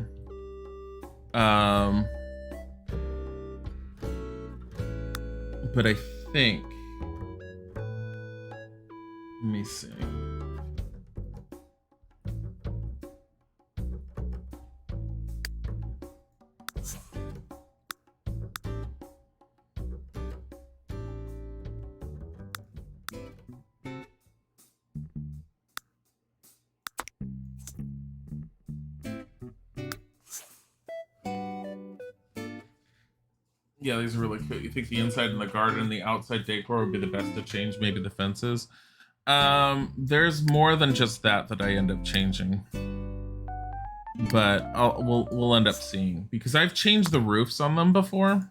But I think, let me see. Yeah, these are really cute. You think the inside and the garden and the outside decor would be the best to change? Maybe the fences. There's more than just that I end up changing, but we'll end up seeing because I've changed the roofs on them before,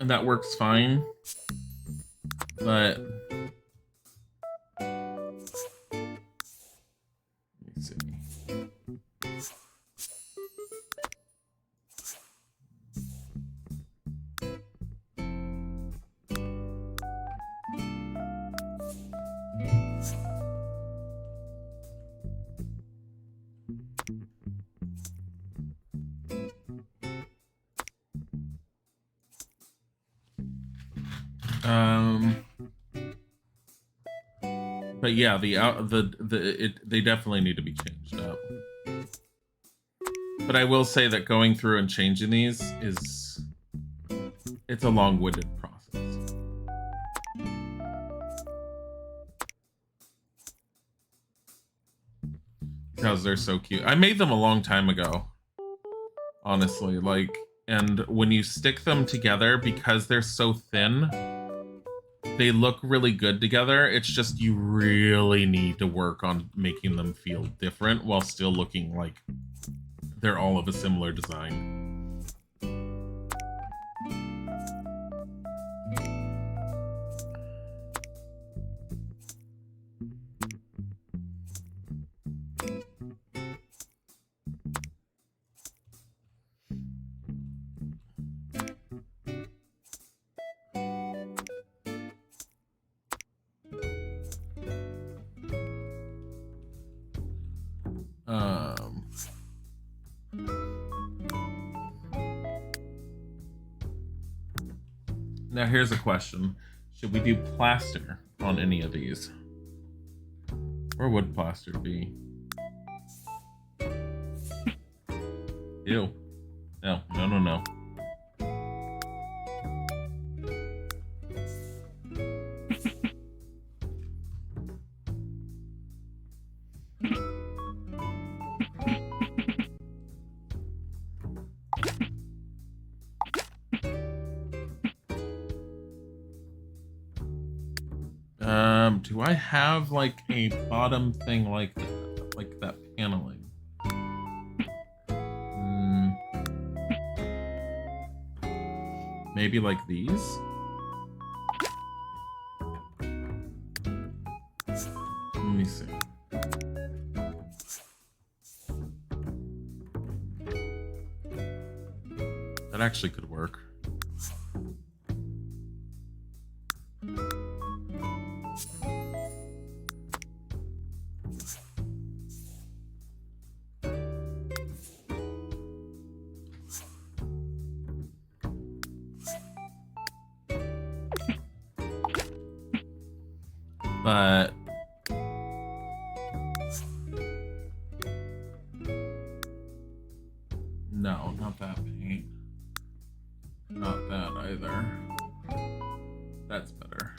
and that works fine. But let me see. But yeah, they definitely need to be changed up. But I will say that going through and changing these it's a long-winded process. Because they're so cute. I made them a long time ago, honestly. Like, and when you stick them together, because they're so thin, they look really good together. It's just you really need to work on making them feel different while still looking like they're all of a similar design. Now here's a question. Should we do plaster on any of these? Where would plaster be? Ew. No, no, no, no. Do I have like a bottom thing like that paneling? Maybe like these? Let me see. That actually could work. But no, not that paint. Not that either. That's better.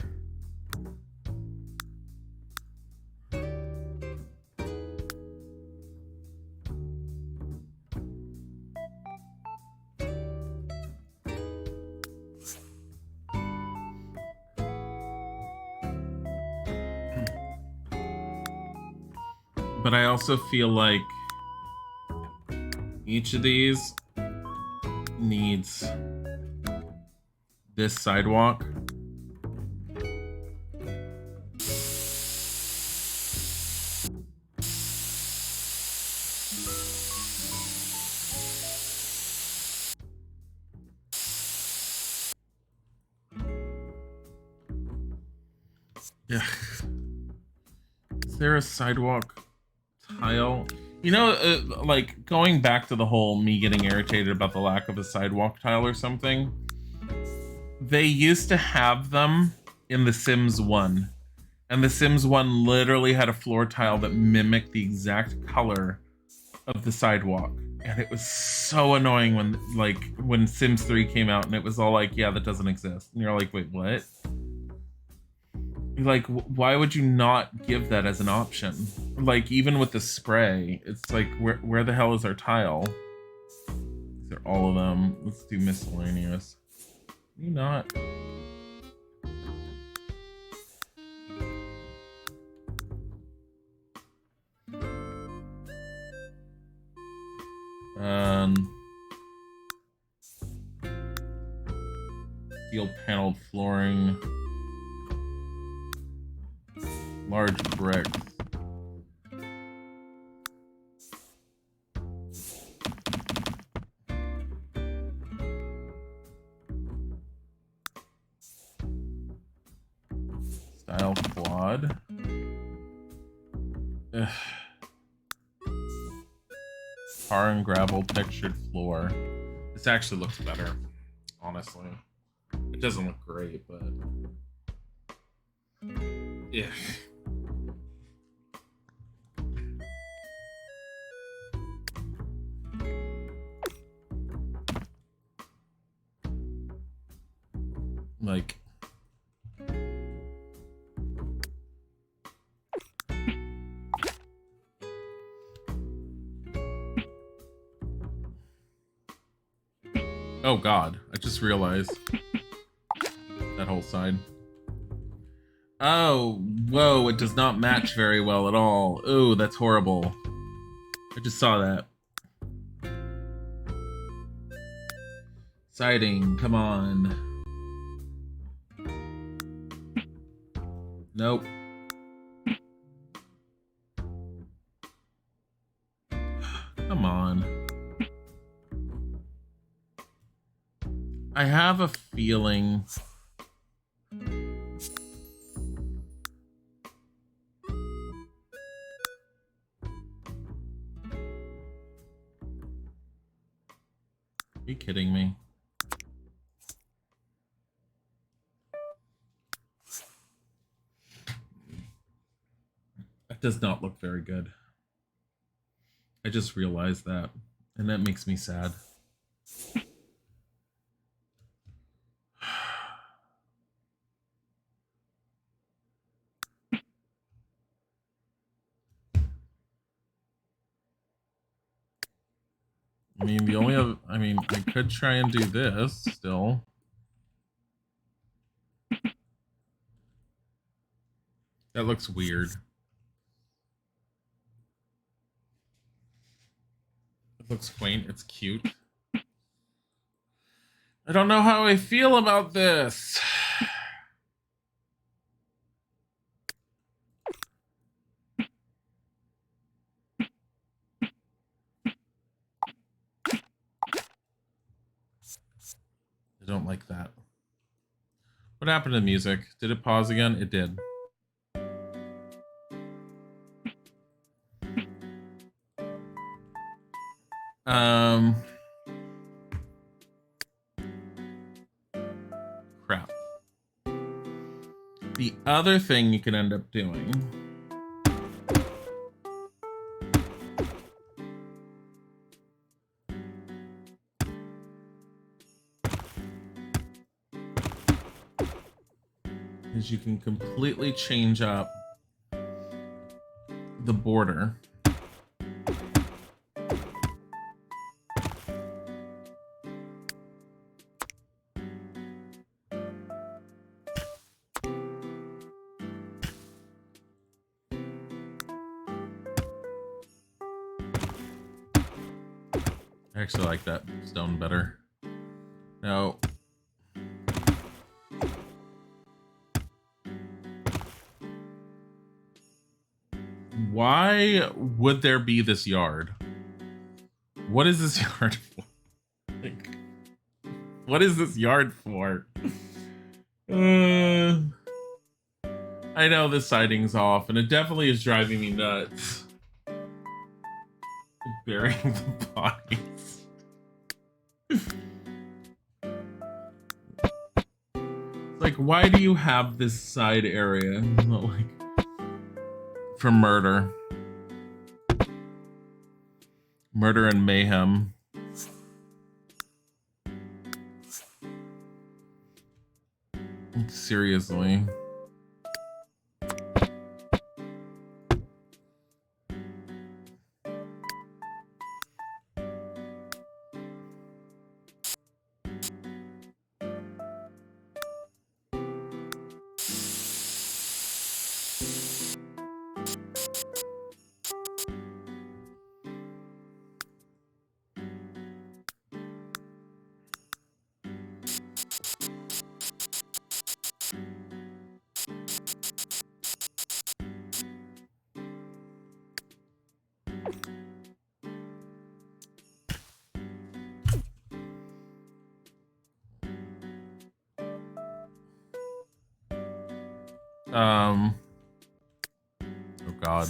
But I also feel like each of these needs this sidewalk. Yeah. Is there a sidewalk tile? You know, like going back to the whole me getting irritated about the lack of a sidewalk tile or something. They used to have them in The Sims 1. And The Sims 1 literally had a floor tile that mimicked the exact color of the sidewalk. And it was so annoying when Sims 3 came out and it was all like, yeah, that doesn't exist. And you're like, wait, what? Like, why would you not give that as an option? Like, even with the spray, it's like, where the hell is our tile? These are all of them. Let's do miscellaneous. You not. Steel paneled flooring. Large bricks. Style quad. Ugh. Tar and gravel textured floor. This actually looks better, honestly. It doesn't look great, but yeah. Like, oh god, I just realized that whole side. Oh, whoa, it does not match very well at all. Ooh, that's horrible. I just saw that. Siding, come on. Nope. Come on. I have a feeling. Are you kidding me? That does not look very good. I just realized that, and that makes me sad. I mean, the only other, I mean, I could try and do this still. That looks weird. It looks quaint. It's cute. I don't know how I feel about this. I don't like that. What happened to the music? Did it pause again? It did. Crap. The other thing you can end up doing is you can completely change up the border. I actually like that stone better. Now, why would there be this yard? What is this yard for? Like, what is this yard for? I know the siding's off, and it definitely is driving me nuts. Burying the bodies. Like, why do you have this side area? Like, for murder. Murder and mayhem. Seriously. Oh God.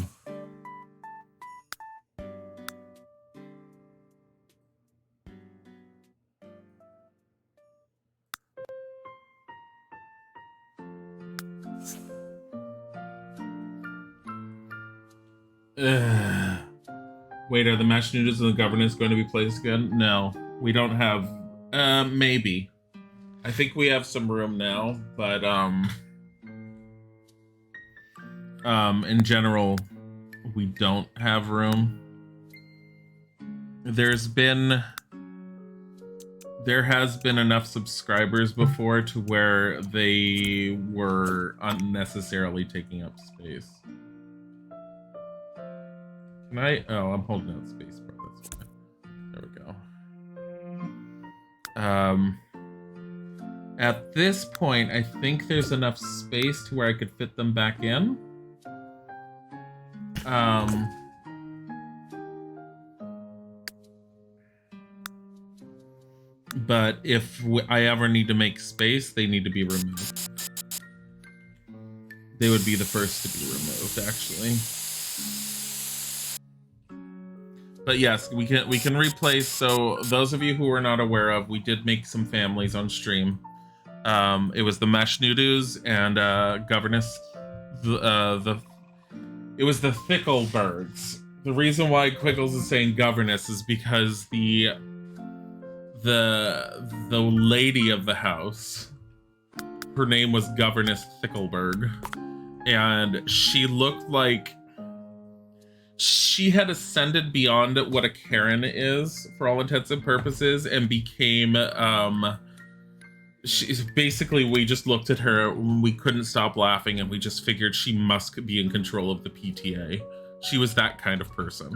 Ugh. Wait, are the mashed noodles and the governance going to be placed again? No, we don't have. Maybe. I think we have some room now, but in general, we don't have room. There has been enough subscribers before to where they were unnecessarily taking up space. Can I? Oh, I'm holding out space bar. That's why. There we go. At this point, I think there's enough space to where I could fit them back in. But if I ever need to make space, they need to be removed. They would be the first to be removed, actually. But yes, we can replace. So those of you who are not aware of, we did make some families on stream. It was the Mesh Noodles and Governess. It was the Thickelbergs. The reason why Quiggles is saying Governess is because the lady of the house, her name was Governess Thickelberg, and she looked like she had ascended beyond what a Karen is for all intents and purposes and became basically, we just looked at her, we couldn't stop laughing, and we just figured she must be in control of the PTA. She was that kind of person.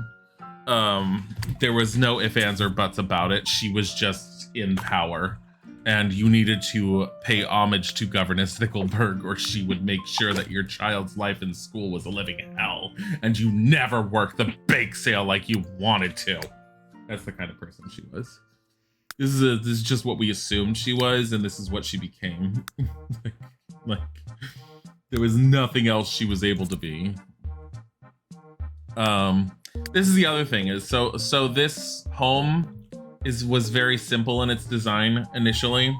There was no ifs, ands, or buts about it. She was just in power. And you needed to pay homage to Governess Thickelberg, or she would make sure that your child's life in school was a living hell, and you never worked the bake sale like you wanted to. That's the kind of person she was. This is just what we assumed she was, and this is what she became. like, there was nothing else she was able to be. This is the other thing is so this home was very simple in its design initially,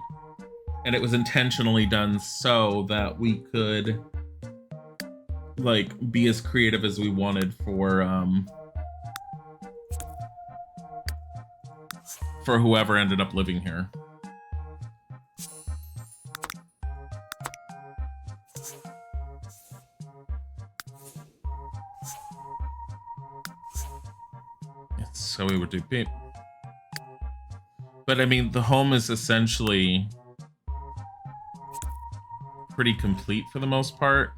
and it was intentionally done so that we could like be as creative as we wanted for whoever ended up living here. how we would do beep. But I mean, the home is essentially pretty complete for the most part.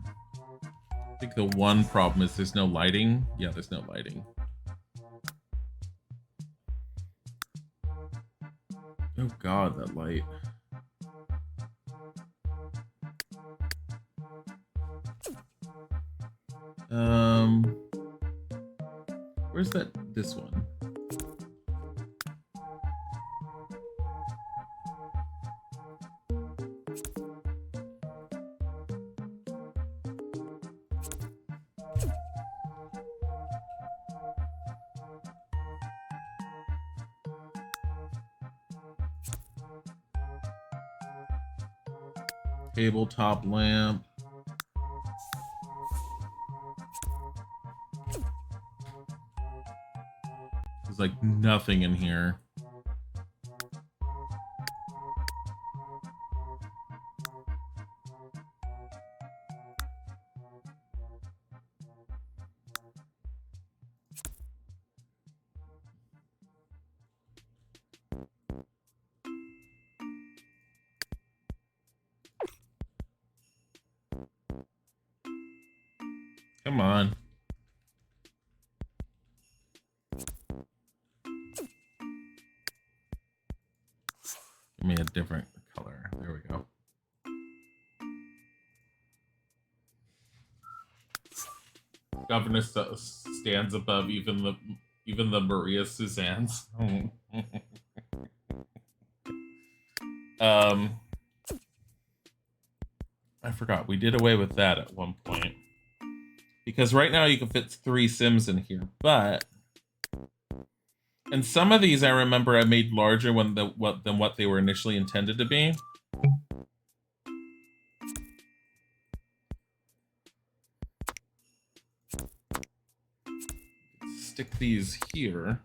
I think the one problem is there's no lighting. Yeah, there's no lighting. Oh God, that light. Where's this one? Tabletop lamp. There's like nothing in here. Come on. Give me a different color. There we go. Governor stands above even the Maria Suzannes. I forgot we did away with that at one point. Because right now you can fit 3 Sims in here, but and some of these I remember I made larger than what they were initially intended to be. Stick these here.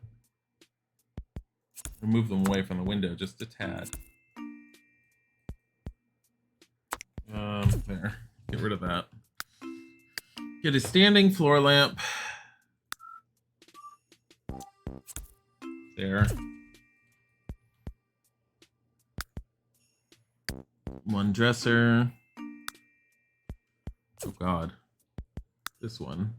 Remove them away from the window just a tad. There. Get rid of that. Get a standing floor lamp. There. One dresser. Oh God. This one.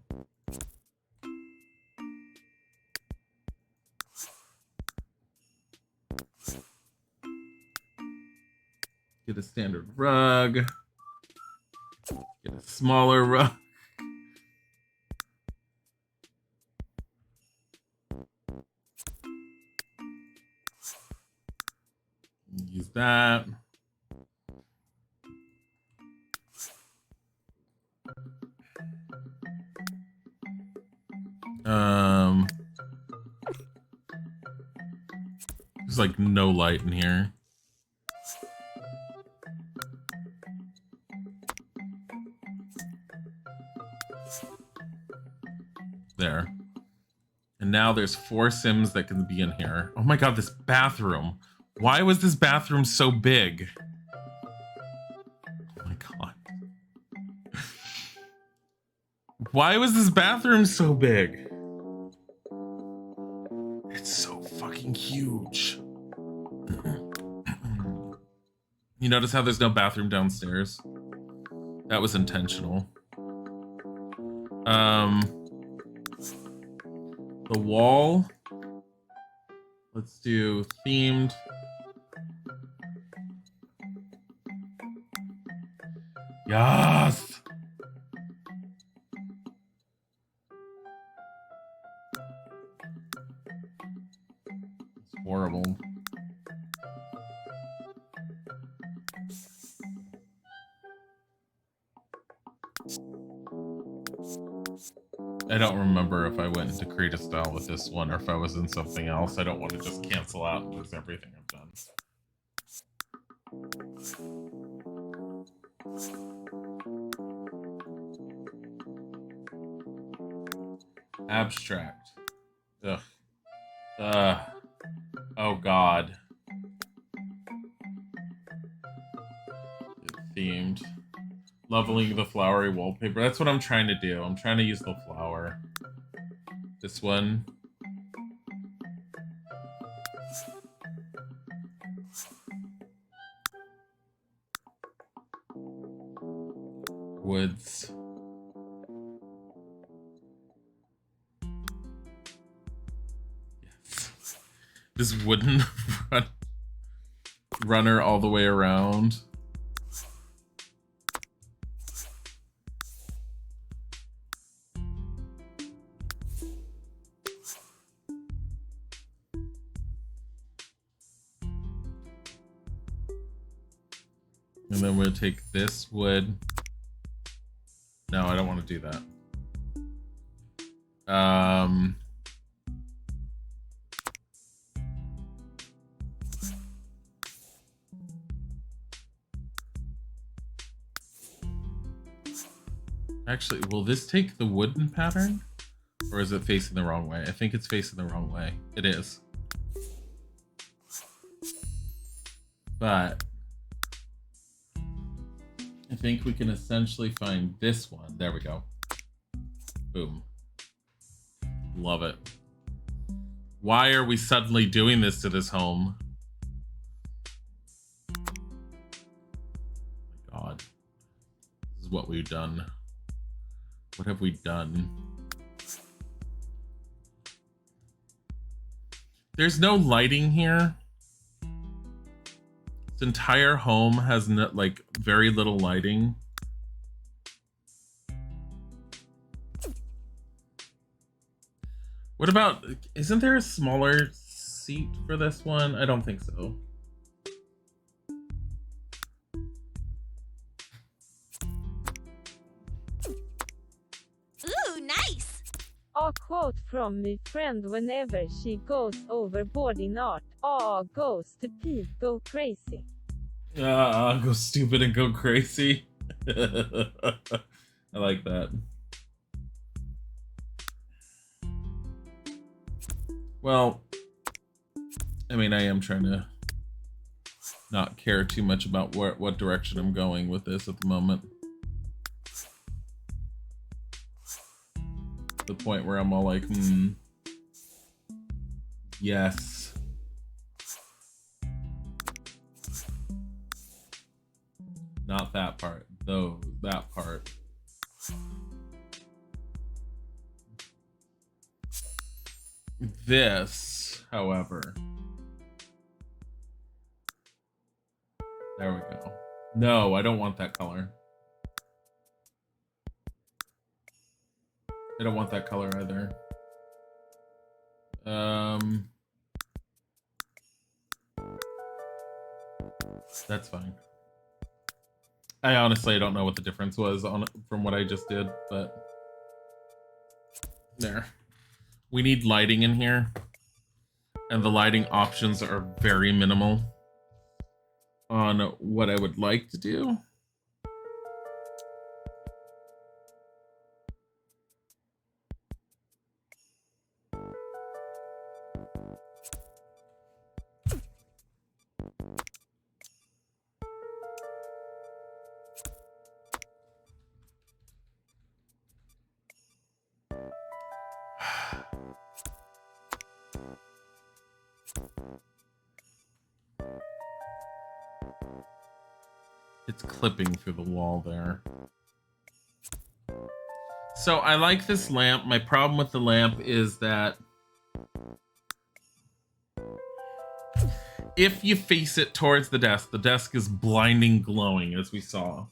Get a standard rug. Get a smaller rug. Use that. There's like no light in here. There. And now there's 4 Sims that can be in here. Oh my God, this bathroom. Why was this bathroom so big? Oh my God. Why was this bathroom so big? It's so fucking huge. You notice how there's no bathroom downstairs? That was intentional. The wall. Let's do themed. Yes! It's horrible. I don't remember if I went into create a style with this one or if I was in something else. I don't want to just cancel out and lose everything I've done. Abstract. Ugh. Oh God. Themed. Leveling the flowery wallpaper. That's what I'm trying to do. I'm trying to use the flower. This one. woods. Yes. This wooden runner all the way around. And then we'll take this wood. No, I don't want to do that. Actually, will this take the wooden pattern? Or is it facing the wrong way? I think it's facing the wrong way. It is. But I think we can essentially find this one. There we go. Boom. Love it. Why are we suddenly doing this to this home? Oh my God. This is what we've done. What have we done? There's no lighting here. This entire home has no, like very little lighting. What about, isn't there a smaller seat for this one? I don't think so.
Ooh, nice!
A quote from my friend: whenever she goes overboard in art, go stupid, go crazy.
Go stupid and go crazy. I like that. Well, I mean, I am trying to not care too much about what direction I'm going with this at the moment. The point where I'm all like, yes. Not that part, though, that part. This, however. There we go. No, I don't want that color. I don't want that color either. That's fine. I honestly don't know what the difference was from what I just did, but there. We need lighting in here, and the lighting options are very minimal on what I would like to do. It's clipping through the wall there. So I like this lamp. My problem with the lamp is that if you face it towards the desk is blinding glowing, as we saw.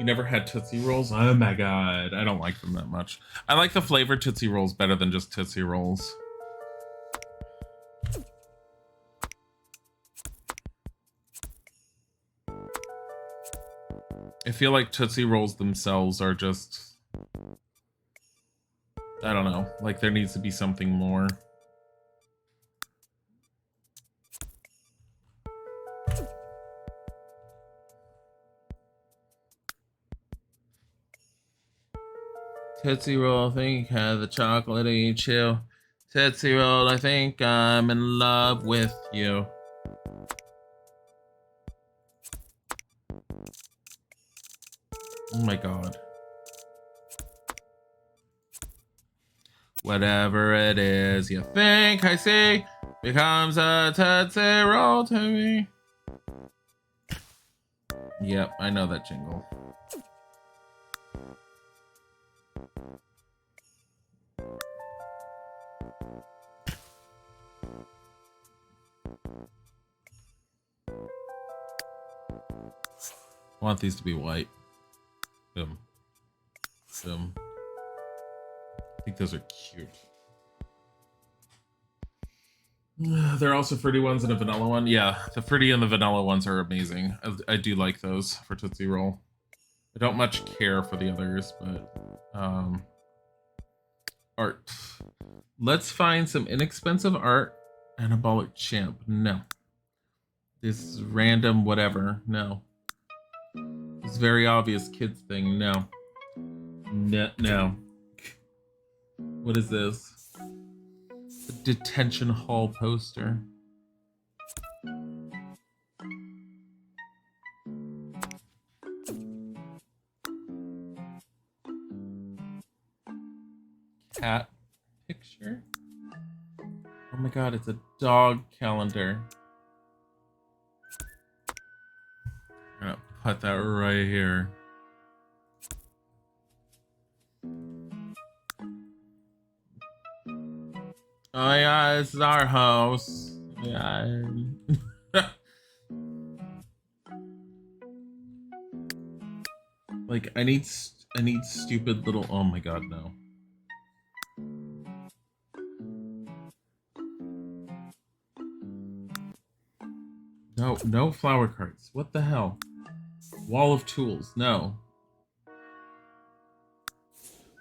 You never had Tootsie Rolls? Oh my God, I don't like them that much. I like the flavored Tootsie Rolls better than just Tootsie Rolls. I feel like Tootsie Rolls themselves are just, I don't know, like there needs to be something more. Tootsie Roll, I think has a chocolatey chill. Tootsie Roll, I think I'm in love with you. Oh my God. Whatever it is you think I see becomes a Tootsie Roll to me. Yep, I know that jingle. I want these to be white. Boom. Boom. I think those are cute. There are also fruity ones and a vanilla one. Yeah, the fruity and the vanilla ones are amazing. I do like those for Tootsie Roll. I don't much care for the others, but art. Let's find some inexpensive art. Anabolic champ. No. This random whatever. No. This very obvious kids thing. No. No. What is this? A detention hall poster. Cat picture? Oh my god, it's a dog calendar. I'm gonna put that right here. Oh yeah, this is our house. Yeah. Like I need stupid little. Oh my god, no. No flower cards. What the hell? Wall of tools. No.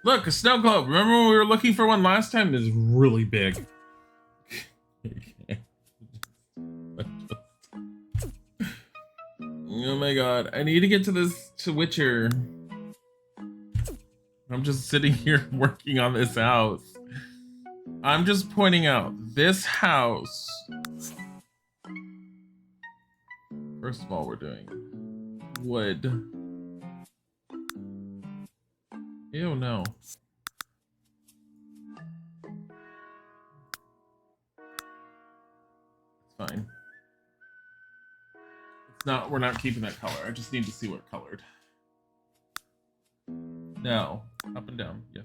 Look, a snow globe. Remember when we were looking for one last time? It's really big. Okay. Oh my god. I need to get to Witcher. I'm just sitting here working on this house. I'm just pointing out this house. First of all, we're doing wood. Ew, no. It's fine. It's not, we're not keeping that color. I just need to see what colored. No. Up and down. Yeah.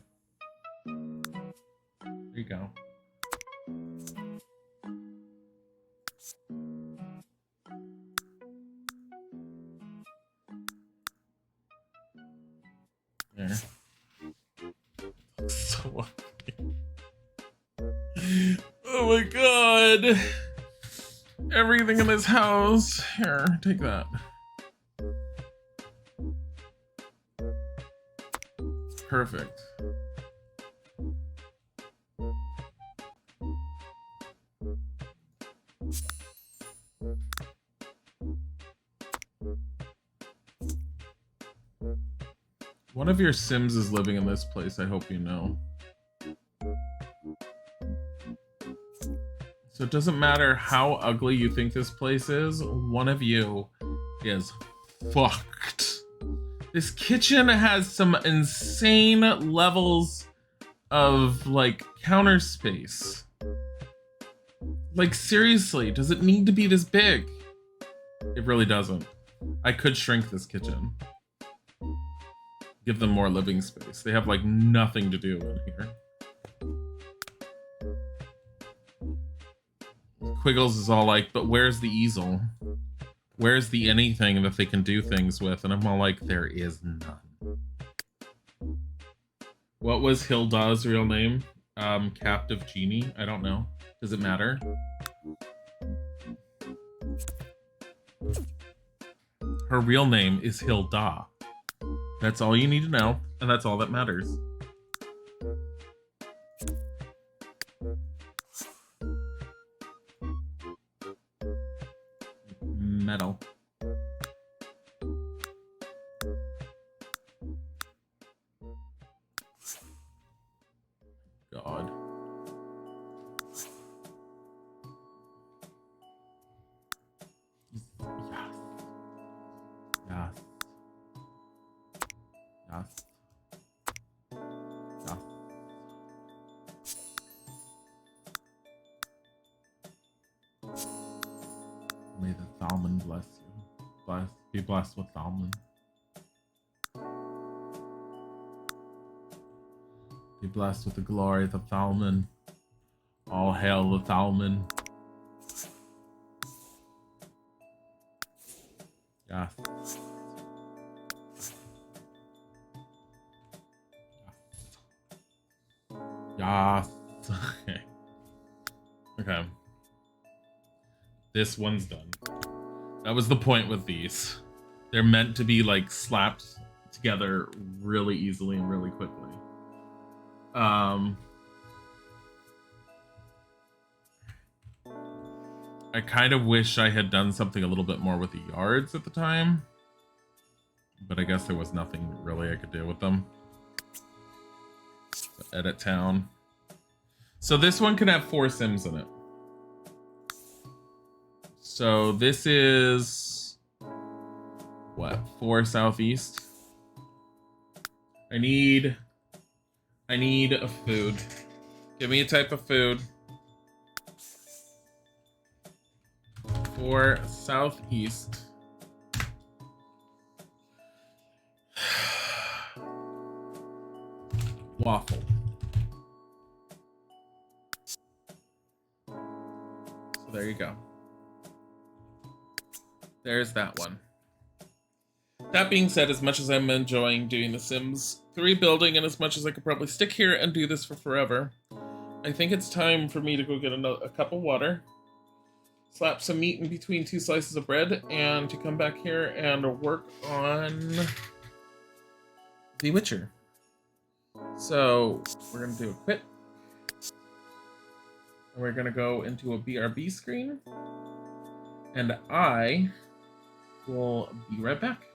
There you go. There. So ugly. Oh my god. Everything in this house. Here, take that. Perfect. One of your Sims is living in this place, I hope you know. So it doesn't matter how ugly you think this place is, one of you is fucked. This kitchen has some insane levels of, like, counter space. Like, seriously, does it need to be this big? It really doesn't. I could shrink this kitchen. Give them more living space. They have, like, nothing to do in here. Quiggles is all like, but where's the easel? Where's the anything that they can do things with? And I'm all like, there is none. What was Hilda's real name? Captive Genie? I don't know. Does it matter? Her real name is Hilda. That's all you need to know, and that's all that matters. Metal. God. Yes. Yes. Yes. Yes. May the Thalman bless you. Be blessed with Thalman. Be blessed with the glory of the Thalman. All hail the Thalman. Yeah. Yes. Okay. Okay. This one's done. That was the point with these. They're meant to be like slapped together really easily and really quickly. I kind of wish I had done something a little bit more with the yards at the time. But I guess there was nothing really I could do with them. So edit town. So this one can have 4 Sims in it. So this is what? 4 southeast. I need a food. Give me a type of food. 4 southeast. Waffle. So there you go. There's that one. That being said, as much as I'm enjoying doing The Sims 3 building, and as much as I could probably stick here and do this for forever, I think it's time for me to go get a cup of water, slap some meat in between 2 slices of bread, and to come back here and work on The Witcher. So we're going to do a quit. And we're going to go into a BRB screen. And I will be right back.